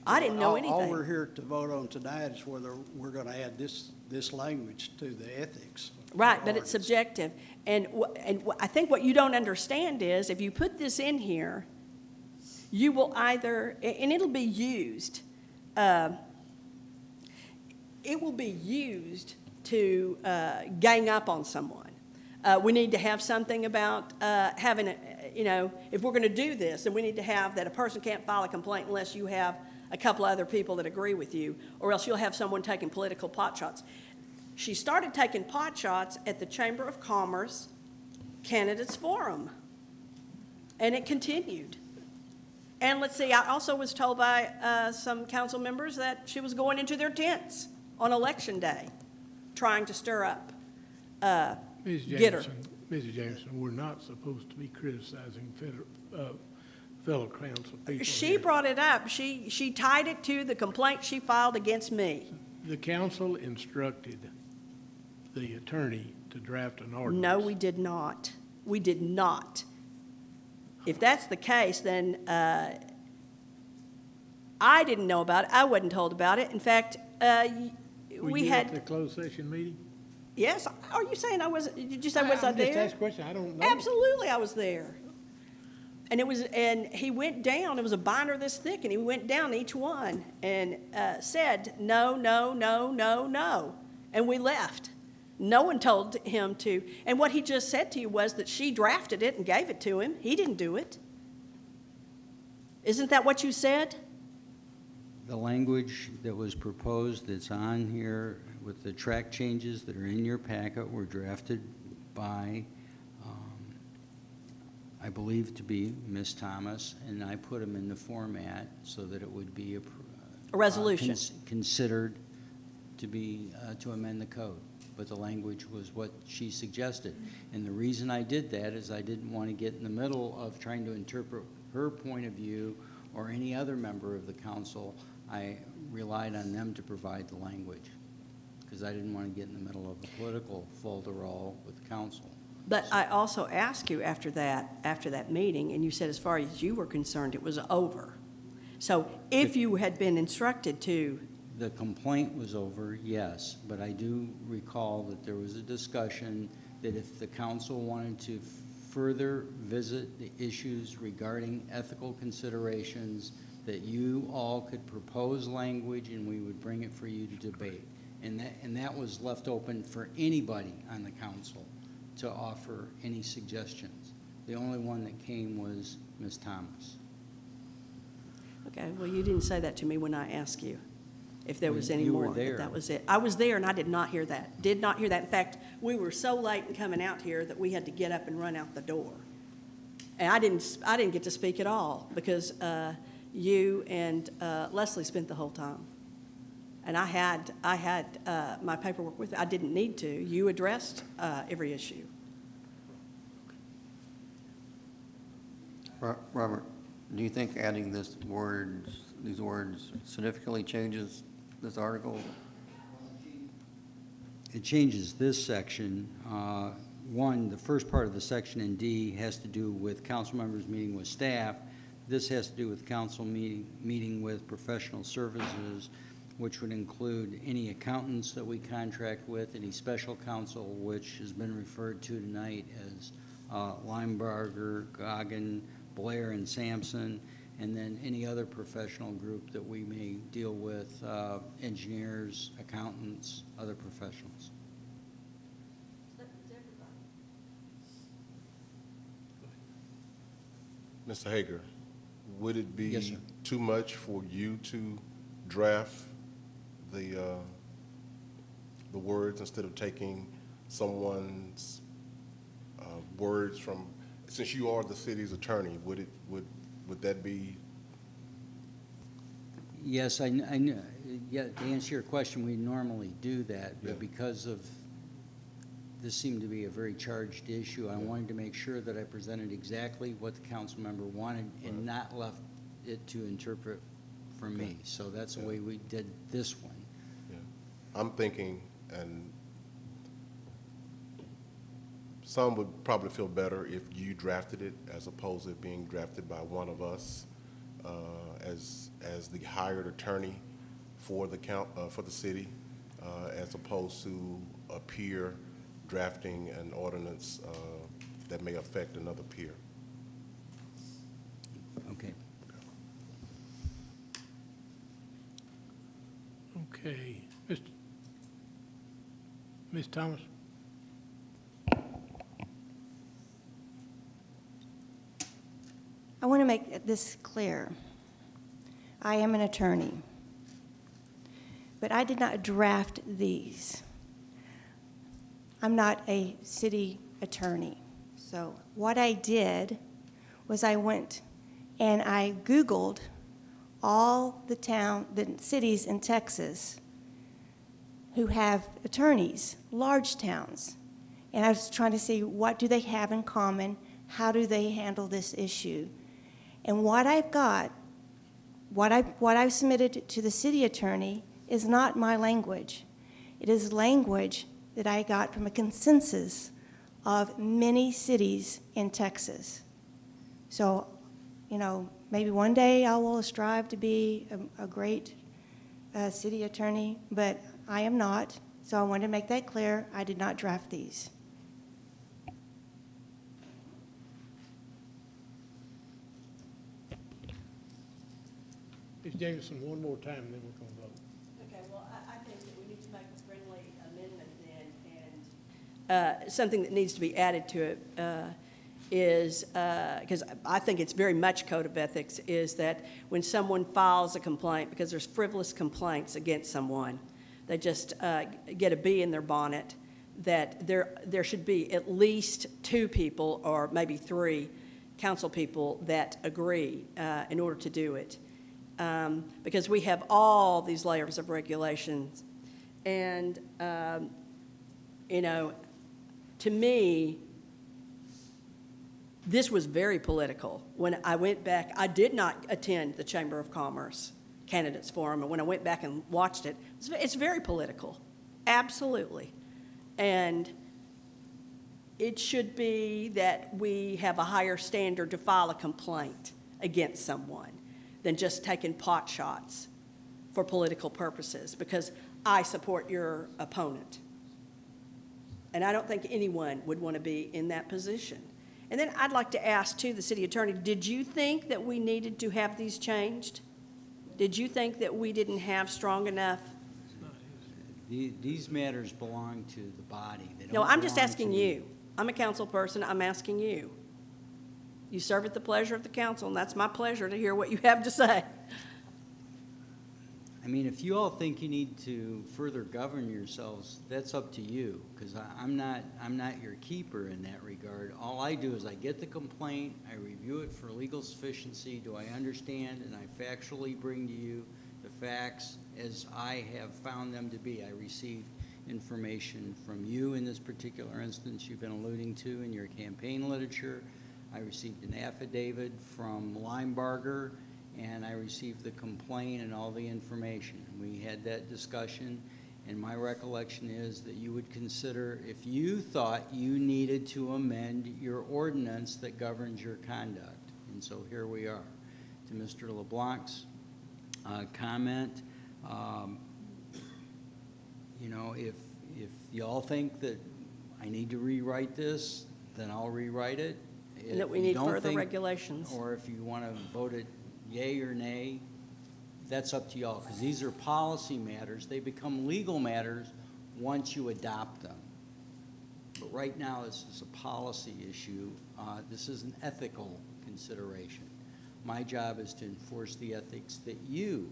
I didn't know anything. All we're here to vote on tonight is whether we're going to add this language to the ethics. Right, but it's subjective. And I think what you don't understand is if you put this in here, you will either, and it'll be used, it will be used to gang up on someone. We need to have something about having, if we're going to do this, then we need to have that a person can't file a complaint unless you have a couple other people that agree with you, or else you'll have someone taking political pot shots. She started taking pot shots at the Chamber of Commerce Candidates Forum, and it continued. And let's see, I also was told by some council members that she was going into their tents on Election Day, trying to stir up, Ms. get her. Mrs. Jameson, we're not supposed to be criticizing fellow council people She here. brought it up. She tied it to the complaint she filed against me. The council instructed the attorney to draft an ordinance. No, we did not. We did not. If that's the case, then I didn't know about it. I wasn't told about it. In fact, Were we you had. at the closed session meeting? Yes, are you saying I was, did you say was I I'm just there? asking a question, I don't know. Absolutely, I was there. And he went down, it was a binder this thick, and he went down each one and said, no, no, no, no, no. And we left. No one told him to. And what he just said to you was that she drafted it and gave it to him. He didn't do it. Isn't that what you said? The language that was proposed that's on here with the track changes that are in your packet were drafted by, I believe to be Ms. Thomas, and I put them in the format so that it would be A resolution. Considered to be, to amend the code. But the language was what she suggested. And the reason I did that is I didn't want to get in the middle of trying to interpret her point of view or any other member of the council. I relied on them to provide the language because I didn't want to get in the middle of a political folderol with the council. But I also asked you after that meeting, and you said as far as you were concerned, it was over. So if you had been instructed to. The complaint was over, yes, but I do recall that there was a discussion that if the council wanted to further visit the issues regarding ethical considerations, that you all could propose language and we would bring it for you to debate. And that was left open for anybody on the council to offer any suggestions. The only one that came was Ms. Thomas. Okay, well, you didn't say that to me when I asked you if there was any You were more. But there. that was it. I was there and I did not hear that. Did not hear that. In fact, we were so late in coming out here that we had to get up and run out the door. And I didn't get to speak at all because you and Leslie spent the whole time. And I had my paperwork with me. I didn't need to. You addressed every issue. Robert, do you think adding these words significantly changes this article? It changes this section. One, the first part of the section in D has to do with council members meeting with staff. This has to do with council meeting with professional services, which would include any accountants that we contract with, any special counsel, which has been referred to tonight as Limeberger, Goggin, Blair, and Sampson, and then any other professional group that we may deal with, engineers, accountants, other professionals. Mr. Hager, would it be Yes, sir. too much for you to draft the words instead of taking someone's words from, since you are the city's attorney, would that be? Yes, I know. Yeah, to answer your question, we normally do that, Yeah. but because of this seemed to be a very charged issue, I wanted to make sure that I presented exactly what the council member wanted and not left it to interpret for me. So that's the way we did this one. Yeah. I'm thinking, and some would probably feel better if you drafted it as opposed to it being drafted by one of us as the hired attorney for the city, as opposed to a peer drafting an ordinance that may affect another peer. Okay. Okay, Ms. Thomas? I want to make this clear. I am an attorney, but I did not draft these. I'm not a city attorney. So what I did was I went and I Googled all the cities in Texas who have attorneys, large towns. And I was trying to see, what do they have in common? How do they handle this issue? And what I've got, what I've submitted to the city attorney is not my language. It is language that I got from a consensus of many cities in Texas. So, you know, maybe one day I will strive to be a great city attorney, but I am not. So I wanted to make that clear. I did not draft these. Ms. Jameson, one more time, and then we're going to vote. Okay, well, I think that we need to make a friendly amendment then, and something that needs to be added to it is, because I think it's very much code of ethics, is that when someone files a complaint, because there's frivolous complaints against someone, they just get a bee in their bonnet, that there should be at least 2 people, or maybe 3 council people that agree in order to do it. Because we have all these layers of regulations. And, you know, to me, this was very political. When I went back, I did not attend the Chamber of Commerce Candidates Forum, and when I went back and watched it, it's very political, absolutely. And it should be that we have a higher standard to file a complaint against someone than just taking pot shots for political purposes, because I support your opponent. And I don't think anyone would want to be in that position. And then I'd like to ask, too, the city attorney, did you think that we needed to have these changed? Did you think that we didn't have strong enough? These matters belong to the body. They don't No, I'm just belong asking to you. I'm a council person. I'm asking you. You serve at the pleasure of the council, and that's my pleasure to hear what you have to say. I mean, if you all think you need to further govern yourselves, that's up to you, because I'm not your keeper in that regard. All I do is I get the complaint, I review it for legal sufficiency, do I understand, and I factually bring to you the facts as I have found them to be. I received information from you in this particular instance you've been alluding to in your campaign literature. I received an affidavit from Limebarger, and I received the complaint and all the information. We had that discussion, and my recollection is that you would consider, if you thought you needed to amend your ordinance that governs your conduct. And so here we are. To Mr. LeBlanc's comment, you know, if y'all think that I need to rewrite this, then I'll rewrite it. And that we need further regulations. Or if you want to vote it yay or nay, that's up to y'all, because these are policy matters. They become legal matters once you adopt them. But right now, this is a policy issue. This is an ethical consideration. My job is to enforce the ethics that you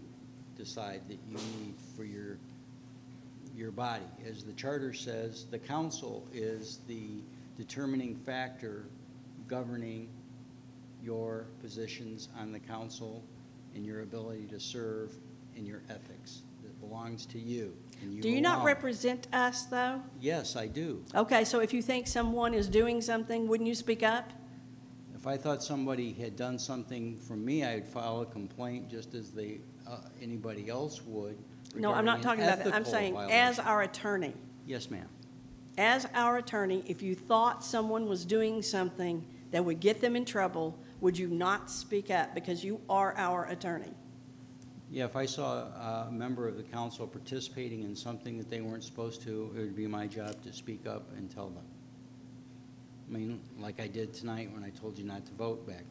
decide that you need for your body. As the charter says, the council is the determining factor governing your positions on the council and your ability to serve and your ethics. That belongs to you. And Do you not represent us, though? Yes, I do. Okay, so if you think someone is doing something, wouldn't you speak up? If I thought somebody had done something from me, I'd file a complaint just as anybody else would. No, I'm not talking about that. I'm saying as our attorney. Yes, ma'am. As our attorney, if you thought someone was doing something that would get them in trouble, would you not speak up because you are our attorney? Yeah, if I saw a member of the council participating in something that they weren't supposed to, it would be my job to speak up and tell them. I mean, like I did tonight when I told you not to vote back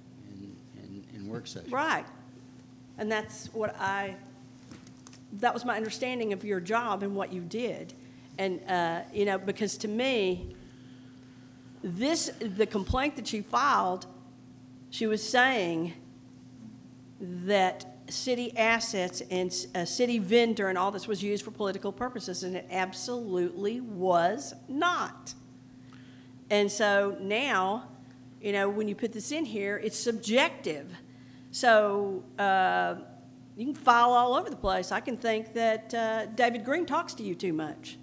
in work session. Right. And that's what that was my understanding of your job and what you did. And, you know, because to me, the complaint that she filed, she was saying that city assets and a city vendor and all this was used for political purposes, and it absolutely was not. And so now, you know, when you put this in here, it's subjective. So you can file all over the place. I can think that David Green talks to you too much.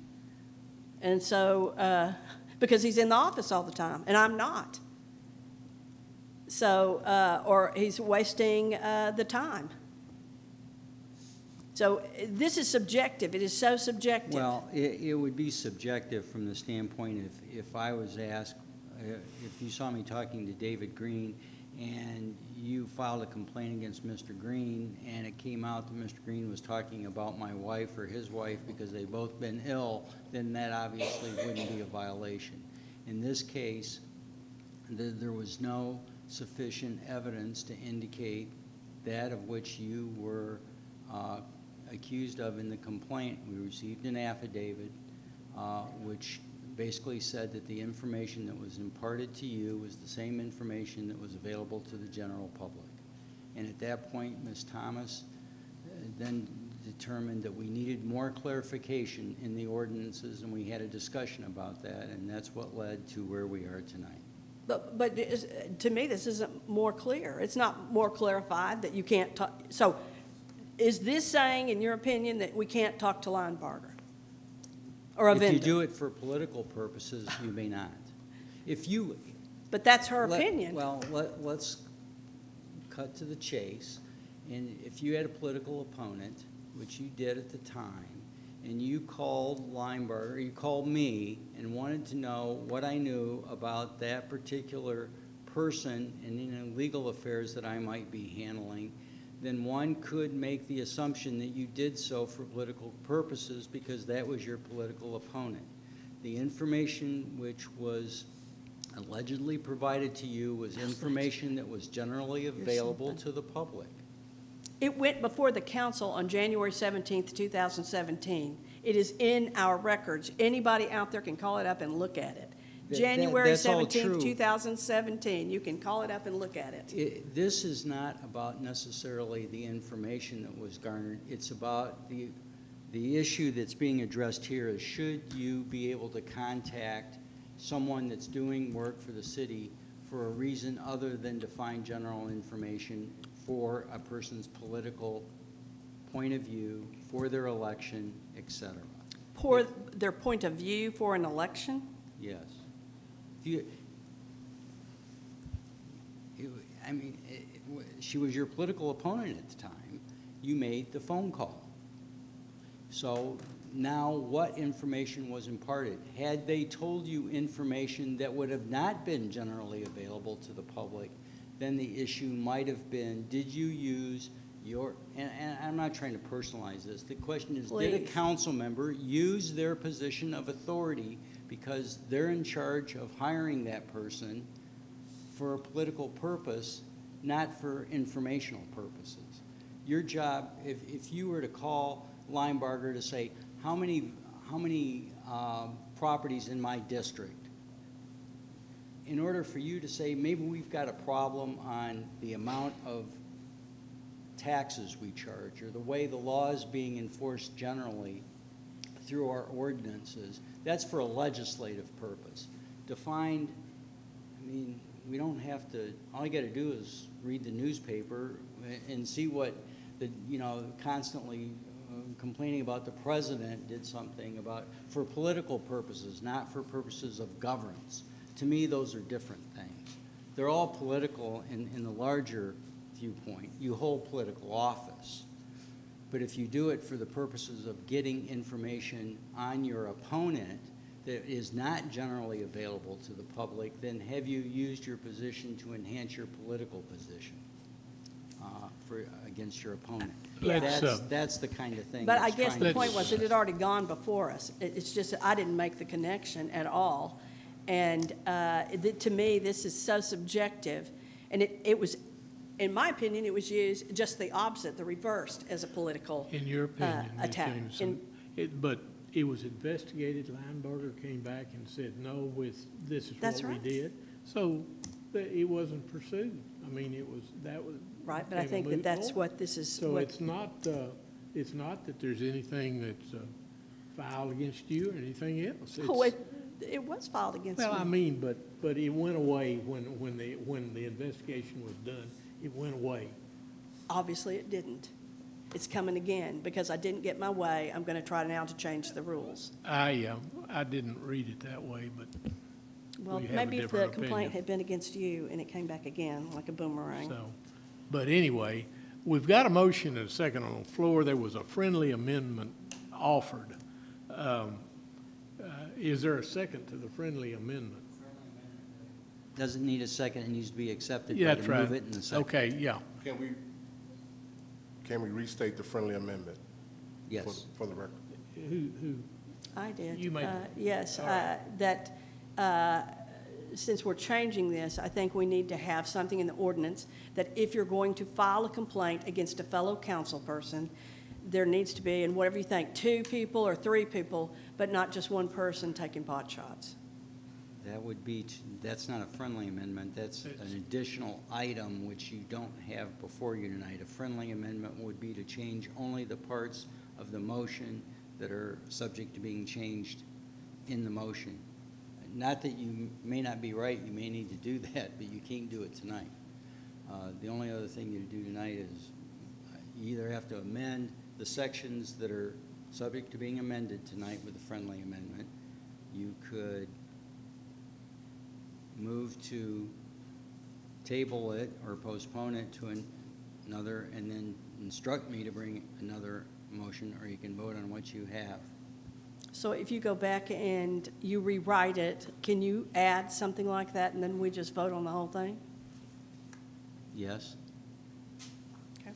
And so, because he's in the office all the time, and I'm not. So, or he's wasting the time. So this is subjective. It is so subjective. Well, it would be subjective from the standpoint if I was asked, if you saw me talking to David Green and you filed a complaint against Mr. Green and it came out that Mr. Green was talking about my wife or his wife because they've both been ill, then that obviously wouldn't be a violation. In this case, there was no sufficient evidence to indicate that of which you were accused of in the complaint. We received an affidavit which basically said that the information that was imparted to you was the same information that was available to the general public. And at that point, Ms. Thomas then determined that we needed more clarification in the ordinances, and we had a discussion about that, and that's what led to where we are tonight. But to me, this isn't more clear. It's not more clarified that you can't talk. So is this saying, in your opinion, that we can't talk to Linebarger or a vendor? If you do it for political purposes, you may not. If you... But that's her opinion. Well, let's cut to the chase. And if you had a political opponent, which you did at the time, and you called Linebarger, you called me and wanted to know what I knew about that particular person and in legal affairs that I might be handling, then one could make the assumption that you did so for political purposes because that was your political opponent. The information which was allegedly provided to you was information that was generally available to the public. It went before the council on January 17th, 2017. It is in our records. Anybody out there can call it up and look at it. January that's all 17th, true. 2017. You can call it up and look at it. This is not about necessarily the information that was garnered. It's about the issue that's being addressed here is should you be able to contact someone that's doing work for the city for a reason other than to find general information for a person's political point of view, for their election, etc. For their point of view for an election? Yes. She was your political opponent at the time. You made the phone call. So now what information was imparted? Had they told you information that would have not been generally available to the public, then the issue might have been, did you use your, and I'm not trying to personalize this, the question is, did a council member use their position of authority because they're in charge of hiring that person for a political purpose, not for informational purposes? Your job, if you were to call Linebarger to say, how many properties in my district, in order for you to say, maybe we've got a problem on the amount of taxes we charge or the way the law is being enforced generally through our ordinances, that's for a legislative purpose. Defined, I mean, we don't have to, all you got to do is read the newspaper and see what the, constantly complaining about the president did something about, for political purposes, not for purposes of governance. To me, those are different things. They're all political in the larger viewpoint. You hold political office. But if you do it for the purposes of getting information on your opponent that is not generally available to the public, then have you used your position to enhance your political position against your opponent? That's the kind of thing. But I guess the point was it had already gone before us. It's just that I didn't make the connection at all. And to me, this is so subjective. And it was, in my opinion, it was used just the opposite, the reversed, as a political In your opinion, Ms. attack. Jameson, but it was investigated. Linebarger came back and said, no, this is That's what we right. did. So it wasn't pursued. I mean, that was. Right, but I became a think moot that's point. what this is. So what- it's not that there's anything that's filed against you or anything else. Oh, it was filed against me. Well, I mean, but it went away when the investigation was done. It went away. Obviously, it didn't. It's coming again. Because I didn't get my way, I'm going to try now to change the rules. I didn't read it that way, but Well, we have a maybe if the different complaint opinion. had been against you and it came back again like a boomerang. So, but anyway, we've got a motion and a second on the floor. There was a friendly amendment offered. Is there a second to the friendly amendment? Doesn't need a second, it needs to be accepted. Yeah, but that's to right. Move it in the second. Okay, yeah. Can we restate the friendly amendment? Yes. For the record. Who, I did. You made it. Yes, All right. that since we're changing this, I think we need to have something in the ordinance that if you're going to file a complaint against a fellow council person, there needs to be, and whatever you think, 2 people or 3 people, but not just one person taking pot shots. That would be, that's not a friendly amendment, that's an additional item which you don't have before you tonight. A friendly amendment would be to change only the parts of the motion that are subject to being changed in the motion. Not that you may not be right, you may need to do that, but you can't do it tonight. The only other thing you do tonight is you either have to amend the sections that are subject to being amended tonight with a friendly amendment. You could move to table it or postpone it to another and then instruct me to bring another motion, or you can vote on what you have. So if you go back and you rewrite it, can you add something like that and then we just vote on the whole thing? Yes? Okay.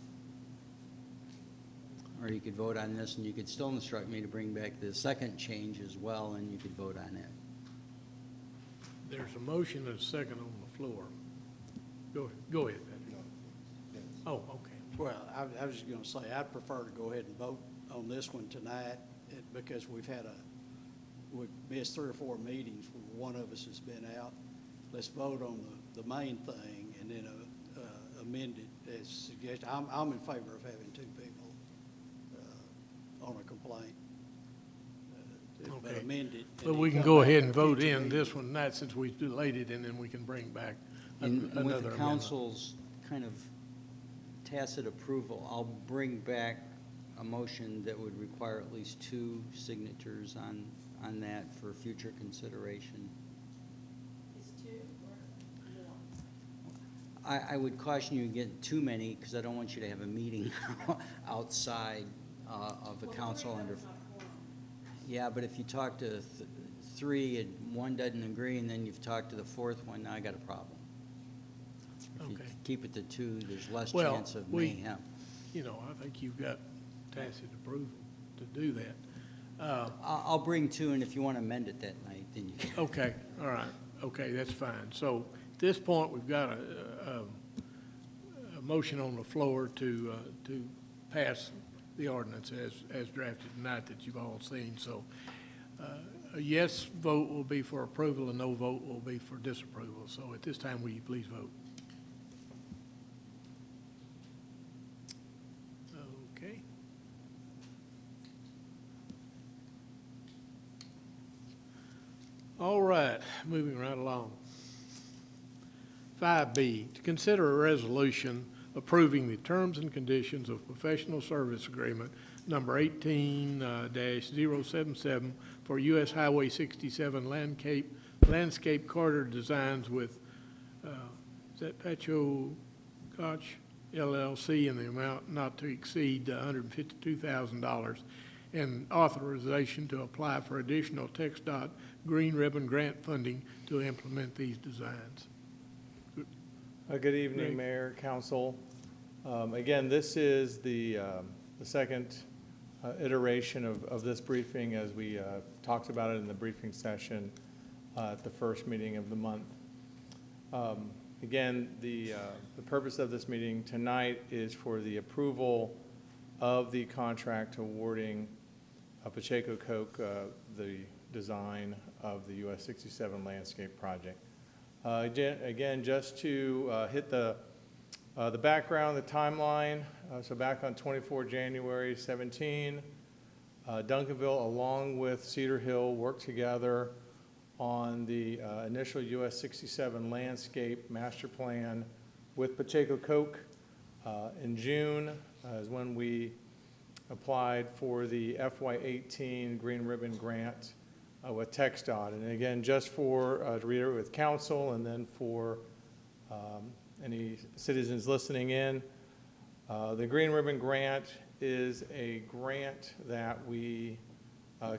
Or you could vote on this and you could still instruct me to bring back the second change as well, and you could vote on it. there's a motion and a second on the floor. Go ahead, Patrick. Oh, okay. Well, I was just gonna say, I'd prefer to go ahead and vote on this one tonight, because we've missed 3 or 4 meetings where one of us has been out. Let's vote on the main thing and then amend it as suggested. I'm in favor of having 2 people on a complaint. But Okay. amend it. But we can go ahead and vote in this one, not since we delayed it, and then we can bring back And another with the amendment. council's kind of tacit approval, I'll bring back a motion that would require at least 2 signatures on that for future consideration. Is 2 or more? I would caution you against too many, because I don't want you to have a meeting outside of the council under. Yeah, but if you talk to 3 and 1 doesn't agree, and then you've talked to the 4th one, now I got a problem. If you Okay. keep it to 2, there's less Well, chance of we- mayhem. You know, I think you've got tacit approval to do that. I'll bring 2, and if you want to amend it that night, then you can. Okay, all right, okay, that's fine. So at this point, we've got a motion on the floor to pass the ordinance as drafted tonight that you've all seen. So a yes vote will be for approval, a no vote will be for disapproval. So at this time, will you please vote? Okay. All right, moving right along. 5B, to consider a resolution approving the terms and conditions of professional service agreement number 18-077 for U.S. Highway 67 landscape corridor designs with, is that Petro Koch LLC, in the amount not to exceed $152,000, and authorization to apply for additional TxDOT Green Ribbon Grant funding to implement these designs. Good evening, Greg. Mayor, Council. Again, this is the second iteration of this briefing, as we talked about it in the briefing session at the first meeting of the month. Again, the purpose of this meeting tonight is for the approval of the contract awarding Pacheco Koch the design of the US 67 landscape project. Again, just to hit the background, the timeline. So back on 24 January 17, Duncanville, along with Cedar Hill, worked together on the initial US 67 landscape master plan with Pacheco Koch. In June is when we applied for the FY18 Green Ribbon Grant with TxDOT. And again, just for, to reiterate with council and then for any citizens listening in, the Green Ribbon Grant is a grant that we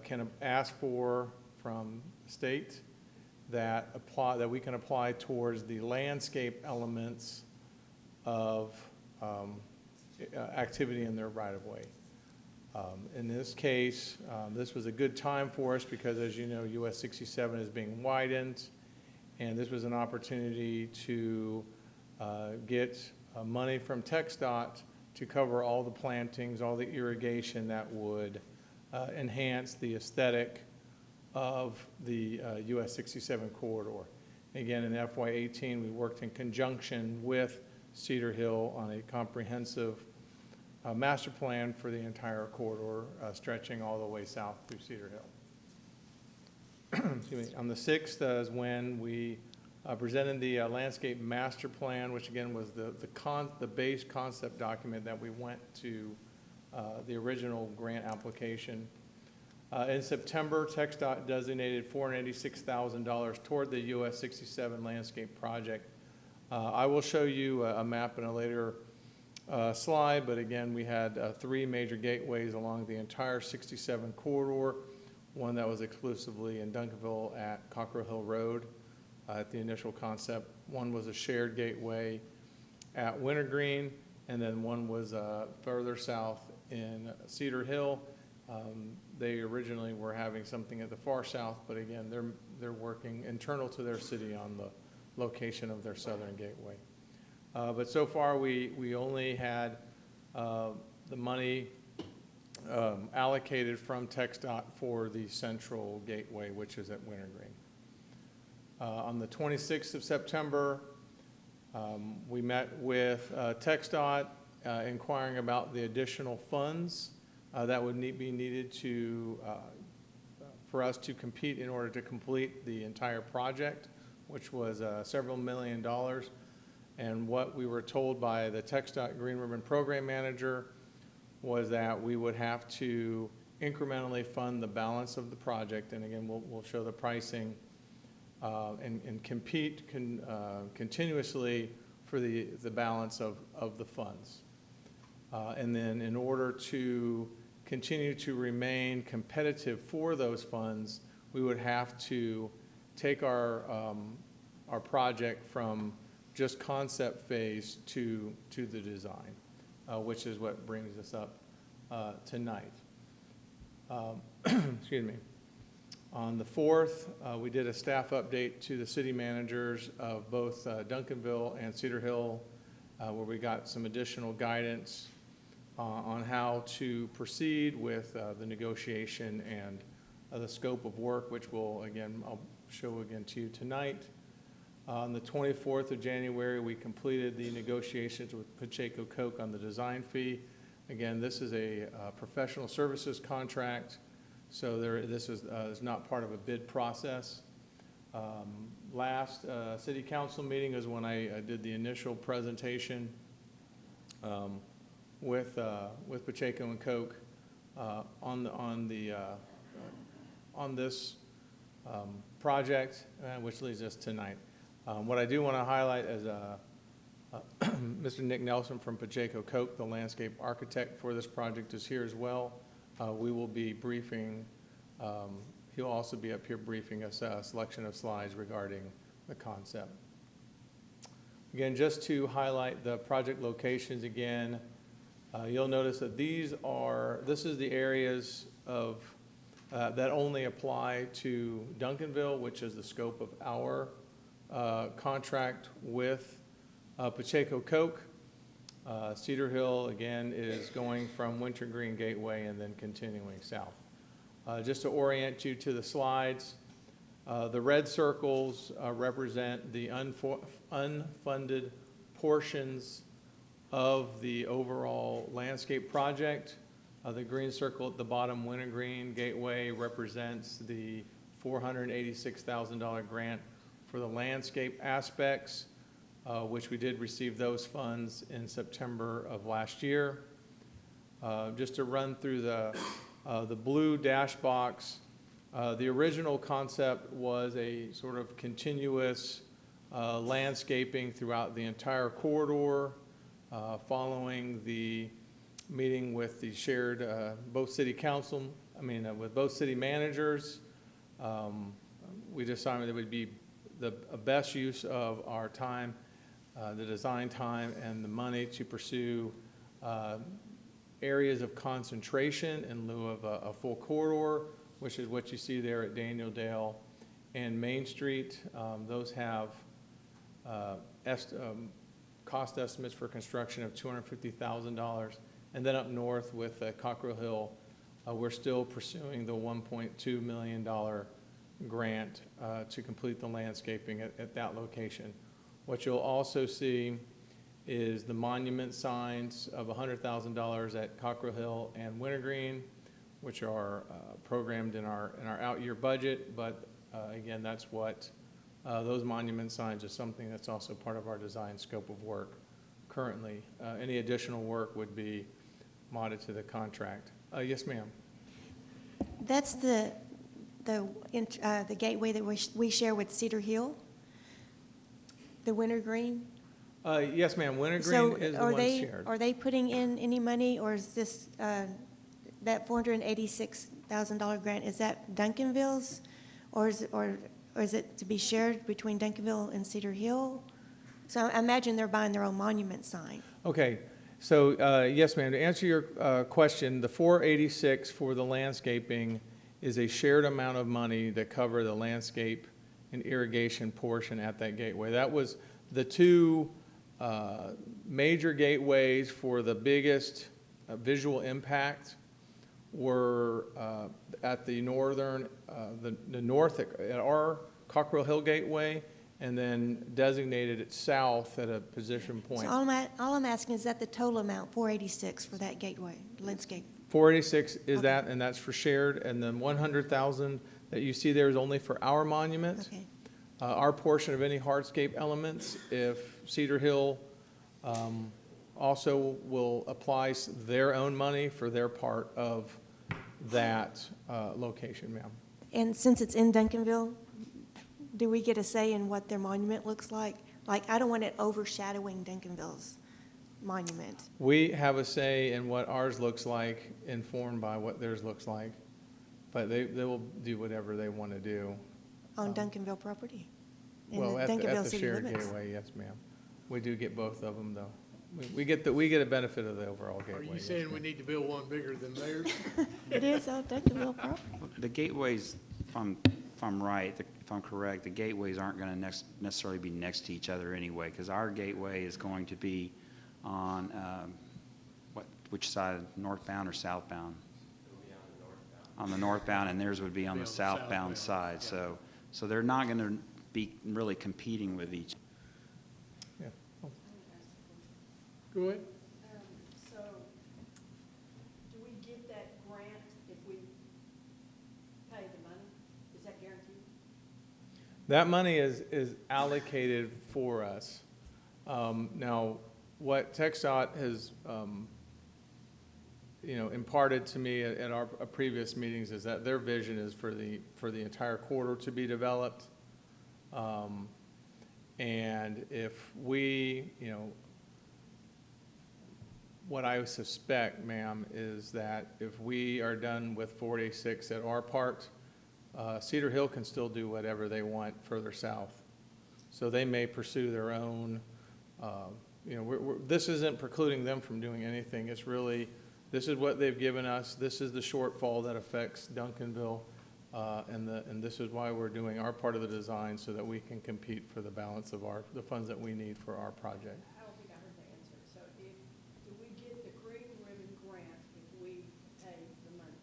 can ask for from the state that we can apply towards the landscape elements of activity in their right-of-way. In this case, this was a good time for us because, as you know, US 67 is being widened, and this was an opportunity to get money from TxDOT to cover all the plantings, all the irrigation that would enhance the aesthetic of the US 67 corridor. Again, in FY18, we worked in conjunction with Cedar Hill on a comprehensive master plan for the entire corridor, stretching all the way south through Cedar Hill. Excuse me. On the 6th is when we presented the landscape master plan, which again was the base concept document that we went to the original grant application. In September, TxDOT designated $486,000 toward the US 67 landscape project. I will show you a map in a later slide, but again, we had 3 major gateways along the entire 67 corridor, one that was exclusively in Duncanville at Cockrell Hill Road at the initial concept. One was a shared gateway at Wintergreen, and then one was further south in Cedar Hill. They originally were having something at the far south, but again, they're working internal to their city on the location of their southern gateway. But so far, we only had the money allocated from TxDOT for the central gateway, which is at Wintergreen. On the 26th of September, we met with TxDOT inquiring about the additional funds that would be needed to, for us to compete in order to complete the entire project, which was several $1 million. And what we were told by the TxDOT Green Ribbon Program Manager was that we would have to incrementally fund the balance of the project. And again, we'll show the pricing and compete continuously for the balance of the funds. And then in order to continue to remain competitive for those funds, we would have to take our project from just concept phase to the design, which is what brings us up tonight. Excuse me. On the 4th, we did a staff update to the city managers of both Duncanville and Cedar Hill, where we got some additional guidance on how to proceed with the negotiation and the scope of work, which I'll show again to you tonight. On the 24th of January, we completed the negotiations with Pacheco Coke on the design fee. Again, this is a professional services contract, so this is not part of a bid process. Last city council meeting is when I did the initial presentation with Pacheco and Coke on this project, which leads us tonight. What I do want to highlight is Mr. Nick Nelson from Pacheco Coke, the landscape architect for this project, is here as well. We will be briefing, he'll also be up here briefing us a selection of slides regarding the concept. Again, just to highlight the project locations again, you'll notice that this is the areas of that only apply to Duncanville, which is the scope of our contract with Pacheco Coke. Cedar Hill, again, is going from Wintergreen Gateway and then continuing south. Just to orient you to the slides, the red circles represent the unfunded portions of the overall landscape project. The green circle at the bottom, Wintergreen Gateway, represents the $486,000 grant for the landscape aspects. which we did receive those funds in September of last year. Just to run through the blue dash box, the original concept was a sort of continuous landscaping throughout the entire corridor, following the meeting with the shared, both city council, with both city managers. We decided it would be the best use of our time, the design time and the money to pursue areas of concentration in lieu of a full corridor, which is what you see there at Daniel Dale and Main Street. Those have cost estimates for construction of $250,000. And then up north with Cockrell Hill, we're still pursuing the $1.2 million grant to complete the landscaping at that location. What you'll also see is the monument signs of $100,000 at Cockrell Hill and Wintergreen, which are programmed in our out-year budget. But again, that's what those monument signs is something that's also part of our design scope of work currently. Any additional work would be modded to the contract. Yes, ma'am. That's the gateway that we share with Cedar Hill, the Wintergreen. Yes, ma'am. Wintergreen is the one shared. Are they putting in any money, or is this that $486,000 grant? Is that Duncanville's, or is it to be shared between Duncanville and Cedar Hill? So I imagine they're buying their own monument sign. Okay. So yes, ma'am. To answer your question, the $486 for the landscaping is a shared amount of money that cover the landscape and irrigation portion at that gateway. That was the two major gateways for the biggest visual impact were at the northern, the north at our Cockrell Hill Gateway, and then designated it south at a position point. So all I'm asking is that the total amount, 486 for that gateway landscape. 486 is Okay. that, and that's for shared, and then 100,000 that you see there is only for our monument. Okay. Our portion of any hardscape elements, if Cedar Hill also will apply their own money for their part of that location, ma'am. And since it's in Duncanville, do we get a say in what their monument looks like? Like, I don't want it overshadowing Duncanville's monument. We have a say in what ours looks like, informed by what theirs looks like, but they will do whatever they want to do. On Duncanville property? In Well, the at Duncanville the city shared limits? gateway, yes, ma'am. We do get both of them, though. We get a benefit of the overall gateway. Are you yes, saying ma'am. we need to build one bigger than theirs? It is on Duncanville property. The gateways, if I'm right, if I'm correct, the gateways aren't going to necessarily be next to each other anyway, because our gateway is going to be on, which side, northbound or southbound? On the northbound, and theirs would be on the southbound side. So they're not going to be really competing with each. Yeah. Go ahead. So, do we get that grant if we pay the money? Is that guaranteed? That money is allocated for us. Now, what TxDOT has, imparted to me at our previous meetings is that their vision is for the entire corridor to be developed. And if we, what I suspect, ma'am, is that if we are done with 486 at our part, Cedar Hill can still do whatever they want further south. So they may pursue their own, this isn't precluding them from doing anything. It's really, this is what they've given us. This is the shortfall that affects Duncanville. And this is why we're doing our part of the design so that we can compete for the balance of the funds that we need for our project. I don't think I heard the answer. So do we get the Green Ribbon grant if we pay the money?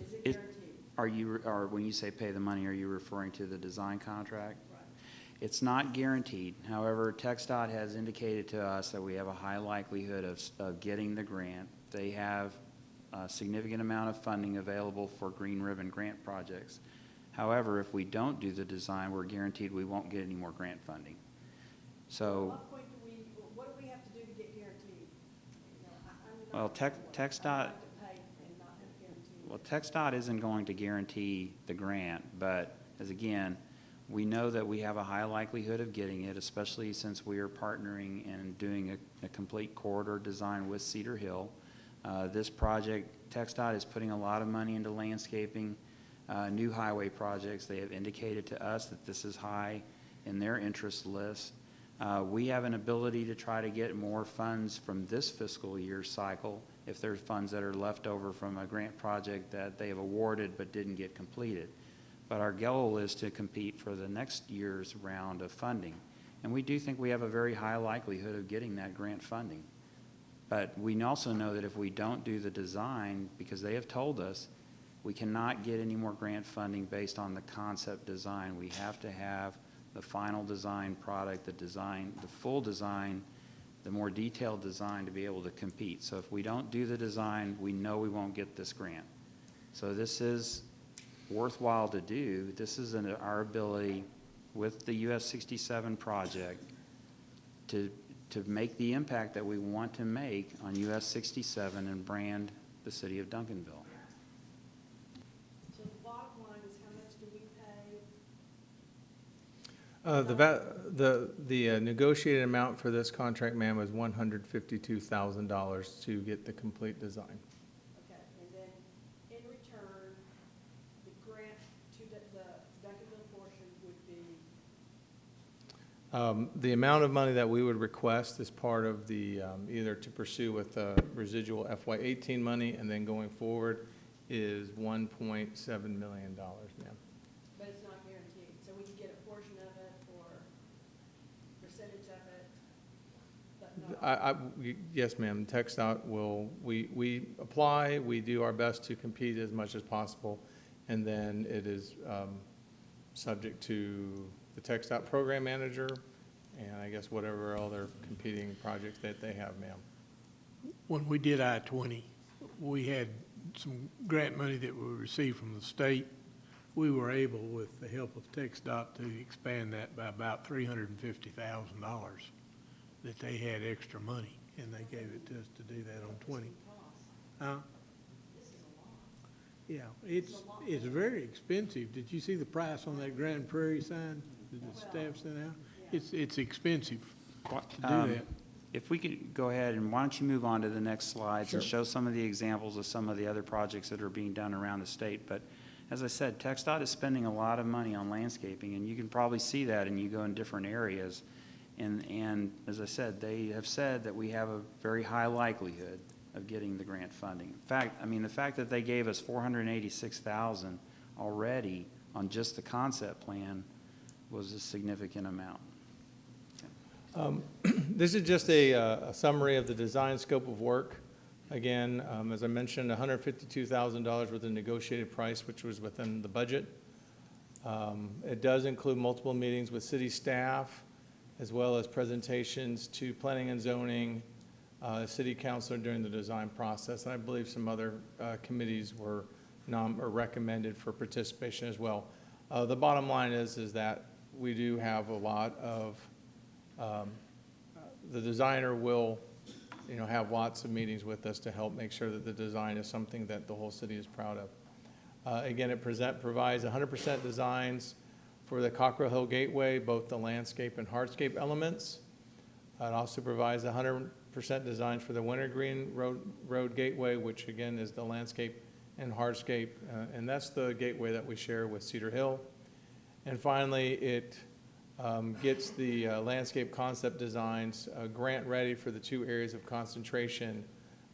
Is it guaranteed? Or when you say pay the money, are you referring to the design contract? Right. It's not guaranteed. However, TxDOT has indicated to us that we have a high likelihood of getting the grant. They have a significant amount of funding available for Green Ribbon grant projects. However, if we don't do the design, we're guaranteed we won't get any more grant funding. So, what do we have to do to get guaranteed? well, TxDOT, well, TxDOT isn't going to guarantee the grant, but as again, we know that we have a high likelihood of getting it, especially since we are partnering and doing a complete corridor design with Cedar Hill. This project, TxDOT is putting a lot of money into landscaping, new highway projects. They have indicated to us that this is high in their interest list. We have an ability to try to get more funds from this fiscal year cycle if there's funds that are left over from a grant project that they have awarded but didn't get completed. But our goal is to compete for the next year's round of funding. And we do think we have a very high likelihood of getting that grant funding. But we also know that if we don't do the design, because they have told us, we cannot get any more grant funding based on the concept design. We have to have the final design product, the full design, the more detailed design to be able to compete. So if we don't do the design, we know we won't get this grant. So this is worthwhile to do. This is our ability with the US 67 project to make the impact that we want to make on US 67 and brand the city of Duncanville. So the bottom line is how much do we pay? The negotiated amount for this contract, ma'am, was $152,000 to get the complete design. Okay, and then in return, the grant to the Duncanville portion would be? The amount of money that we would request as part of the, either to pursue with residual FY18 money and then going forward is $1.7 million, ma'am. But it's not guaranteed, so we can get a portion of it or percentage of it, but not. Yes, ma'am, TxDOT will, we apply, we do our best to compete as much as possible, and then it is subject to the TxDOT program manager and I guess whatever other competing projects that they have, ma'am. When we did I-20, we had some grant money that we received from the state. We were able, with the help of TxDOT, to expand that by about $350,000 that they had extra money, and they gave it to us to do that on 20. Yeah, it's very expensive. Did you see the price on that Grand Prairie sign that the staff sent out? It's expensive to do that. If we could go ahead, and why don't you move on to the next slides and show some of the examples of some of the other projects that are being done around the state. But as I said, TxDOT is spending a lot of money on landscaping, and you can probably see that and you go in different areas. And as I said, they have said that we have a very high likelihood of getting the grant funding. In fact, I mean, the fact that they gave us $486,000 already on just the concept plan was a significant amount. This is just a summary of the design scope of work. Again, as I mentioned, $152,000 with a negotiated price, which was within the budget. It does include multiple meetings with city staff, as well as presentations to planning and zoning, city council during the design process. And I believe some other committees were recommended for participation as well. The bottom line is that we do have a lot of, the designer will, have lots of meetings with us to help make sure that the design is something that the whole city is proud of. Again, it provides 100% designs for the Cockrell Hill Gateway, both the landscape and hardscape elements. It also provides 100% designs for the Wintergreen Road Gateway, which again is the landscape and hardscape, and that's the gateway that we share with Cedar Hill. And finally, it gets the landscape concept designs grant ready for the 2 areas of concentration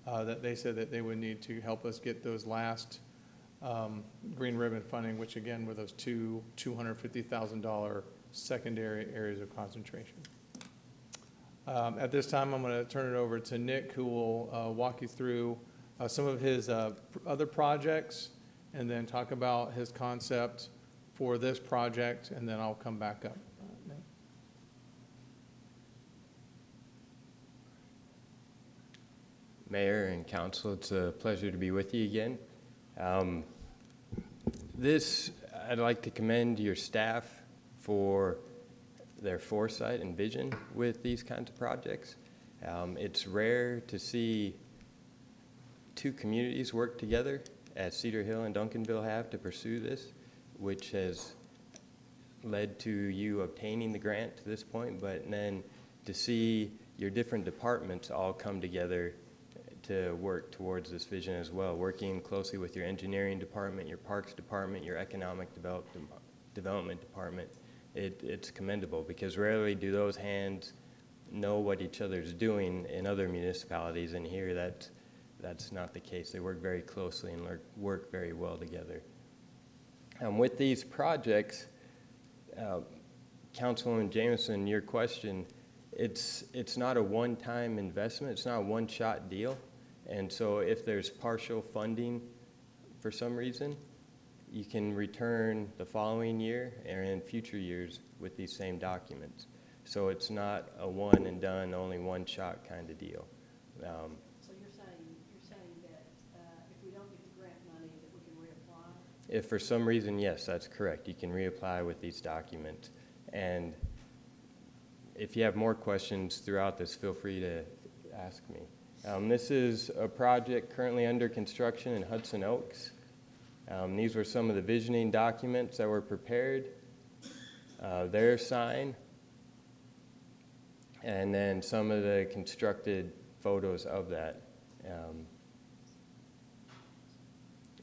that they said that they would need to help us get those last green ribbon funding, which again were those two $250,000 secondary areas of concentration. At this time, I'm going to turn it over to Nick, who will walk you through some of his other projects and then talk about his concept for this project, and then I'll come back up. Mayor and council, it's a pleasure to be with you again. This I'd like to commend your staff for their foresight and vision with these kinds of projects. It's rare to see two communities work together, as Cedar Hill and Duncanville have, to pursue this, which has led to you obtaining the grant to this point, but then to see your different departments all come together to work towards this vision as well, working closely with your engineering department, your parks department, your economic development department. It's commendable, because rarely do those hands know what each other's doing in other municipalities, and here that's not the case. They work very closely and work very well together. With these projects, Councilwoman Jameson, your question, it's not a one-time investment. It's not a one-shot deal. And so if there's partial funding for some reason, you can return the following year or in future years with these same documents. So it's not a one and done, only one shot kind of deal. So you're saying that if we don't get the grant money, that we can reapply? If for some reason, yes, that's correct. You can reapply with these documents. And if you have more questions throughout this, feel free to ask me. This is a project currently under construction in Hudson Oaks. These were some of the visioning documents that were prepared, their sign, and then some of the constructed photos of that.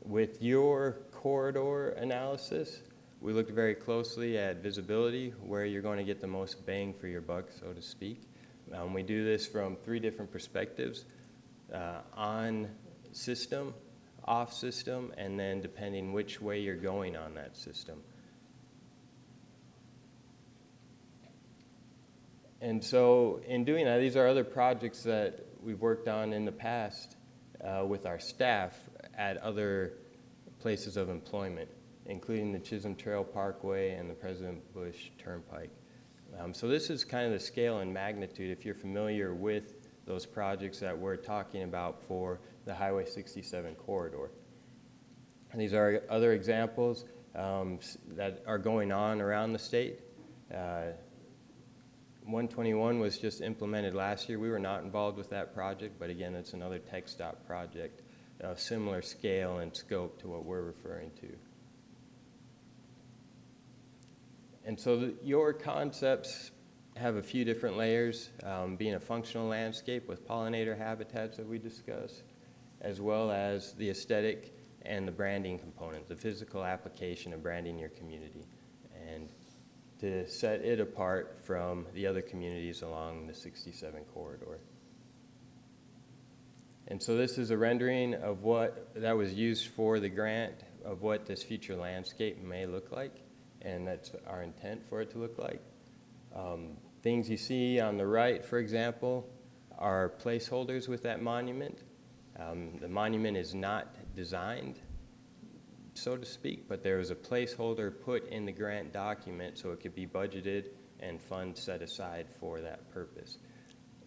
With your corridor analysis, we looked very closely at visibility, where you're going to get the most bang for your buck, so to speak. We do this from 3 different perspectives, on system, off system, and then depending which way you're going on that system. And so in doing that, these are other projects that we've worked on in the past with our staff at other places of employment, including the Chisholm Trail Parkway and the President Bush Turnpike. So this is kind of the scale and magnitude, if you're familiar with those projects that we're talking about for the Highway 67 corridor. And these are other examples that are going on around the state. 121 was just implemented last year. We were not involved with that project, but again, it's another TxDOT project of similar scale and scope to what we're referring to. And so your concepts have a few different layers, being a functional landscape with pollinator habitats that we discussed, as well as the aesthetic and the branding component, the physical application of branding your community, and to set it apart from the other communities along the 67 corridor. And so this is a rendering of what that was used for the grant, of what this future landscape may look like, and that's our intent for it to look like. Things you see on the right, for example, are placeholders with that monument. The monument is not designed, so to speak, but there was a placeholder put in the grant document so it could be budgeted and funds set aside for that purpose.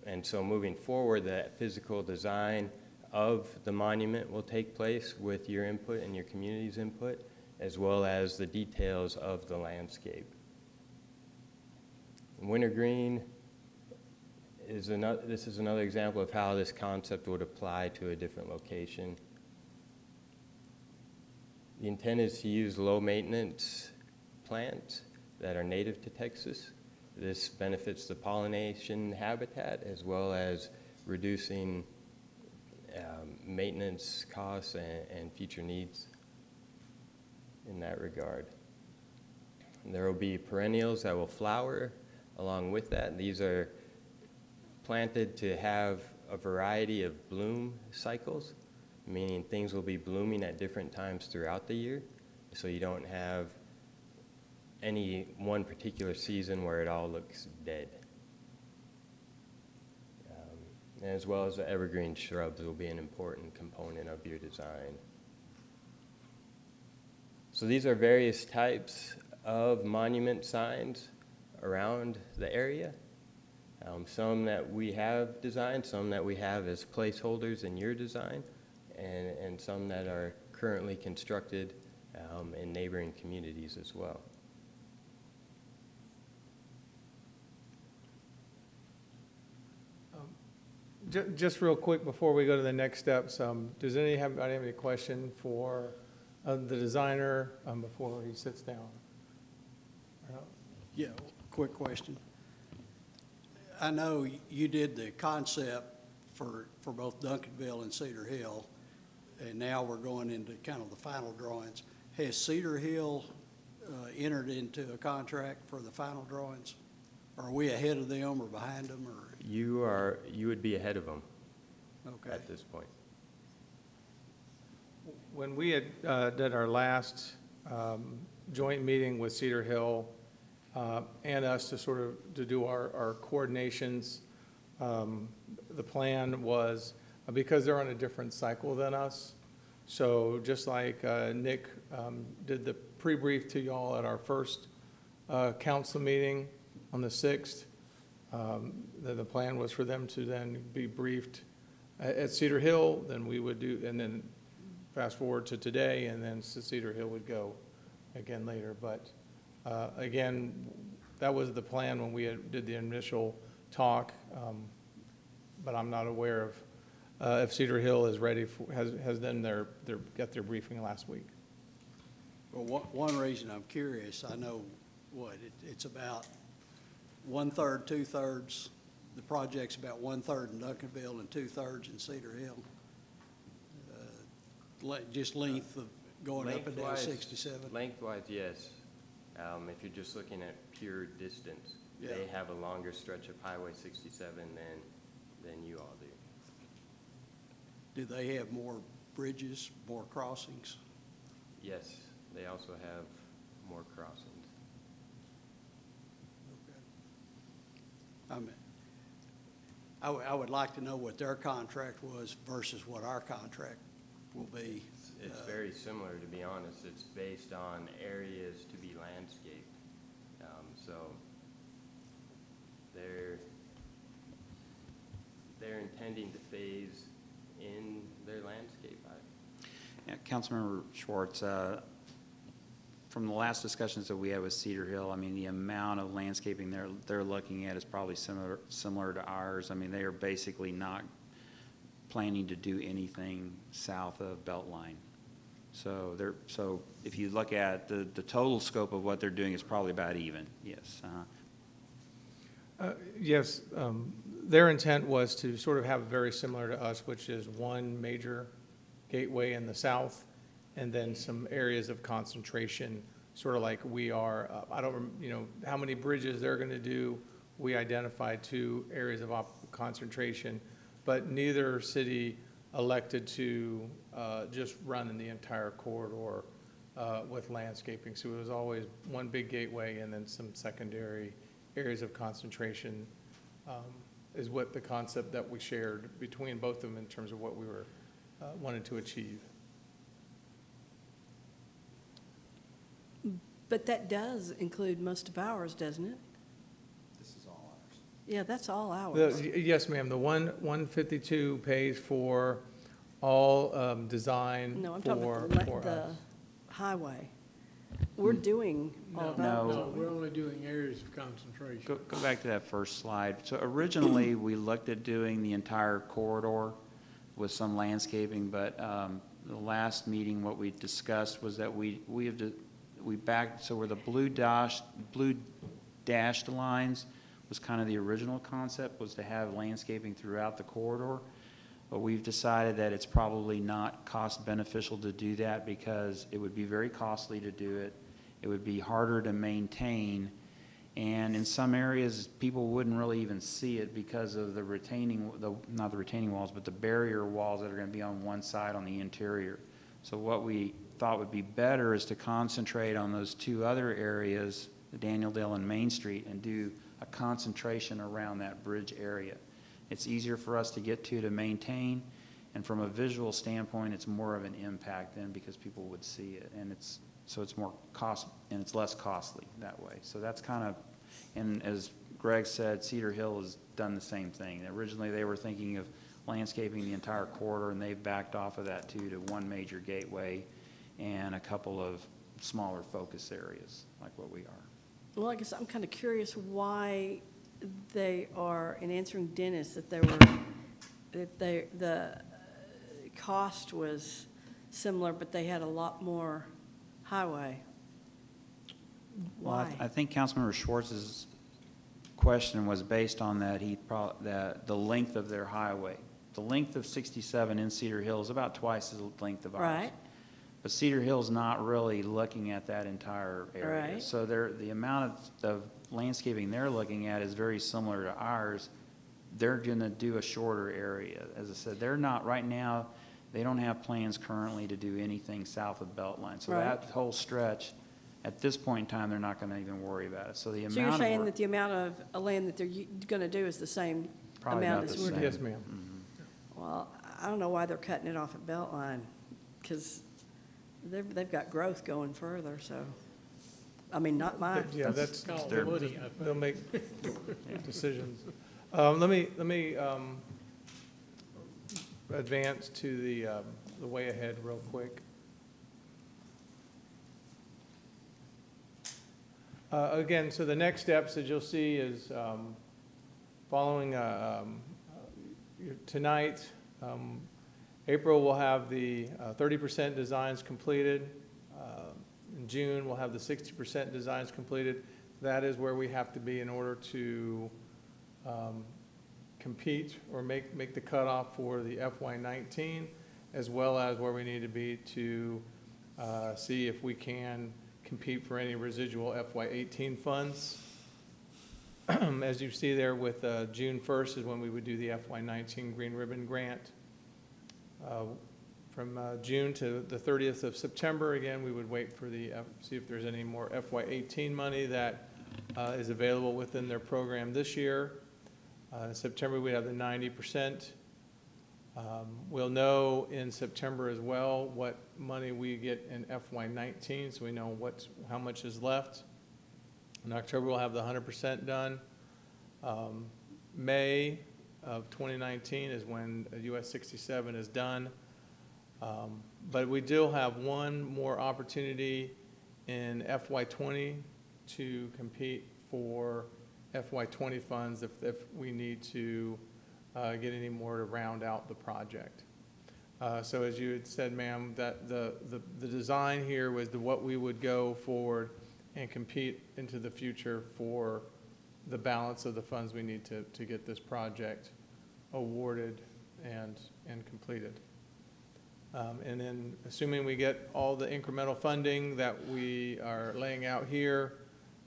And so moving forward, that physical design of the monument will take place with your input and your community's input, as well as the details of the landscape. Wintergreen is another example of how this concept would apply to a different location. The intent is to use low maintenance plants that are native to Texas. This benefits the pollination habitat as well as reducing maintenance costs and future needs in that regard. And there will be perennials that will flower along with that. These are planted to have a variety of bloom cycles, meaning things will be blooming at different times throughout the year, so you don't have any one particular season where it all looks dead. As well as the evergreen shrubs will be an important component of your design. So these are various types of monument signs around the area. Some that we have designed, some that we have as placeholders in your design, and some that are currently constructed in neighboring communities as well. Just real quick before we go to the next steps, does anybody have any question for the designer before he sits down? Yeah, quick question. I know you did the concept for both Duncanville and Cedar Hill, and now we're going into kind of the final drawings. Has Cedar Hill entered into a contract for the final drawings? Are we ahead of them or behind them, or? You would be ahead of them Okay. at this point. When we had did our last joint meeting with Cedar Hill and us to do our coordinations, the plan was, because they're on a different cycle than us, so just like Nick did the pre-brief to y'all at our first council meeting on the 6th, the plan was for them to then be briefed at Cedar Hill, then we would do, and then fast forward to today, and then Cedar Hill would go again later. But again, that was the plan when we did the initial talk, but I'm not aware of if Cedar Hill is ready for, has done got their briefing last week. Well, one reason I'm curious, I know it's about 1/3, 2/3. The project's about 1/3 in Duncanville and 2/3 in Cedar Hill. Just length of going up and down 67. Lengthwise, yes. If you're just looking at pure distance, Yeah. they have a longer stretch of Highway 67 than you all do. Do they have more bridges, more crossings? Yes, they also have more crossings. I would like to know what their contract was versus what our contract will be. It's very similar, to be honest. It's based on areas to be landscaped. So they're intending to phase in their landscape. Yeah, Councilmember Schwartz, from the last discussions that we had with Cedar Hill, I mean, the amount of landscaping they're looking at is probably similar to ours. I mean, they are basically not planning to do anything south of Beltline. So if you look at the total scope of what they're doing is probably about even, yes. Yes, their intent was to sort of have very similar to us, which is one major gateway in the south, and then some areas of concentration, sort of like we are. I don't, how many bridges they're going to do. We identified 2 areas of concentration, but neither city elected to just run in the entire corridor with landscaping. So it was always one big gateway and then some secondary areas of concentration is what the concept that we shared between both of them in terms of what we were wanted to achieve. But that does include most of ours, doesn't it? This is all ours. Yeah, that's all ours. Yes, ma'am. The 152 pays for all design No, I'm for talking about the us. highway. We're doing all of No. ours. No, we're only doing areas of concentration. Go back to that first slide. So originally, we looked at doing the entire corridor with some landscaping, but the last meeting, what we discussed was that we backed, so where the blue dashed lines was kind of the original concept, was to have landscaping throughout the corridor. But we've decided that it's probably not cost beneficial to do that because it would be very costly to do it. It would be harder to maintain. And in some areas, people wouldn't really even see it because of not the retaining walls, but the barrier walls that are going to be on one side on the interior. So what we thought would be better is to concentrate on those 2 other areas, the Danieldale and Main Street, and do a concentration around that bridge area. It's easier for us to get to maintain, and from a visual standpoint, it's more of an impact then because people would see it, and it's more cost, and it's less costly that way. So that's kind of, and as Greg said, Cedar Hill has done the same thing. Originally, they were thinking of landscaping the entire corridor, and they've backed off of that too to one major gateway and a couple of smaller focus areas like what we are. Well, I guess I'm kind of curious why they are, in answering Dennis, that the cost was similar, but they had a lot more highway. Well, Why? I think Councilmember Schwartz's question was based on that the length of their highway. The length of 67 in Cedar Hill is about twice the length of ours. Right. But Cedar Hill's not really looking at that entire area. Right. So the amount of landscaping they're looking at is very similar to ours. They're going to do a shorter area. As I said, they're not, right now, they don't have plans currently to do anything south of Beltline. So Right. that whole stretch, at this point in time, they're not going to even worry about it. So the amount So you're of saying work- that the amount of land that they're going to do is the same Probably amount about as the we're same. doing? Yes, ma'am. Well, I don't know why they're cutting it off at Beltline, because they've got growth going further, so, I mean, not mine. Yeah, that's, called their- Woody, I think. they'll make decisions. Let me advance to the way ahead real quick. Again, so the next steps that you'll see is following tonight, April will have the 30% designs completed. In June, we'll have the 60% designs completed. That is where we have to be in order to compete or make the cutoff for the FY19, as well as where we need to be to see if we can compete for any residual FY18 funds. As you see there with June 1st is when we would do the FY19 Green Ribbon Grant. From June to the 30th of September, again, we would wait for see if there's any more FY18 money that is available within their program this year. In September, we have the 90%. We'll know in September as well what money we get in FY19, so we know how much is left. In October, we'll have the 100% done. May of 2019 is when US 67 is done. But we do have one more opportunity in FY20 to compete for FY20 funds if we need to get any more to round out the project. So as you had said, ma'am, that the design here was what we would go forward and compete into the future for the balance of the funds we need to get this project awarded and completed. And then assuming we get all the incremental funding that we are laying out here,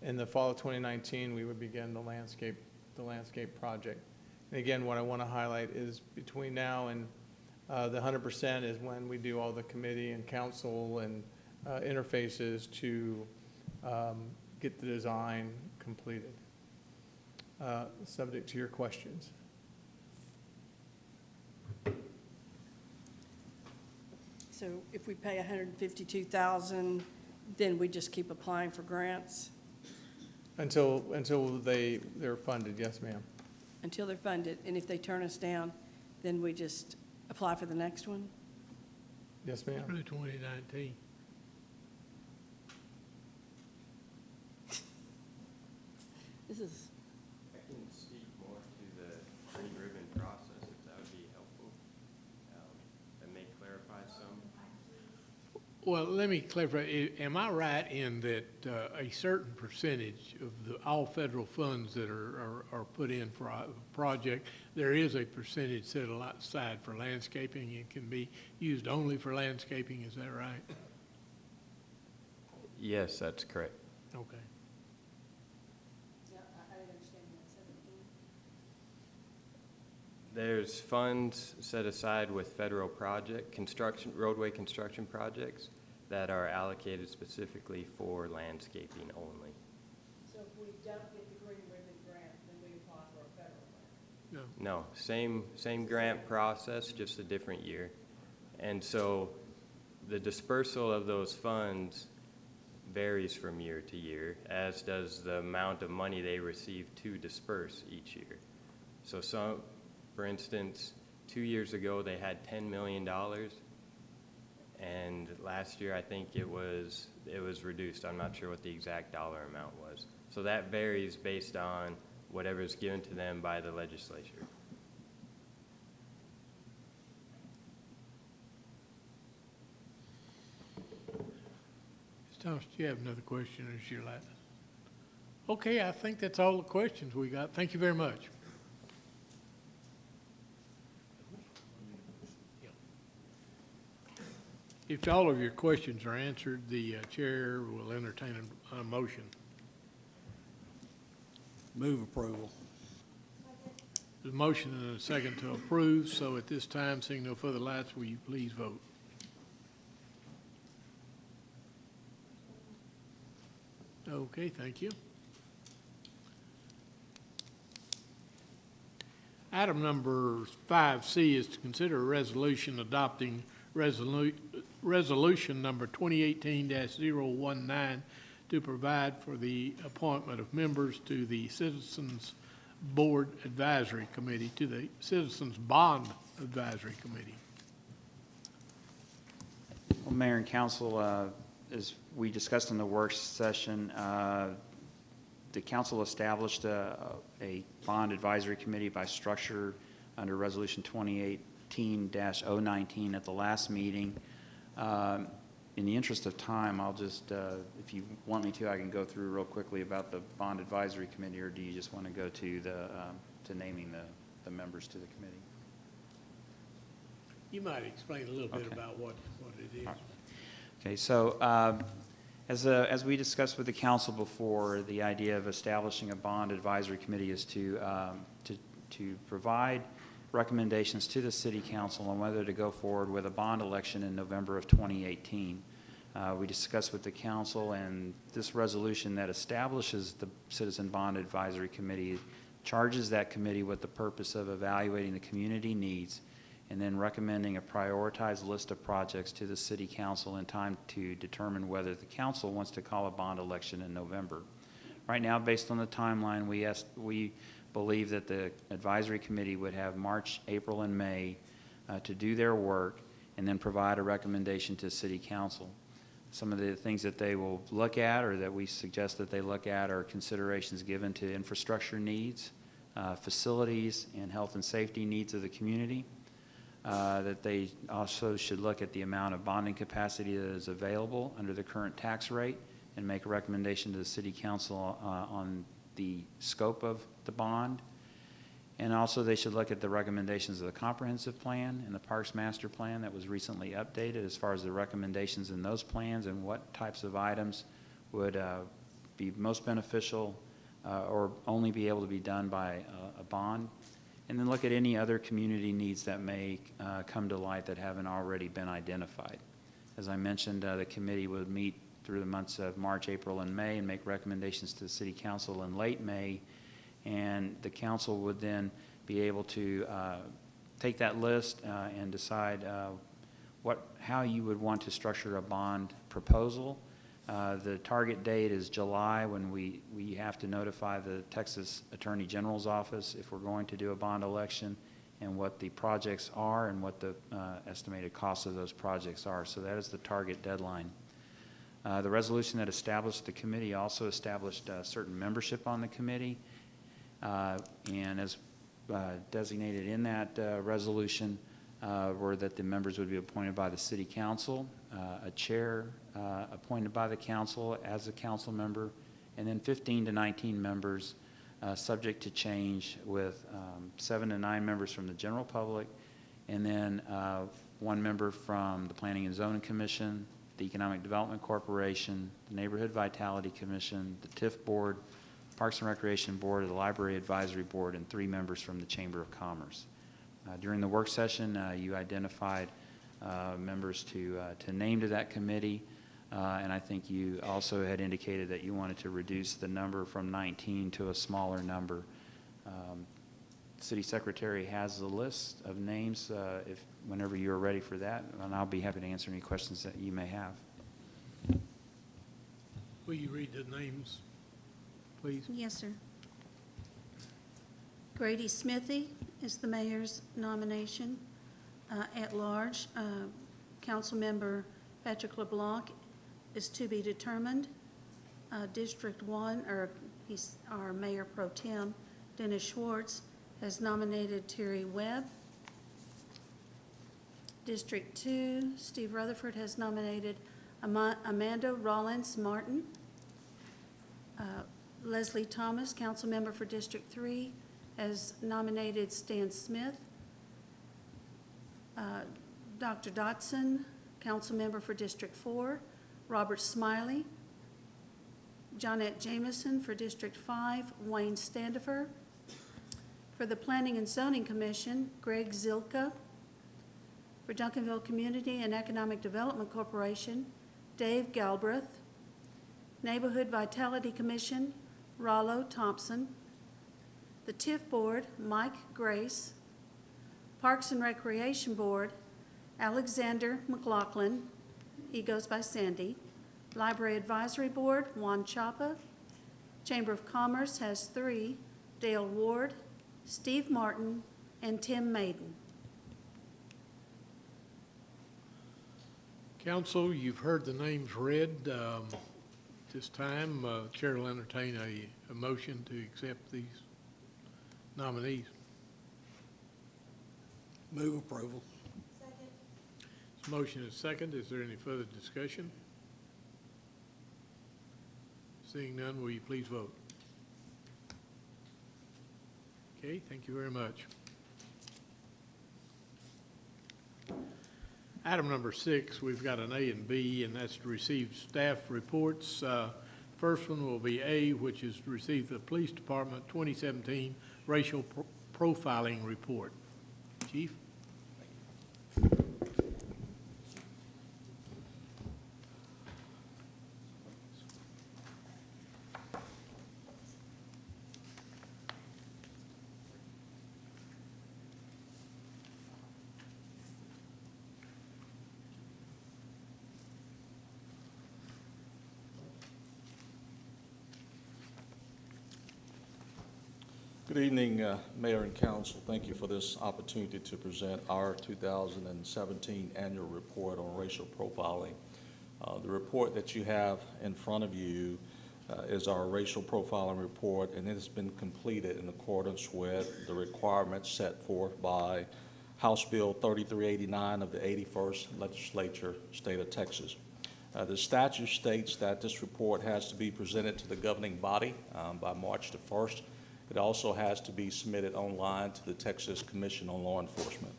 in the fall of 2019, we would begin the landscape project. And again, what I want to highlight is between now and the 100% is when we do all the committee and council and interfaces to get the design completed. Subject to your questions. So if we pay $152,000, then we just keep applying for grants Until they're funded, yes, ma'am. until they're funded, and if they turn us down, then we just apply for the next one? Yes, ma'am. Through 2019. This is, I can speak more to the green ribbon process, if that would be helpful. That may clarify some. Well, let me clarify. Am I right in that a certain percentage of all federal funds that are put in for a project, there is a percentage set aside for landscaping? It can be used only for landscaping, is that right? Yes, that's correct. Okay. yeah, I didn't understand that, 17. There's funds set aside with federal roadway construction projects that are allocated specifically for landscaping only. So if we don't get the Green Ribbon Grant, then we apply for a federal grant? No. No, same grant process, just a different year. And so the dispersal of those funds varies from year to year, as does the amount of money they receive to disperse each year. So for instance, 2 years ago, they had $10 million, And last year, I think it was reduced. I'm not sure what the exact dollar amount was. So that varies based on whatever is given to them by the legislature. Ms. Thomas, do you have another question, or is your last? Okay, I think that's all the questions we got. Thank you very much. If all of your questions are answered, the chair will entertain a motion. Move approval. There's a motion and a second to approve, so at this time, seeing no further lights, will you please vote? Okay, thank you. Item number 5C is to consider a resolution adopting resolution number 2018-019 to provide for the appointment of members to the Citizens Board Advisory Committee, to the Citizens Bond Advisory Committee. Well, Mayor and Council, as we discussed in the work session, the council established a bond advisory committee by structure under Resolution 2018-019 at the last meeting. In the interest of time, I'll just, if you want me to, I can go through real quickly about the bond advisory committee, or do you just want to go to to naming the members to the committee? You might explain a little bit Okay. about what it is. Okay, so as we discussed with the council before, the idea of establishing a bond advisory committee is to provide recommendations to the city council on whether to go forward with a bond election in November of 2018. We discussed with the council, and this resolution that establishes the Citizen Bond Advisory Committee charges that committee with the purpose of evaluating the community needs and then recommending a prioritized list of projects to the city council in time to determine whether the council wants to call a bond election in November. Right now, based on the timeline, we believe that the advisory committee would have March, April, and May to do their work and then provide a recommendation to city council. Some of the things that they will look at, or that we suggest that they look at, are considerations given to infrastructure needs, facilities, and health and safety needs of the community. That they also should look at the amount of bonding capacity that is available under the current tax rate and make a recommendation to the city council on the scope of the bond. And also they should look at the recommendations of the comprehensive plan and the Parks Master Plan that was recently updated as far as the recommendations in those plans and what types of items would be most beneficial or only be able to be done by a bond. And then look at any other community needs that may come to light that haven't already been identified. As I mentioned, the committee would meet through the months of March, April, and May and make recommendations to the City Council in late May. And the council would then be able to take that list and decide how you would want to structure a bond proposal. The target date is July, when we have to notify the Texas Attorney General's office if we're going to do a bond election and what the projects are and what the estimated costs of those projects are. So that is the target deadline. The resolution that established the committee also established certain membership on the committee. And as designated in that resolution were that the members would be appointed by the city council, a chair appointed by the council as a council member, and then 15 to 19 members subject to change, with 7 to 9 members from the general public, and then 1 member from the Planning and Zoning Commission, the Economic Development Corporation, the Neighborhood Vitality Commission, the TIF Board, Parks and Recreation Board, the Library Advisory Board, and 3 members from the Chamber of Commerce. During the work session, you identified members to name to that committee, and I think you also had indicated that you wanted to reduce the number from 19 to a smaller number. City Secretary has a list of names whenever you're ready for that, and I'll be happy to answer any questions that you may have. Will you read the names, please? Yes, sir. Grady Smithy is the mayor's nomination. At large, Councilmember Patrick LeBlanc is to be determined. District 1, our Mayor Pro Tem, Dennis Schwartz, has nominated Terry Webb. District 2, Steve Rutherford has nominated Amanda Rollins Martin. Leslie Thomas, council member for District 3, has nominated Stan Smith. Dr. Dotson, council member for District 4, Robert Smiley. Johnette Jameson for District 5, Wayne Standifer. For the Planning and Zoning Commission, Greg Zilka. For Duncanville Community and Economic Development Corporation, Dave Galbraith. Neighborhood Vitality Commission, Rollo Thompson. The TIF Board, Mike Grace. Parks and Recreation Board, Alexander McLaughlin. He goes by Sandy. Library Advisory Board, Juan Chapa. Chamber of Commerce has 3, Dale Ward, Steve Martin, and Tim Maiden. Council, you've heard the names read. This time, Chair will entertain a motion to accept these nominees. Move approval. Second. This motion is second. Is there any further discussion? Seeing none, will you please vote? Okay, thank you very much. Item number 6, we've got an A and B, and that's to receive staff reports. First one will be A, which is to receive the Police Department 2017 Racial Profiling Report. Chief? Good evening, Mayor and Council. Thank you for this opportunity to present our 2017 annual report on racial profiling. The report that you have in front of you is our racial profiling report, and it has been completed in accordance with the requirements set forth by House Bill 3389 of the 81st Legislature, State of Texas. The statute states that this report has to be presented to the governing body by March the 1st. It also has to be submitted online to the Texas Commission on Law Enforcement.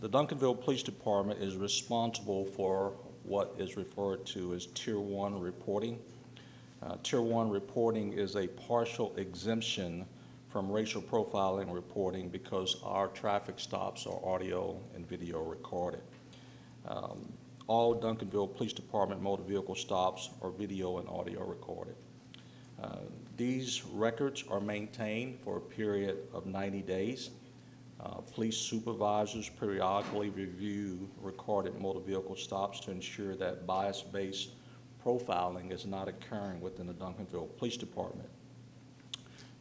The Duncanville Police Department is responsible for what is referred to as Tier 1 reporting. Tier 1 reporting is a partial exemption from racial profiling reporting because our traffic stops are audio and video recorded. All Duncanville Police Department motor vehicle stops are video and audio recorded. These records are maintained for a period of 90 days. Police supervisors periodically review recorded motor vehicle stops to ensure that bias-based profiling is not occurring within the Duncanville Police Department.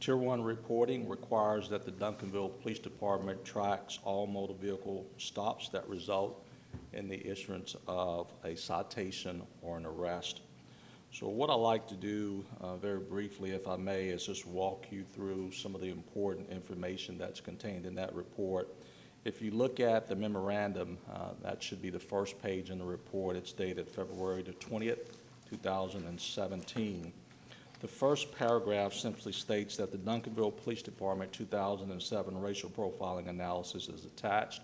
Tier 1 reporting requires that the Duncanville Police Department tracks all motor vehicle stops that result in the issuance of a citation or an arrest. So what I'd like to do very briefly, if I may, is just walk you through some of the important information that's contained in that report. If you look at the memorandum, that should be the first page in the report. It's dated February the 20th, 2017. The first paragraph simply states that the Duncanville Police Department 2007 racial profiling analysis is attached.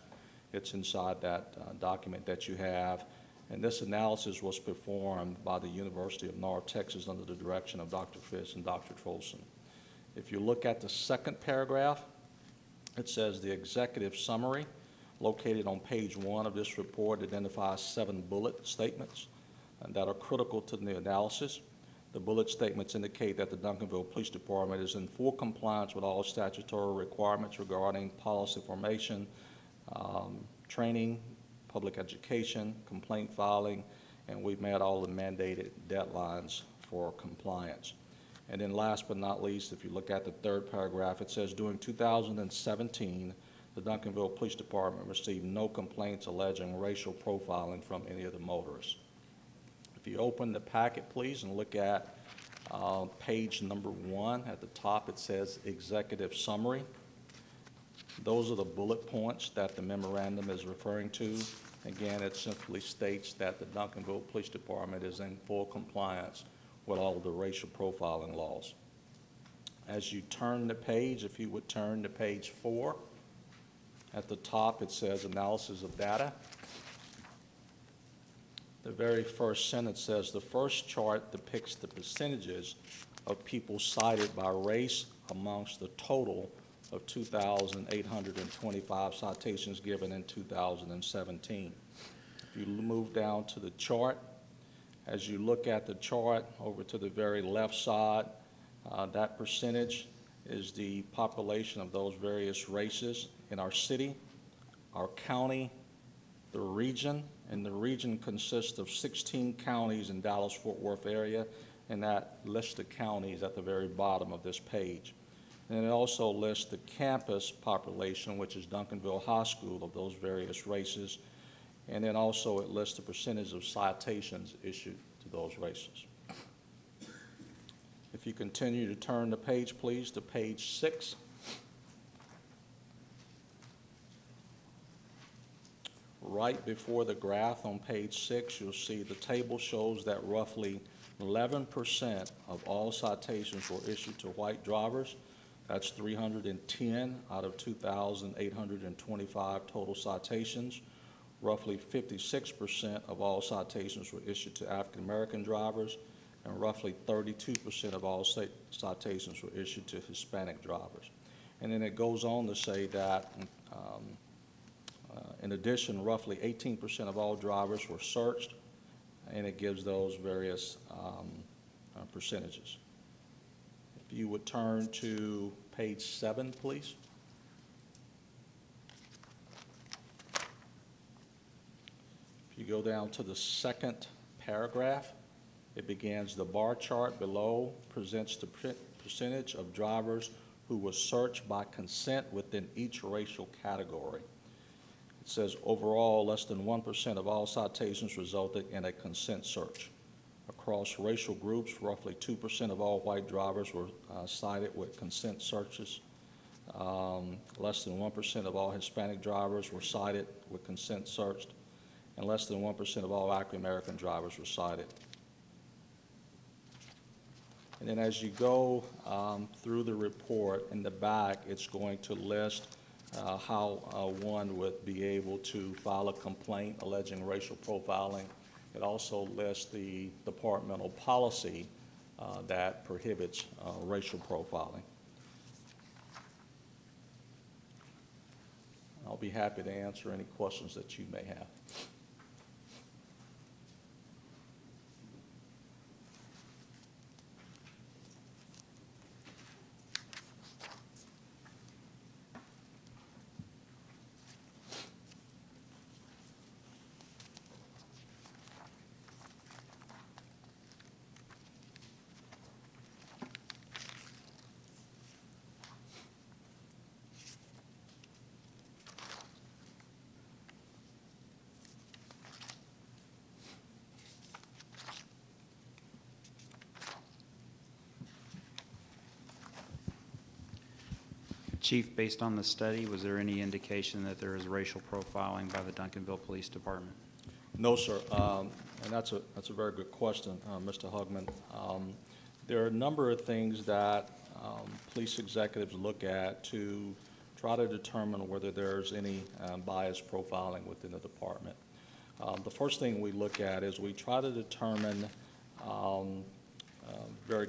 It's inside that document that you have. And this analysis was performed by the University of North Texas under the direction of Dr. Fish and Dr. Trolson. If you look at the second paragraph, it says the executive summary located on page 1 of this report identifies 7 bullet statements that are critical to the analysis. The bullet statements indicate that the Duncanville Police Department is in full compliance with all statutory requirements regarding policy formation, training, public education, complaint filing, and we've met all the mandated deadlines for compliance. And then last but not least, if you look at the third paragraph, it says during 2017, the Duncanville Police Department received no complaints alleging racial profiling from any of the motorists. If you open the packet, please, and look at page number 1, at the top it says Executive Summary. Those are the bullet points that the memorandum is referring to. Again, it simply states that the Duncanville Police Department is in full compliance with all of the racial profiling laws. As you turn the page, if you would turn to page 4, at the top it says Analysis of Data. The very first sentence says, the first chart depicts the percentages of people cited by race amongst the total of 2,825 citations given in 2017. If you move down to the chart, as you look at the chart over to the very left side, that percentage is the population of those various races in our city, our county, the region, and the region consists of 16 counties in Dallas-Fort Worth area, and that lists the counties at the very bottom of this page. And it also lists the campus population, which is Duncanville High School, of those various races. And then also it lists the percentage of citations issued to those races. If you continue to turn the page, please, to page 6. Right before the graph on page 6, you'll see the table shows that roughly 11% of all citations were issued to white drivers. That's 310 out of 2,825 total citations. Roughly 56% of all citations were issued to African American drivers, and roughly 32% of all citations were issued to Hispanic drivers. And then it goes on to say that in addition, roughly 18% of all drivers were searched, and it gives those various percentages. If you would turn to page 7, please. If you go down to the second paragraph, it begins, the bar chart below presents the percentage of drivers who were searched by consent within each racial category. It says overall, less than 1% of all citations resulted in a consent search. Across racial groups, roughly 2% of all white drivers were cited with consent searches. Less than 1% of all Hispanic drivers were cited with consent searched, and less than 1% of all African American drivers were cited. And then as you go through the report, in the back, it's going to list how one would be able to file a complaint alleging racial profiling. It also lists the departmental policy that prohibits racial profiling. I'll be happy to answer any questions that you may have. Chief, based on the study, was there any indication that there is racial profiling by the Duncanville Police Department? No, sir. And that's a very good question, Mr. Hugman. There are a number of things that police executives look at to try to determine whether there's any bias profiling within the department. The first thing we look at is we try to determine very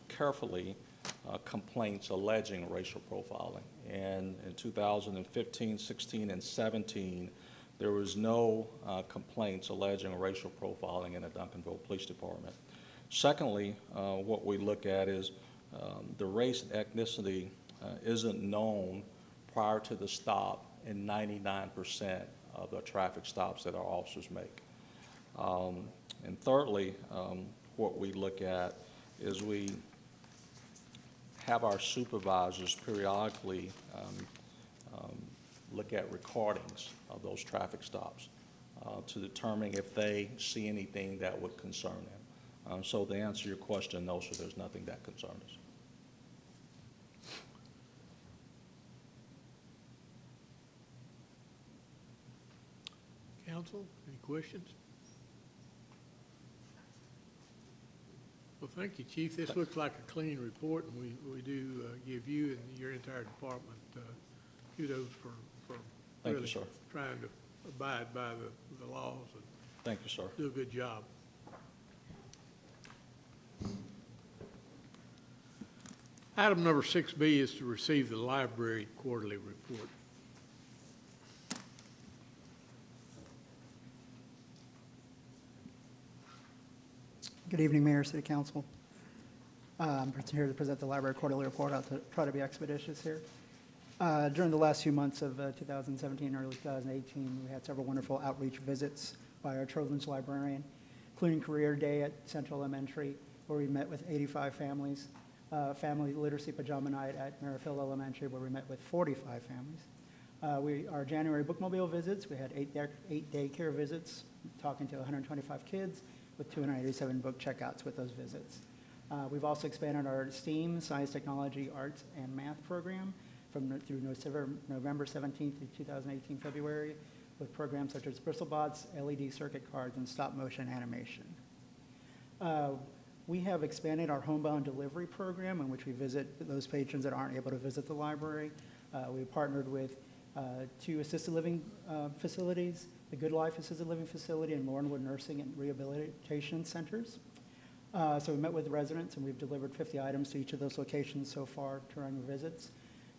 carefully complaints alleging racial profiling. And in 2015, 16, and 17, there was no complaints alleging racial profiling in the Duncanville Police Department. Secondly, what we look at is the race and ethnicity isn't known prior to the stop in 99% of the traffic stops that our officers make. And thirdly, what we look at is we have our supervisors periodically look at recordings of those traffic stops to determine if they see anything that would concern them. So to answer your question, no, sir, there's nothing that concerns us. Council, any questions? Well, thank you, Chief. This looks like a clean report, and we do give you and your entire department kudos for Thank you, really sir. trying to abide by the laws and Thank you, sir. do a good job. Item number 6B is to receive the library quarterly report. Good evening, Mayor, City Council. I'm here to present the library quarterly report. I'll try to be expeditious here. During the last few months of 2017, early 2018, we had several wonderful outreach visits by our children's librarian, including Career Day at Central Elementary, where we met with 85 families, Family Literacy Pajama Night at Merrifield Elementary, where we met with 45 families. Our January bookmobile visits, we had eight daycare visits, talking to 125 kids, with 287 book checkouts with those visits. We've also expanded our STEAM, Science, Technology, Arts, and Math program through November 17th through 2018 February, with programs such as BristleBots, LED circuit cards, and stop-motion animation. We have expanded our homebound delivery program in which we visit those patrons that aren't able to visit the library. We partnered with 2 assisted living facilities, the Good Life Assisted Living Facility and Laurenwood Nursing and Rehabilitation Centers. So we met with residents, and we've delivered 50 items to each of those locations so far during the visits.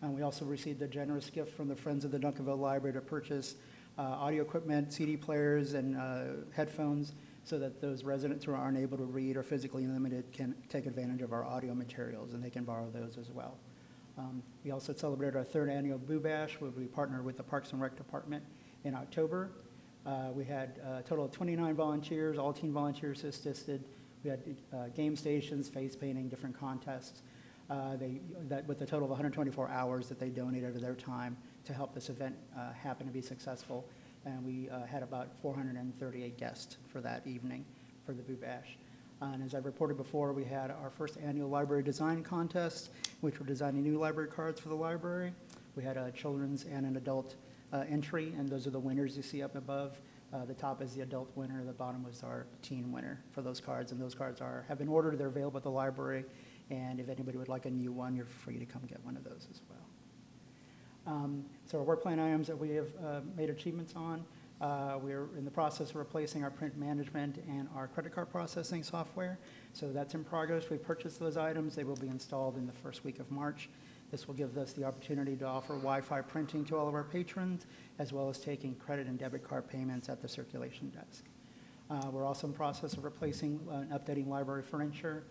And we also received a generous gift from the Friends of the Duncanville Library to purchase audio equipment, CD players, and headphones, so that those residents who aren't able to read or physically limited can take advantage of our audio materials, and they can borrow those as well. We also celebrated our 3rd annual Boo Bash, where we partnered with the Parks and Rec Department in October. We had a total of 29 volunteers, all teen volunteers assisted. We had game stations, face painting, different contests. With a total of 124 hours that they donated of their time to help this event happen to be successful. And we had about 438 guests for that evening for the Boo Bash. And as I reported before, we had our first annual library design contest, which we're designing new library cards for the library. We had a children's and an adult entry, and those are the winners you see up above. The top is the adult winner, the bottom was our teen winner for those cards, and those cards have been ordered, they're available at the library, and if anybody would like a new one, you're free to come get one of those as well. So our work plan items that we have made achievements on, we're in the process of replacing our print management and our credit card processing software, so that's in progress. We purchased those items, they will be installed in the first week of March. This will give us the opportunity to offer Wi-Fi printing to all of our patrons, as well as taking credit and debit card payments at the circulation desk. We're also in the process of replacing and updating library furniture.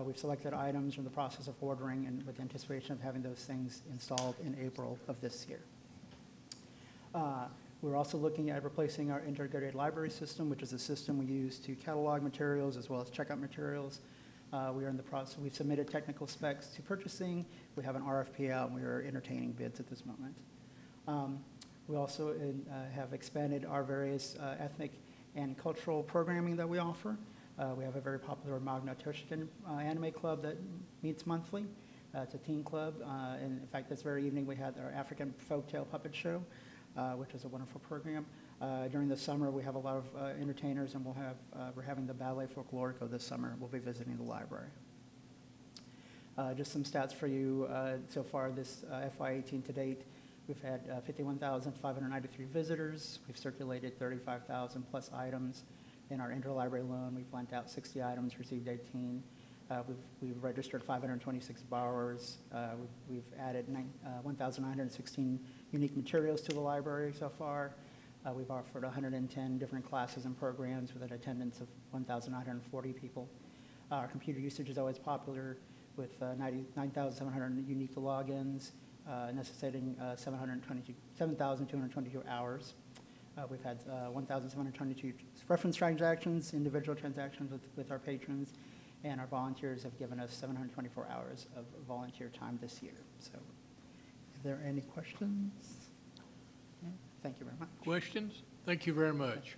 We've selected items in the process of ordering and with anticipation of having those things installed in April of this year. We're also looking at replacing our integrated library system, which is a system we use to catalog materials as well as checkout materials. We are in the process. We've submitted technical specs to purchasing. We have an RFP out, and we are entertaining bids at this moment. We also have expanded our various ethnic and cultural programming that we offer. We have a very popular Magna Tushkin anime club that meets monthly. It's a teen club. And in fact, this very evening, we had our African folktale puppet show, which is a wonderful program. During the summer, we have a lot of entertainers, and we're having the Ballet Folklorico this summer. We'll be visiting the library. Just some stats for you. So far this FY18 to date, we've had 51,593 visitors. We've circulated 35,000 plus items. In our interlibrary loan, we've lent out 60 items, received 18. We've registered 526 borrowers. We've added 1,916 unique materials to the library so far. We've offered 110 different classes and programs with an attendance of 1,940 people. Our computer usage is always popular, with 9,700 unique logins, necessitating 7,222 hours. We've had 1,722 reference transactions, individual transactions with our patrons, and our volunteers have given us 724 hours of volunteer time this year. So, are there any questions? Thank you very much. Questions? Thank you very much.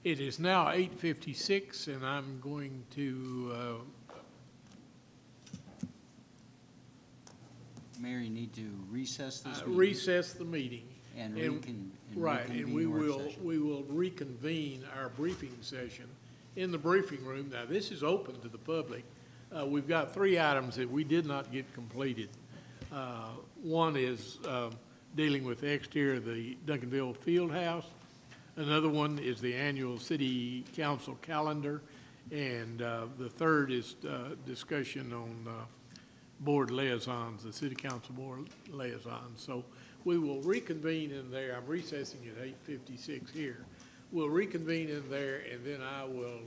It is now 8:56, and I'm going to, Mayor, you need to recess this meeting. recess the meeting. And Right, and we reconvene work will, session. we will reconvene our briefing session in the briefing room. Now, this is open to the public. We've got 3 items that we did not get completed. One is dealing with the exterior of the Duncanville Field House. Another one is the annual city council calendar. And the third is discussion on board liaisons, the city council board liaisons. So we will reconvene in there. I'm recessing at 8:56 here. We'll reconvene in there, and then I will,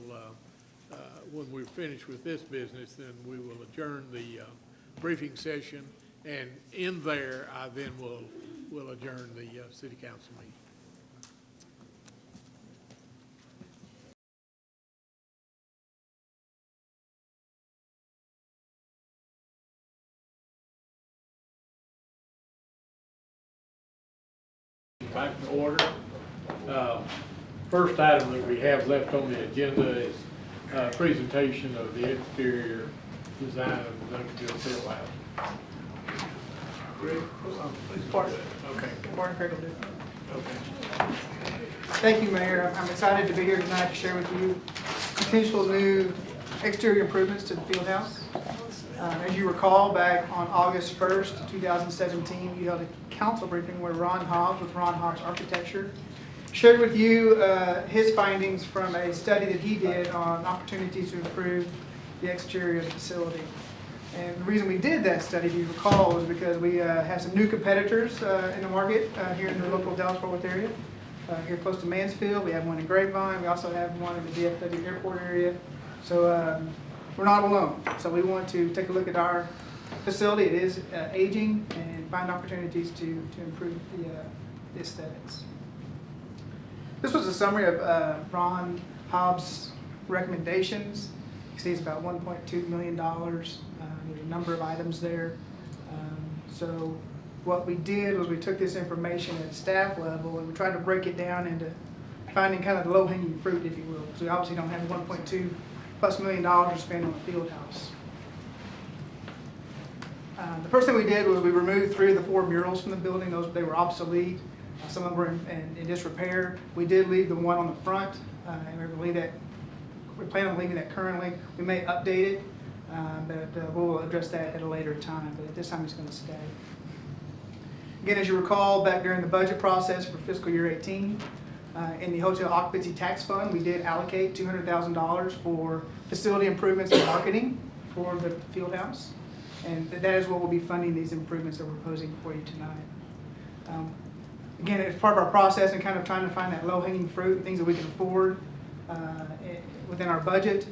when we're finished with this business, then we will adjourn the briefing session. And in there, I then will adjourn the city council meeting. Back to order. First item that we have left on the agenda is presentation of the exterior design of the Duncanville Field House. Rick, please part. Okay. Martin Craig will do. Okay. Thank you, Mayor. I'm excited to be here tonight to share with you potential new exterior improvements to the field house. As you recall, back on August 1st, 2017, we held a council briefing where Ron Hobbs with Ron Hobbs Architecture shared with you his findings from a study that he did on opportunities to improve the exterior of the facility. And the reason we did that study, if you recall, was because we have some new competitors in the market here in the local Dallas-Fort Worth area. Here close to Mansfield, we have one in Grapevine. We also have one in the DFW airport area. So we're not alone. So we want to take a look at our facility. It is aging, and find opportunities to improve the aesthetics. This was a summary of Ron Hobbs' recommendations. You see it's about $1.2 million. There's a number of items there. So what we did was we took this information at staff level and we tried to break it down into finding kind of the low-hanging fruit, if you will. So we obviously don't have $1.2+ million to spend on the field house. The first thing we did was we removed 3 of the 4 murals from the building. They were obsolete. Some of them were in disrepair. We did leave the one on the front, and we plan on leaving that currently. We may update it, but we'll address that at a later time. But at this time, it's going to stay. Again, as you recall, back during the budget process for fiscal year 18, in the hotel occupancy tax fund, we did allocate $200,000 for facility improvements and marketing for the field house. And that is what we'll be funding these improvements that we're proposing for you tonight. Again, it's part of our process and kind of trying to find that low-hanging fruit, things that we can afford within our budget.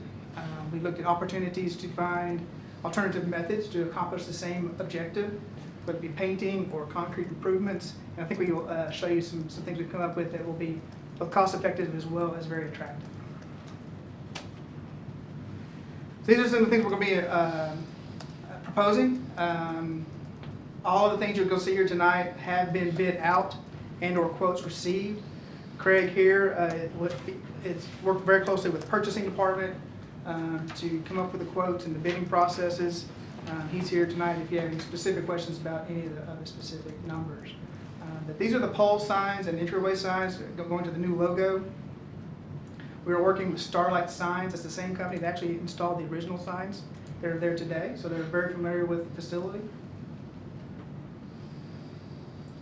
We looked at opportunities to find alternative methods to accomplish the same objective, whether it be painting or concrete improvements. And I think we will show you some things we've come up with that will be both cost-effective as well as very attractive. So these are some of the things we're going to be proposing. All of the things you're going to see here tonight have been bid out and/or quotes received. Craig here has worked very closely with the purchasing department to come up with the quotes and the bidding processes. He's here tonight if you have any specific questions about any of the specific numbers. But these are the pole signs and entryway signs going to the new logo. We are working with Starlight Signs. That's the same company that actually installed the original signs. They're there today, so they're very familiar with the facility.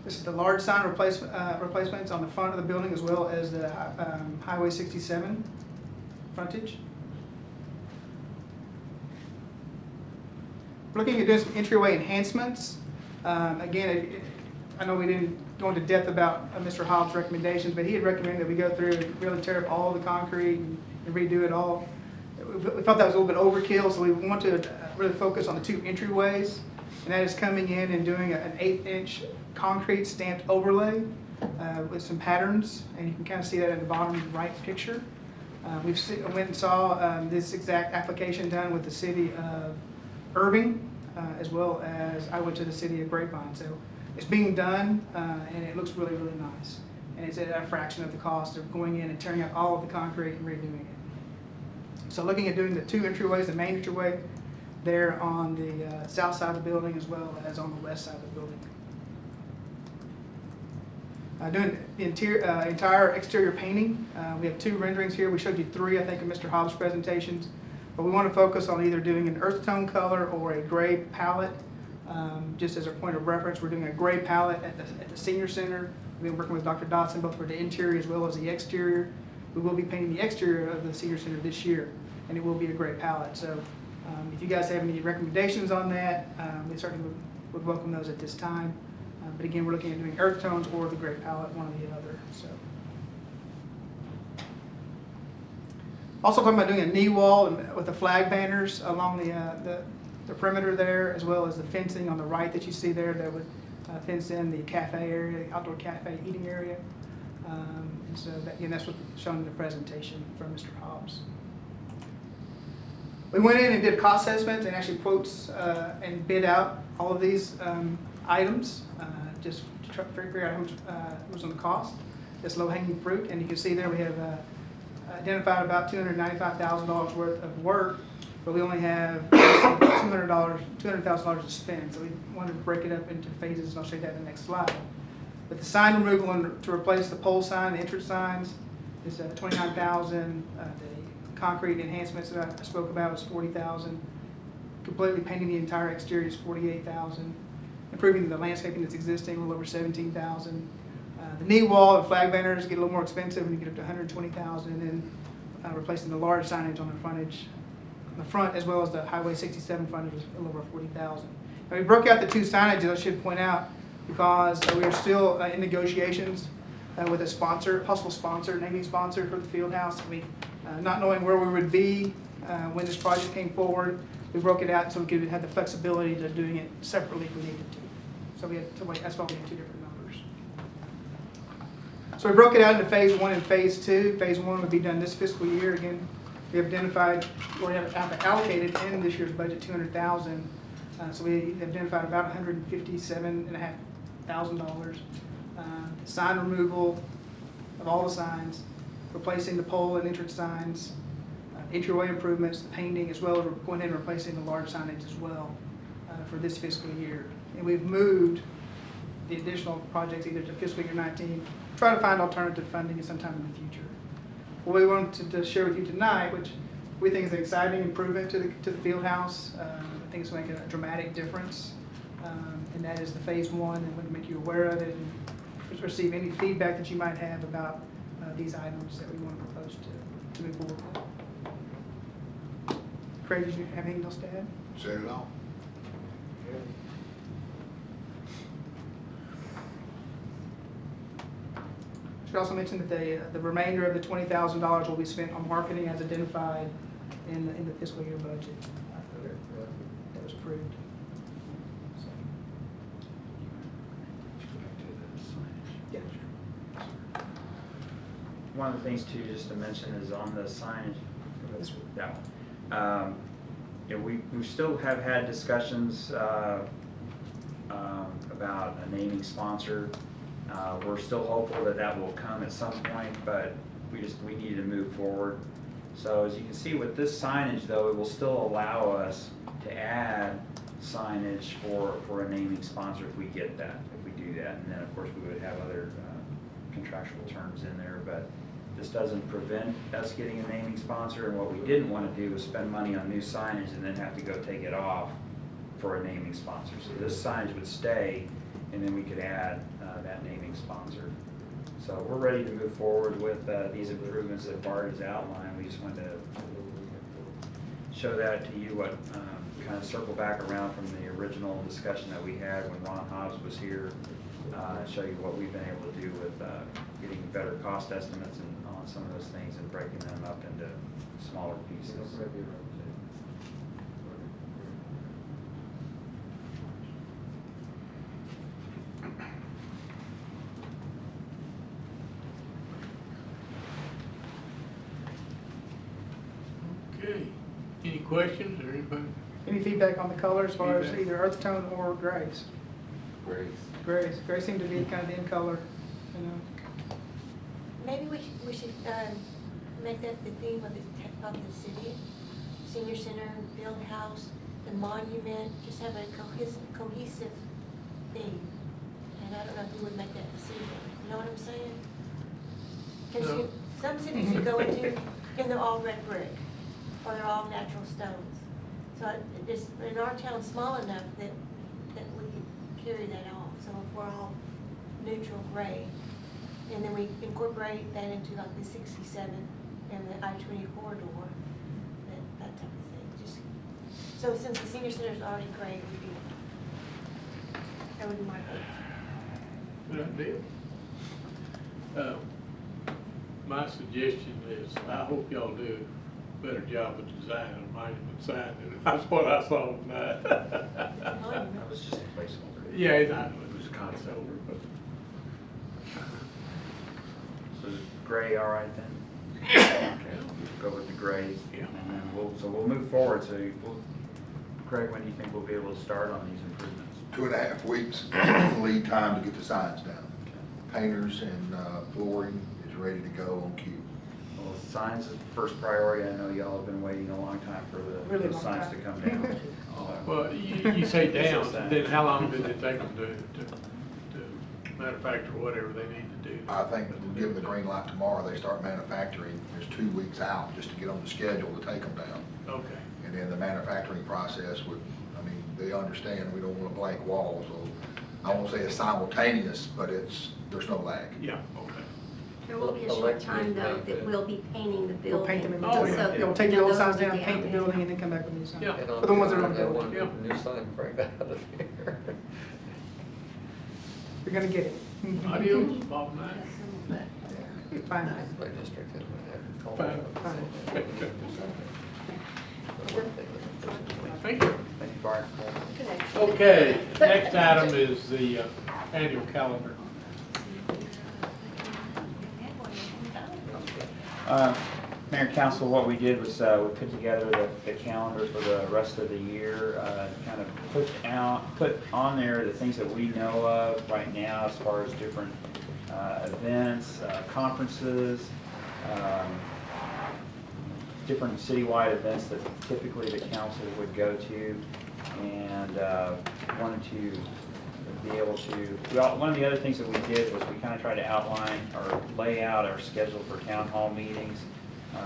This is the large sign replacements on the front of the building as well as the Highway 67 frontage. We're looking at doing some entryway enhancements. Again, I know we didn't go into depth about Mr. Hobbs' recommendations, but he had recommended that we go through and really tear up all the concrete and redo it all. We felt that was a little bit overkill, so we want to really focus on the 2 entryways, and that is coming in and doing an 1/8-inch concrete stamped overlay with some patterns, and you can kind of see that in the bottom right picture. We went and saw this exact application done with the city of Irving, as well as I went to the city of Grapevine. So it's being done, and it looks really, really nice. And it's at a fraction of the cost of going in and tearing out all of the concrete and redoing it. So looking at doing the 2 entryways, the main entryway there on the south side of the building as well as on the west side of the building. Doing the entire exterior painting. We have 2 renderings here. We showed you 3, I think, in Mr. Hobbs' presentations. But we want to focus on either doing an earth tone color or a gray palette. Just as a point of reference, we're doing a gray palette at the senior center. We've been working with Dr. Dotson both for the interior as well as the exterior. We will be painting the exterior of the senior center this year, and it will be a gray palette. So if you guys have any recommendations on that, we certainly would welcome those at this time. But again, we're looking at doing earth tones or the gray palette, one or the other. So. Also talking about doing a knee wall with the flag banners along the perimeter there, as well as the fencing on the right that you see there that would fence in the cafe area, the outdoor cafe eating area. And so that's what's shown in the presentation from Mr. Hobbs. We went in and did cost assessments and actually quotes and bid out all of these items just to try to figure out how much was on the cost. This low-hanging fruit, and you can see there we have identified about $295,000 worth of work, but we only have $200,000 to spend. So we wanted to break it up into phases, and I'll show you that in the next slide. But the sign removal and to replace the pole sign, the entrance signs, is $29,000. The concrete enhancements that I spoke about was $40,000. Completely painting the entire exterior is $48,000. Improving the landscaping that's existing, a little over $17,000. The knee wall and flag banners get a little more expensive when you get up to $120,000, and then replacing the large signage on the frontage, on the front, as well as the Highway 67 frontage was a little over $40,000. Now we broke out the 2 signages, I should point out, because we are still in negotiations with a sponsor, possible sponsor, naming sponsor for the field house. We, not knowing where we would be when this project came forward, we broke it out so we could have the flexibility to doing it separately if we needed to. So we had to wait, that's why we had 2 different numbers. So we broke it out into phase 1 and phase 2. Phase 1 would be done this fiscal year. Again, we have identified, or we have allocated in this year's budget $200,000. So we have identified about $157,500. Sign removal of all the signs, replacing the pole and entrance signs, entryway improvements, the painting, as well as going in and replacing the large signage as well for this fiscal year. And we've moved the additional projects either to fiscal year 19, try to find alternative funding sometime in the future. What we wanted to share with you tonight, which we think is an exciting improvement to the field house. I think it's going to make a dramatic difference, and that is the phase 1, and we want to make you aware of it and receive any feedback that you might have about these items that we want to propose to move forward with. Craig, did you have anything else to add? Say it all. Should also mention that the remainder of the $20,000 will be spent on marketing as identified in the fiscal year budget that was approved. So. Yeah. One of the things too, just to mention, is on the signage. That one. We still have had discussions about a naming sponsor. We're still hopeful that that will come at some point, but we need to move forward. So as you can see with this signage, though, it will still allow us to add signage for a naming sponsor if we get that, if we do that. And then of course we would have other contractual terms in there, but this doesn't prevent us getting a naming sponsor. And what we didn't want to do was spend money on new signage and then have to go take it off for a naming sponsor. So this signage would stay, and then we could add that naming sponsor. So we're ready to move forward with these improvements that Bart has outlined. We just wanted to show that to you, what kind of circle back around from the original discussion that we had when Ron Hobbs was here, show you what we've been able to do with getting better cost estimates and on some of those things and breaking them up into smaller pieces. Okay. Any questions or anybody? Any feedback on the color as far as either earth tone or grays? Gray seemed to be kind of in color, you know. Maybe we should make that the theme of the city, senior center, field house, the monument, just have a cohesive theme. And I don't know who would make that decision, you know what I'm saying? Because No. some cities you go into, and they're all red brick, or they're all natural stones. So it's, in our town, small enough that we could carry that off. So if we're all neutral gray, and then we incorporate that into like the 67 and the I-20 corridor, that type of thing. Just so since the senior center is already gray, it would be, that would be my hope. Good idea. My suggestion is, I hope y'all do a better job of design of monument sign, and that's what I saw tonight. That was just a placeholder. Yeah, I know, it was a concept, but. So is gray all right then? Okay, we'll go with the gray. Yeah. And then we'll move forward. So Craig, when do you think we'll be able to start on these improvements? 2.5 weeks lead time to get the signs down. Painters and flooring is ready to go on cue. Well, signs is first priority. I know y'all have been waiting a long time for Really the long signs time. to come down. Well, you say down, then how long did it take them to manufacture whatever they need to do? I think we'll give them the green light tomorrow. They start manufacturing. There's 2 weeks out just to get on the schedule to take them down. Okay. And then the manufacturing process would, I mean, they understand we don't want a blank wall, so I won't say it's simultaneous, but there's no lag. Yeah, okay. There will be a short time, though, that we'll be painting the building. We'll paint them in Oh, the yeah. building. We'll take the old signs down, paint the building, and then come back with new signs. Yeah. For the ones that are on the building. Yeah. New sign, bring that out of here. You're gonna get it. Adios, Bob Knight. Fine. My district has been Fine. Fine. Thank you. Thank you, Bart. Okay, next item is the annual calendar. Mayor and Council, what we did was we put together the calendar for the rest of the year, kind of put on there the things that we know of right now as far as different events, conferences, different citywide events that typically the council would go to, and wanted to be able to, well, one of the other things that we did was we kind of tried to outline or lay out our schedule for town hall meetings.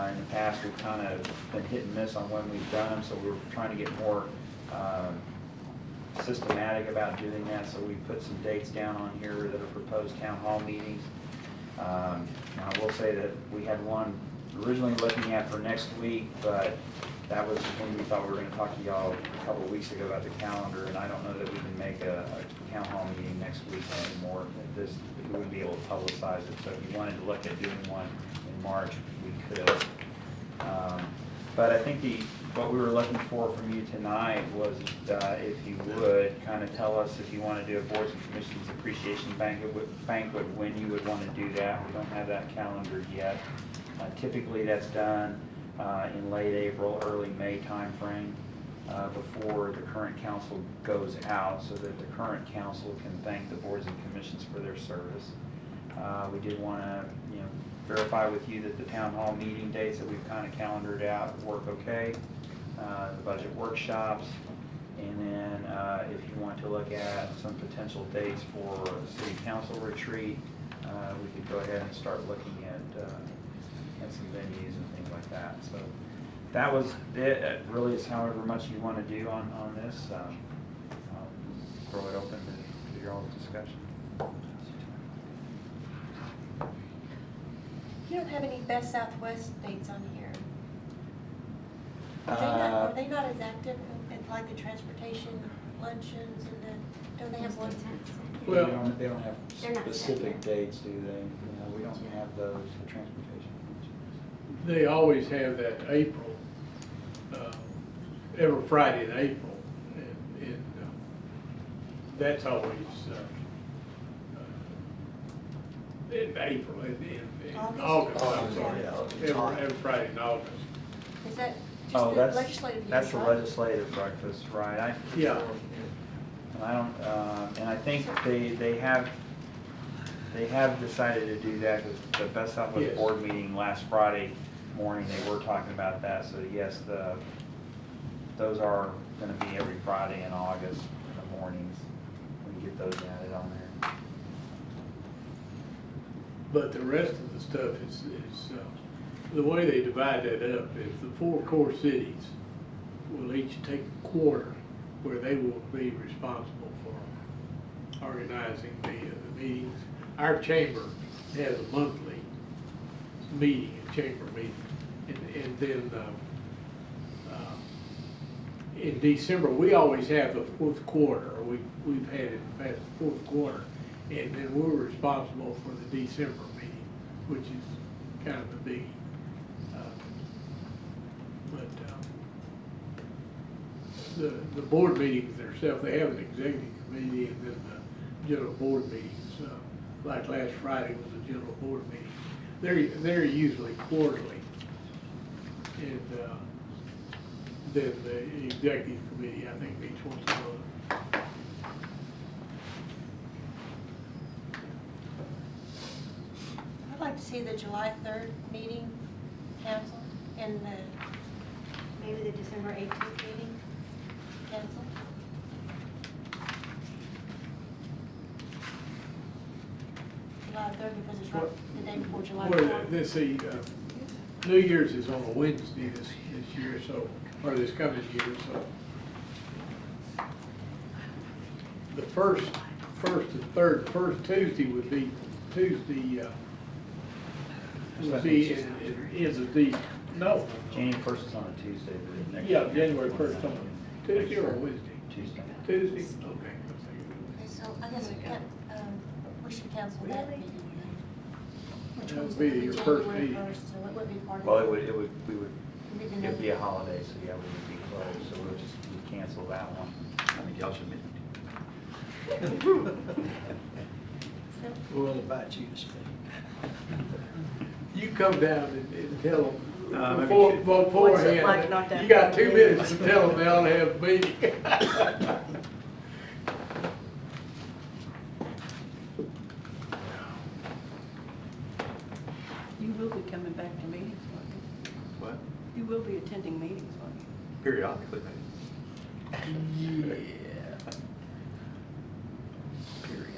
In the past, we've kind of been hit and miss on when we've done them, so we're trying to get more systematic about doing that. So we put some dates down on here that are proposed town hall meetings. Now, I will say that we had one originally looking at for next week, but that was when we thought we were going to talk to y'all a couple of weeks ago about the calendar, and I don't know that we can make a town hall meeting next week anymore. We wouldn't be able to publicize it, so if you wanted to look at doing one in March, we could. But I think what we were looking for from you tonight was if you would kind of tell us if you want to do a Boards and Commissions Appreciation Banquet, when you would want to do that. We don't have that calendar yet. Typically, that's done in late April, early May timeframe before the current council goes out, so that the current council can thank the boards and commissions for their service. We did want to, verify with you that the town hall meeting dates that we've kind of calendared out work okay. The budget workshops, and then if you want to look at some potential dates for a city council retreat, we could go ahead and start looking at some venues and things like that. So that was it. It really is however much you want to do on this. I'll throw it open to your all's discussion. You don't have any Best Southwest dates on here. Are they not as active in like the transportation luncheons and don't they have one? Well, They don't have They're not specific dates, do they? We don't have those for transportation. they always have that April, every Friday in April, and that's always in April, in August, I'm sorry, every Friday in August. Is that Oh, just the legislative? that's the year, right? legislative breakfast, right? Yeah. And I don't, and I think they have decided to do that, because the Best Southwest Yes. Board meeting last Friday morning, they were talking about that. So yes, those are gonna be every Friday in August in the mornings. We can get those added on there. But the rest of the stuff is the way they divide that up is the 4 core cities will each take a quarter where they will be responsible for organizing the meetings. Our chamber has a monthly meeting, a chamber meeting, and then in December, we always have the 4th quarter, or we've had it in the past, the 4th quarter, and then we're responsible for the December meeting, which is kind of a biggie. The board meetings themselves, they have an executive committee and then the general board meetings. Like last Friday was a general board meeting. They're usually quarterly. And then the executive committee, I think, meets once a month. I'd like to see the July 3rd meeting canceled and maybe the December 18th meeting canceled. July 3rd because it's right the day before July 4th. Let's see, New Year's is on a Wednesday this year, so, or this coming year, so. The first and third, first Tuesday would be Tuesday, would be in no. January 1st is on a Tuesday. The next Yeah, January 1st on a Tuesday or Wednesday? Tuesday. Tuesday, okay. Okay, so I guess we should cancel that meeting. Which That would one's be your first January meeting. 1st, so it would be part of Well, it. it'd be a holiday, so yeah, we would be closed, so we'll just cancel that one. I think y'all should meet. We'll invite you to speak. You come down and tell them maybe What's it like not beforehand, to have you got a 2 meeting? minutes to tell them they ought to have a meeting. You will be coming back to meetings, won't you? What? You will be attending meetings, won't you? Periodically, maybe.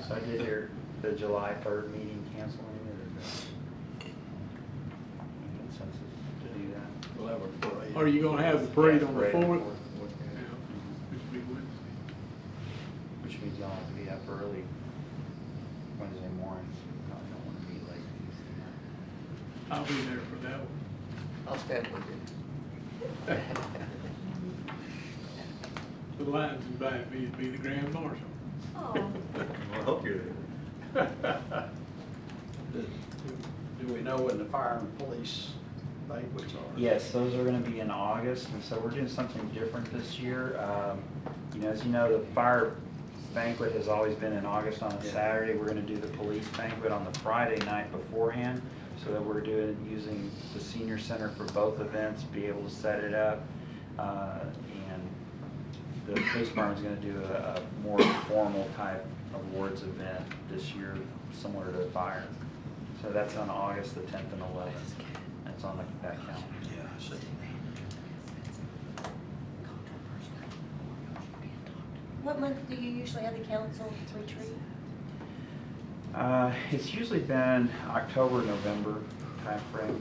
So I did hear the July 3rd meeting canceling it, or any consensus to do that? We'll have a parade. Are you gonna have the parade on the Parade on 4th? the 4th. Which will be Wednesday. Which means y'all have to be up early Wednesday morning. Probably don't want to be late. I'll be there for that one. I'll stand with you. The Lions invited me to be the Grand Marshal. Oh, Well, I hope you're there. Do we know when the fire and police banquets are? Yes, those are going to be in August, and so we're doing something different this year. As you know, the fire banquet has always been in August on a Saturday. We're going to do the police banquet on the Friday night beforehand, so that we're using the senior center for both events, be able to set it up. And the police department's going to do a more formal type awards event this year, similar to fire. So that's on August the 10th and 11th. That's on that calendar. Yeah, I see. what month do you usually have the council retreat? It's usually been October, November timeframe.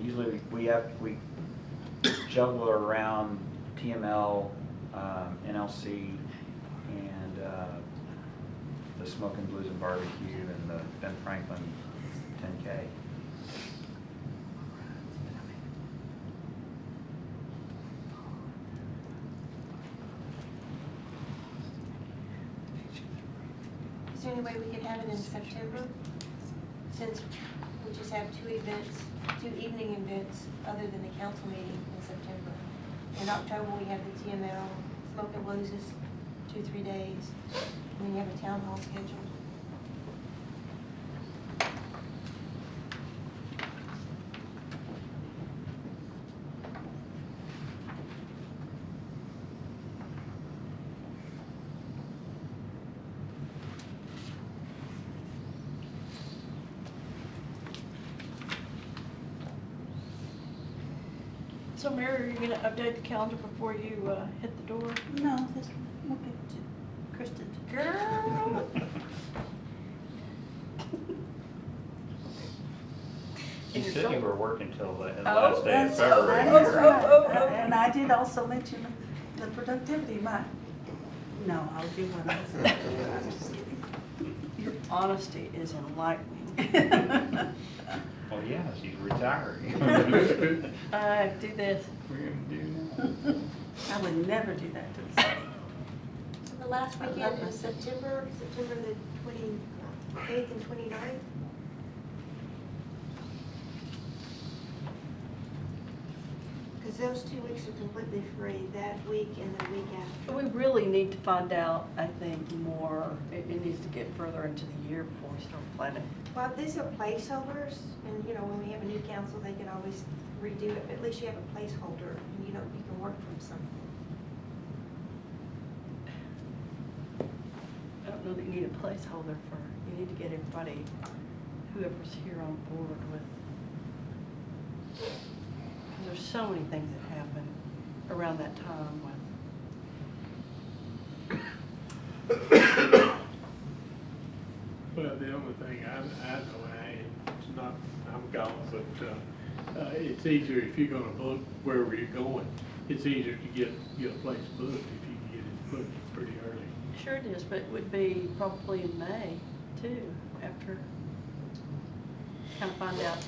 Usually we juggle around TML, NLC, and the Smoking Blues and Barbecue and the Ben Franklin 10K. Is there any way we could have it in September? Since we just have two evening events other than the council meeting in September. In October, we have the TML, Smoking Blues is 2-3 days, and then you have a town hall scheduled. So Mary, are you gonna update the calendar before you hit the door? No, this, look at Kristen. Girl. You said you were working till the Oh, last day of That's February. right. And I did also mention the productivity, no, I'll do one else. I'm just kidding. Your honesty is enlightening. Well, yeah, she's retiring. Do this. We're gonna do now. I would never do that to the city. So the last weekend in September the 28th and 29th? Because those 2 weeks are completely free, that week and the week after. We really need to find out, I think, more. It needs to get further into the year before we start planning. Well, these are placeholders, and you know, when we have a new council, they can always redo it, but at least you have a placeholder, and you know, you can work from something. I don't know that you need a placeholder for, you need to get everybody, whoever's here on board with. Because there's so many things that happen around that time with. Well, the only thing I know, it's not, I'm gone, but it's easier if you're gonna book wherever you're going. It's easier to get a place booked if you can get it booked pretty early. Sure it is, but it would be probably in May too, after, kind of find out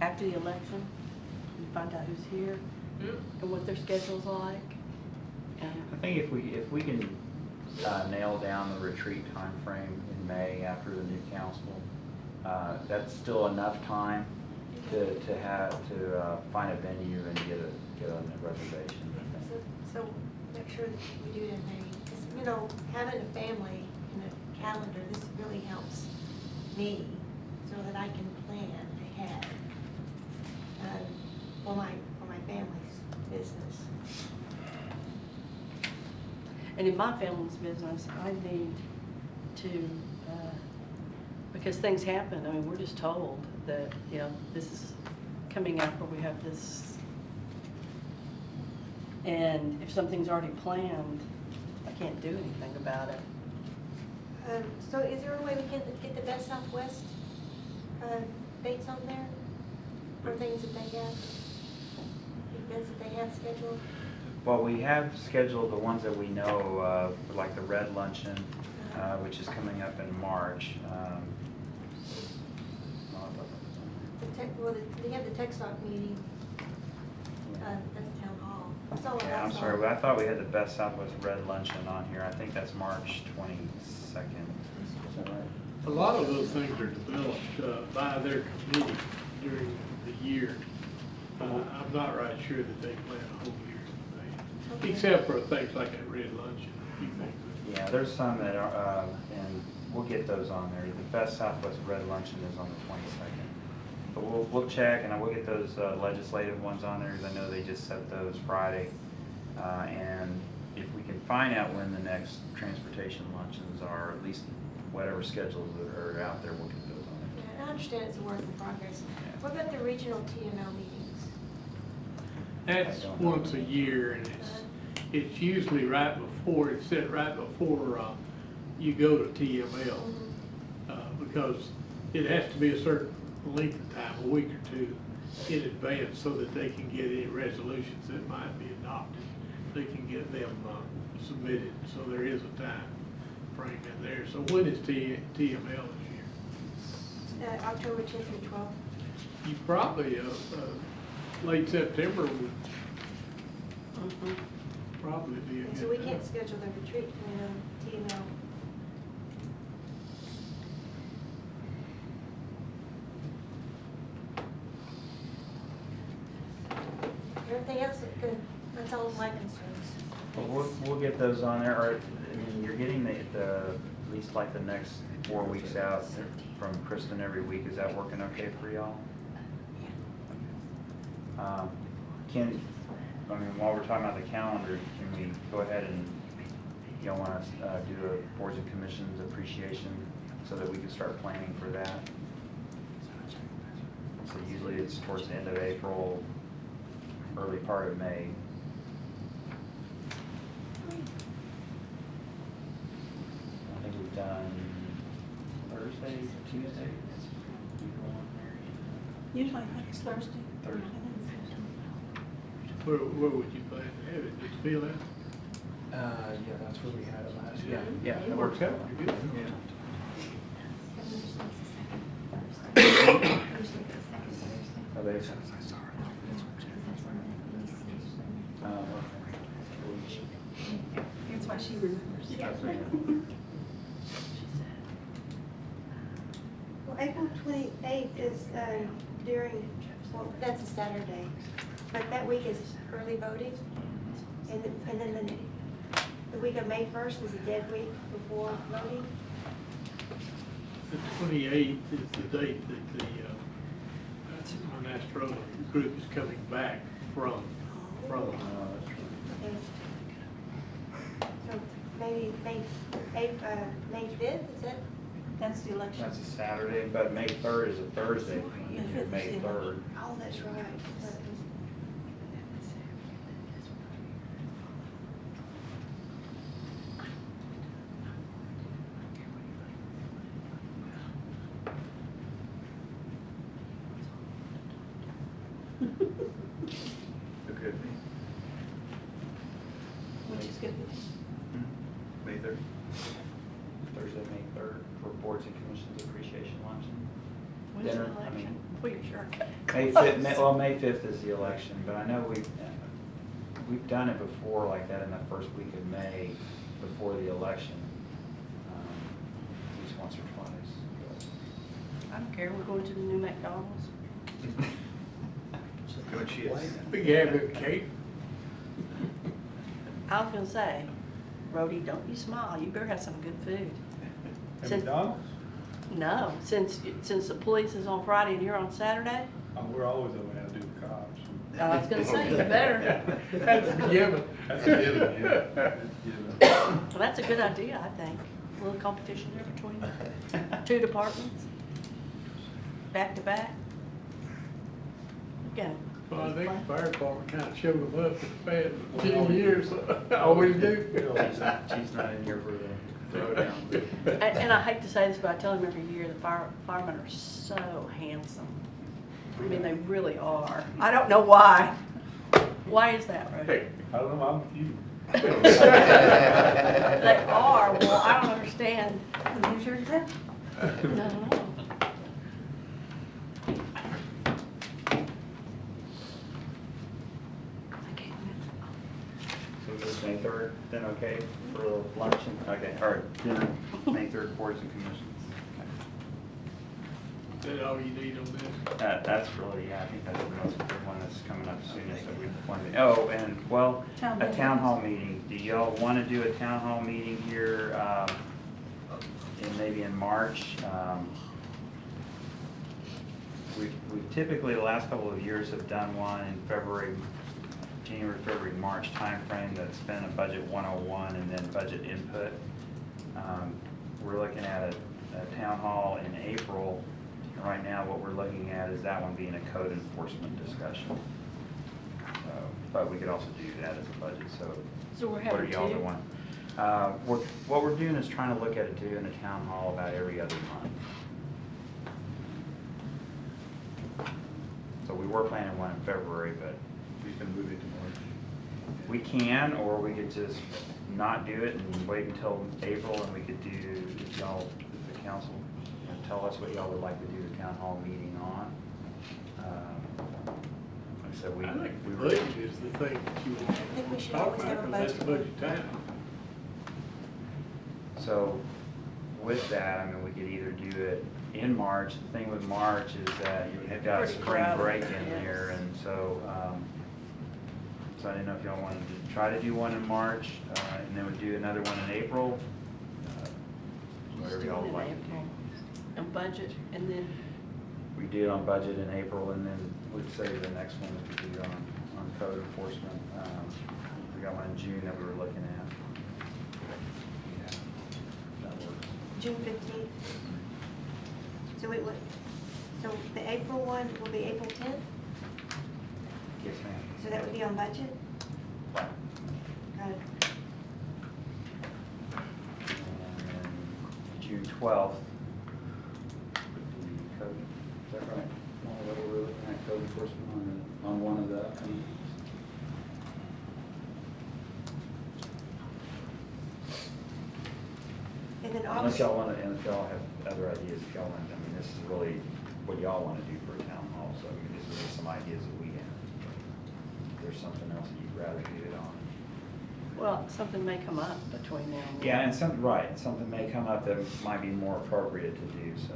after the election, and find out who's here and what their schedule's like. And I think if we can nail down the retreat time frame in May after the new council, that's still enough time to find a venue and get on the reservation. So make sure that we do it in May, because, you know, having a family in a calendar, this really helps me so that I can plan ahead for my family's business. And in my family's business, I need to, because things happen, I mean, we're just told that, you know, this is coming up or we have this. And if something's already planned, I can't do anything about it. So is there a way we can get the Best Southwest dates on there for things that they have, events that they have scheduled? Well, we have scheduled the ones that we know of, like the Red Luncheon, which is coming up in March. They have the Tech Talk meeting at the town hall. That's all Yeah, I'm sorry, but I thought we had the Best Southwest Red Luncheon on here. I think that's March 22nd. Is that right? A lot of those things are developed by their committee during the year. I'm not right sure that they plan a whole year, except for things like that Red Luncheon. Yeah, there's some that are, and we'll get those on there. The Best Southwest Red Luncheon is on the 22nd. But we'll check, and we'll get those legislative ones on there, because I know they just set those Friday. And if we can find out when the next transportation luncheons are, at least whatever schedules that are out there, we'll get those on there. Yeah, I understand it's a work in progress. What about the regional TML meetings? That's once a year, and it's usually right before, it's set right before you go to TML, because it has to be a certain length of time, a week or two in advance, so that they can get any resolutions that might be adopted. They can get them submitted, so there is a time frame in there. So when is TML this year? October 10th through 12th. You probably, late September would probably be a good time. So we can't schedule the retreat between TML. Everything else is good. That's all of my concerns. Well, we'll get those on there, or, I mean, you're getting the at least like the next 4 weeks out from Kristen every week. Is that working okay for y'all? I mean, while we're talking about the calendar, can we go ahead and, y'all want to do a boards and commissions appreciation so that we can start planning for that? So usually it's towards the end of April, early part of May. I think we've done Thursday, Tuesday. Usually I think it's Thursday. Where would you plan to have it? Just fill out? Yeah, that's where we had it last. Yeah. Yeah, It works out pretty good. Oh, they That's why she remembers. Well, April 28th is during, well, that's a Saturday, but that week is early voting. And then the week of May 1st is a dead week before voting. The 28th is the date that the Nastro group is coming back from. And so maybe May 5th, is that? That's the election. That's a Saturday, but May 3rd is a Thursday, May 3rd. Oh, that's right. It could be. Which is good. May 3rd. Thursday, May 3rd, for boards and commissions appreciation luncheon. When's the Dinner, I election? mean, Well, you're sure. May 5th, well, May 5th is the election, but I know we've done it before like that in the first week of May before the election, at least once or twice. I don't care, we're going to the new McDonald's. Good cheers. We can have a cake. I was gonna say, Rhodey, don't you smile, you better have some good food. At Since- McDonald's? No, since the police is on Friday and you're on Saturday, We're always over there to do the cops. I was gonna say, you better. That's a given. That's a given, yeah. That's a given. Well, that's a good idea, I think. A little competition there between the two departments, back to back. Okay. Well, I think the fire department kind of showed them up in the past 10 years, always do. She's not in here for the throwdown. And I hate to say this, but I tell them every year, the firemen are so handsome. I mean, they really are. I don't know why. Why is that, Rhodey? I don't know, I'm with you. They are, well, I don't understand. Who's your example? No. So is May 3rd, then okay for luncheon? Okay, all right, dinner, May 3rd, boards and commissions. Is that all you need on this? That's really, yeah, I think that's the most important one that's coming up soonest that we wanted. Oh, and, well, a town hall meeting. Do y'all want to do a town hall meeting here, maybe in March? We've typically, the last couple of years, have done one in January, February, March timeframe that's been a budget 101 and then budget input. We're looking at a town hall in April. And right now, what we're looking at is that one being a code enforcement discussion. But we could also do that as a budget, So we're what are having y'all two? doing? What we're doing is trying to look at doing a town hall about every other month. So we were planning one in February, but We can move it to March. we can, or we could just not do it and wait until April, and we could do, if the council, tell us what y'all would like to do the town hall meeting on. Like I said, I think the we were. budget is the thing that you I think we should talk always have about, a because that's budget. budget time. So with that, I mean, we could either do it in March. The thing with March is that you've got Pretty spring crowded, break in yes. there, and so, so I didn't know if y'all wanted to try to do one in March, and then we'd do another one in April. Whatever y'all would like to do. And budget, and then, We do it on budget in April, and then we'd say the next one we could do on code enforcement. We got one in June that we were looking at. Yeah, that works. June 15th. So the April one will be April 10th? Yes, ma'am. So that would be on budget? Right. Got it. And June 12th would be code, is that right? What we're looking at, code enforcement on one of the upcoming. And then Unless obviously, y'all want to, and if y'all have other ideas, if y'all want, I mean, this is really what y'all want to do for a town hall, so I mean, this is just some ideas that we have. If there's something else that you'd rather do it on. Well, something may come up between now and then. Yeah, and some, right, something may come up that might be more appropriate to do, so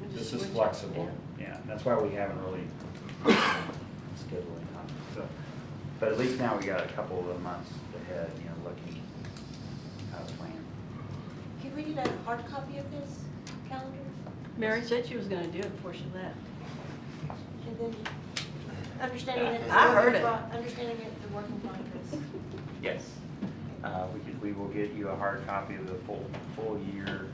We this just is switch it, flexible. Yeah, that's why we haven't really scheduled any time, so. But at least now we got a couple of months ahead, you know, looking how to plan. can we get a hard copy of this calendar? Mary said she was gonna do it before she left. And then, understanding that it's I a work heard in it. understanding it's a work in progress. Yes. We will get you a hard copy of the full year.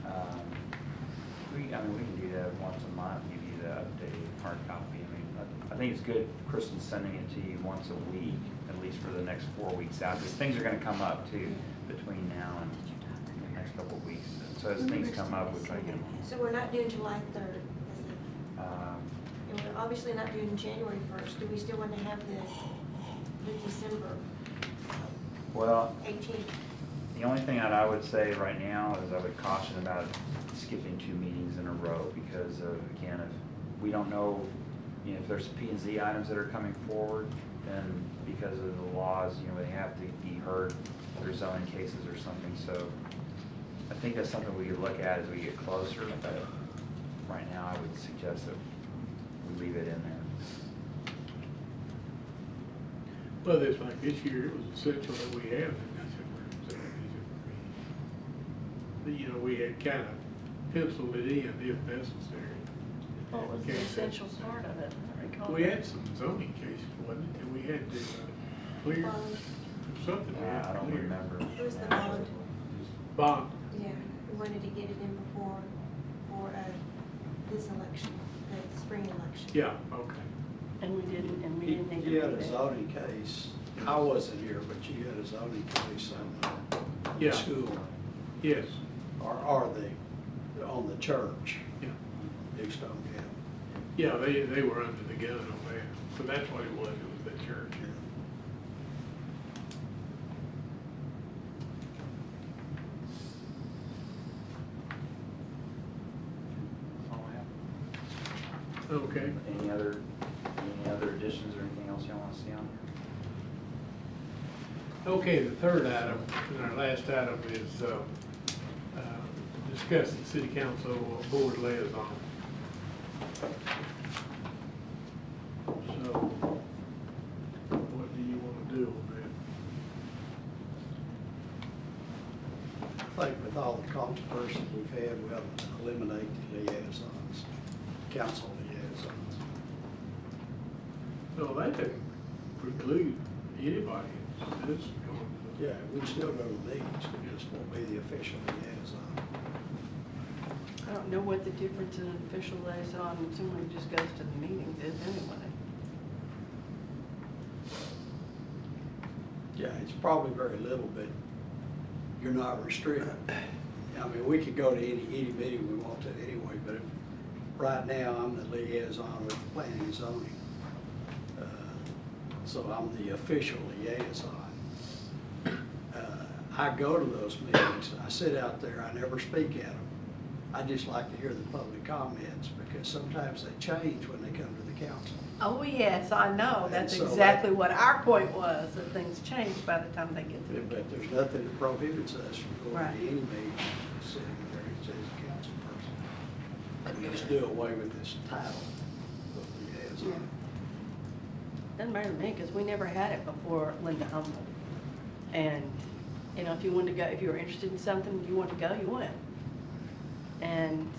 I mean, we can do that once a month, give you the updated hard copy. I mean, I think it's good, Kristen's sending it to you once a week, at least for the next 4 weeks out, because things are gonna come up too between now and the next couple of weeks. So as things come up, we try to get them. So we're not doing July 3rd, is it? And we're obviously not doing January 1st. Do we still want to have the December Well, 18th? the only thing that I would say right now is I would caution about skipping 2 meetings in a row because of, again, if we don't know, you know, if there's P&Z items that are coming forward, then because of the laws, you know, they have to be heard, if there's zoning cases or something, so I think that's something we could look at as we get closer, but right now I would suggest that we leave it in there. Well, it's like this year, it was essential that we have it. You know, we had kind of penciled it in if necessary. What was the essential part of it? I recall We that. had some zoning cases, wasn't it, and we had to clear something we had I to don't clear. remember. It was the bond. Bond. Yeah, we wanted to get it in before, for this election, the spring election. Yeah, okay. And we didn't need to You had do a that. zoning case, I wasn't here, but you had a zoning case on Yeah. the school, Yes. or on the church. Yeah. Big Stone Gap. Yeah, they were under the gun on that. So that's what it was the church. Okay. Any other additions or anything else y'all want to see on there? Okay, the third item, and our last item is discuss the city council board liaison. So, what do you want to do on I think with all the controversy we've had, we ought to eliminate the liaisons, council liaisons. that? No, that doesn't preclude anybody in this going to. Yeah, we still go to meetings, we just won't be the official liaison. I don't know what the difference in an official liaison and someone who just goes to the meetings is anyway. Yeah, it's probably very little, but you're not restricted. I mean, we could go to any meeting we want to anyway, but right now, I'm the liaison with planning and zoning. So I'm the official liaison. I go to those meetings, I sit out there, I never speak at them. I just like to hear the public comments, because sometimes they change when they come to the council. Oh, yes, I know. That's And so exactly what our point was, that things change by the time they get to the But there's nothing that prohibits us from going Right. to any meeting, and sitting there as a council person. And just do away with this title of liaison. Yeah. Doesn't matter to me, because we never had it before Linda Humble. And, you know, if you wanted to go, if you were interested in something, you wanted to go, you went. And,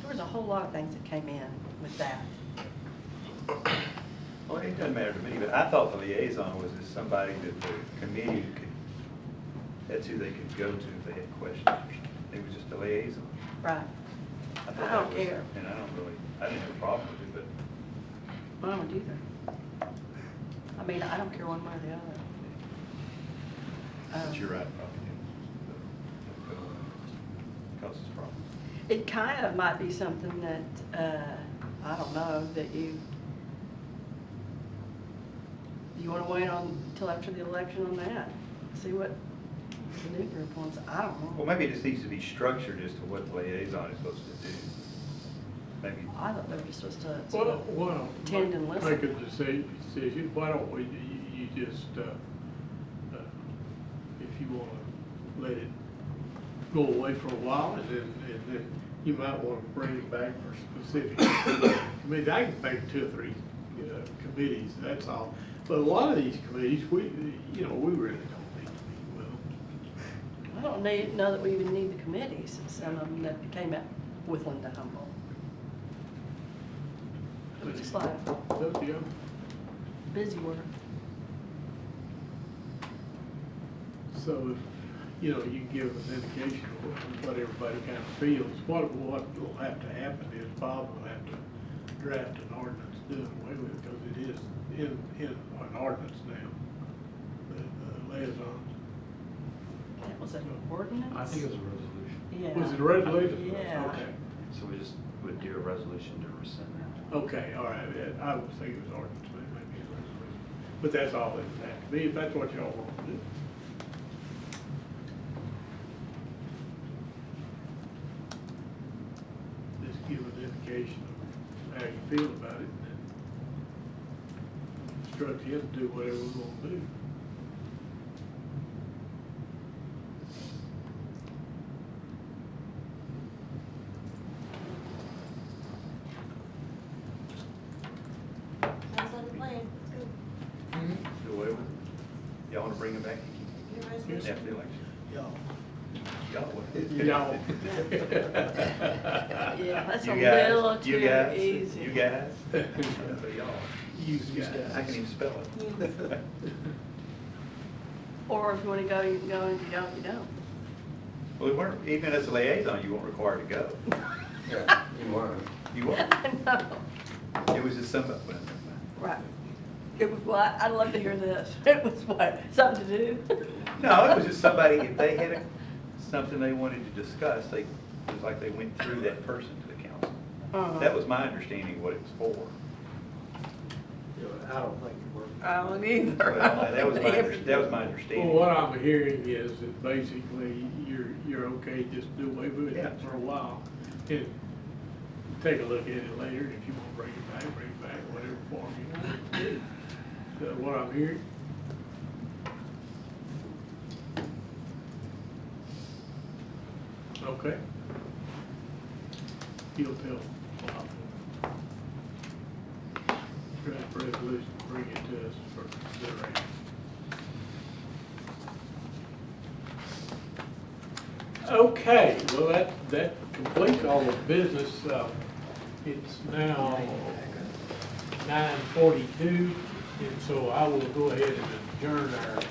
there was a whole lot of things that came in with that. Well, it doesn't matter to me, but I thought the liaison was just somebody that the committee could, that's who they could go to if they had questions or something. It was just a liaison. Right. thought I that don't was- care. And I didn't have a problem with it, I don't either. I mean, I don't care one way or the other. but you're right, probably. Causes problems. It kind of might be something that, I don't know, that you want to wait on until after the election on that, see what the new group wants. I don't know. Well, maybe it just needs to be structured as to what the liaison is supposed to do. Maybe. I thought they were just supposed to Well, attend and listen. make a decision, why don't we, you just, if you want to let it go away for a while, and then you might want to bring it back for specific committees. I can think 2 or 3 committees, that's all. But a lot of these committees, we really don't need to meet with them. I don't know that we even need the committees, some of them that came out with Linda Humboldt. It was just like busy work. So if, you give an indication of what everybody kind of feels, what will have to happen is Bob will have to draft an ordinance doing away with it, because it is in an ordinance now, the liaisons. That was an ordinance? I think it was a resolution. Yeah. Was it a resolution? Yeah. Okay. So we just would do a resolution to rescind that. Okay, all right, I was thinking it was ordinance, but it might be a resolution. But that's all it would have to be, if that's what y'all want to do. Just give an indication of how you feel about it, and then instruct him to do whatever we're gonna do. Sounds like a plan. Let's go. Do away with it. Y'all want to bring it back Your resolution. after the election? Y'all. Y'all. Y'all. Yeah, that's a You guys, little too you guys, easy. You guys. Y'all. You guys. I can even spell it. Or if you want to go, you can go, and if you don't, you don't. Well, we weren't, even as a liaison, you weren't required to go. Yeah, you weren't. You weren't. I know. It was just somebody, well, never mind. Right. It was what? I'd love to hear this. It was what? Something to do? No, it was just somebody, if they had something they wanted to discuss, it was like they went through that person to the council. Uh-huh. That was my understanding of what it was for. I don't think it worked. I don't either. Well, that was my understanding. Well, what I'm hearing is that basically you're okay, just do away with Yeah. it for a while. And take a look at it later, and if you want to bring it back, whatever form you want to do. Is that what I'm hearing? Okay. You'll tell Bob. Draft resolution, bring it to us for consideration. Okay, well, that completes all the business. It's now 9:42, and so I will go ahead and adjourn our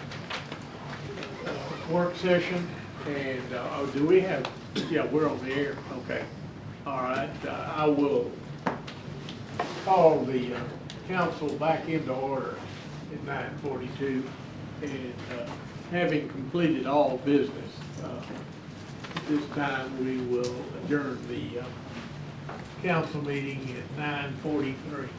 work session. And, do we have, yeah, we're on the air, okay. All right, I will call the council back into order at 9:42. And having completed all business, this time we will adjourn the council meeting at 9:43.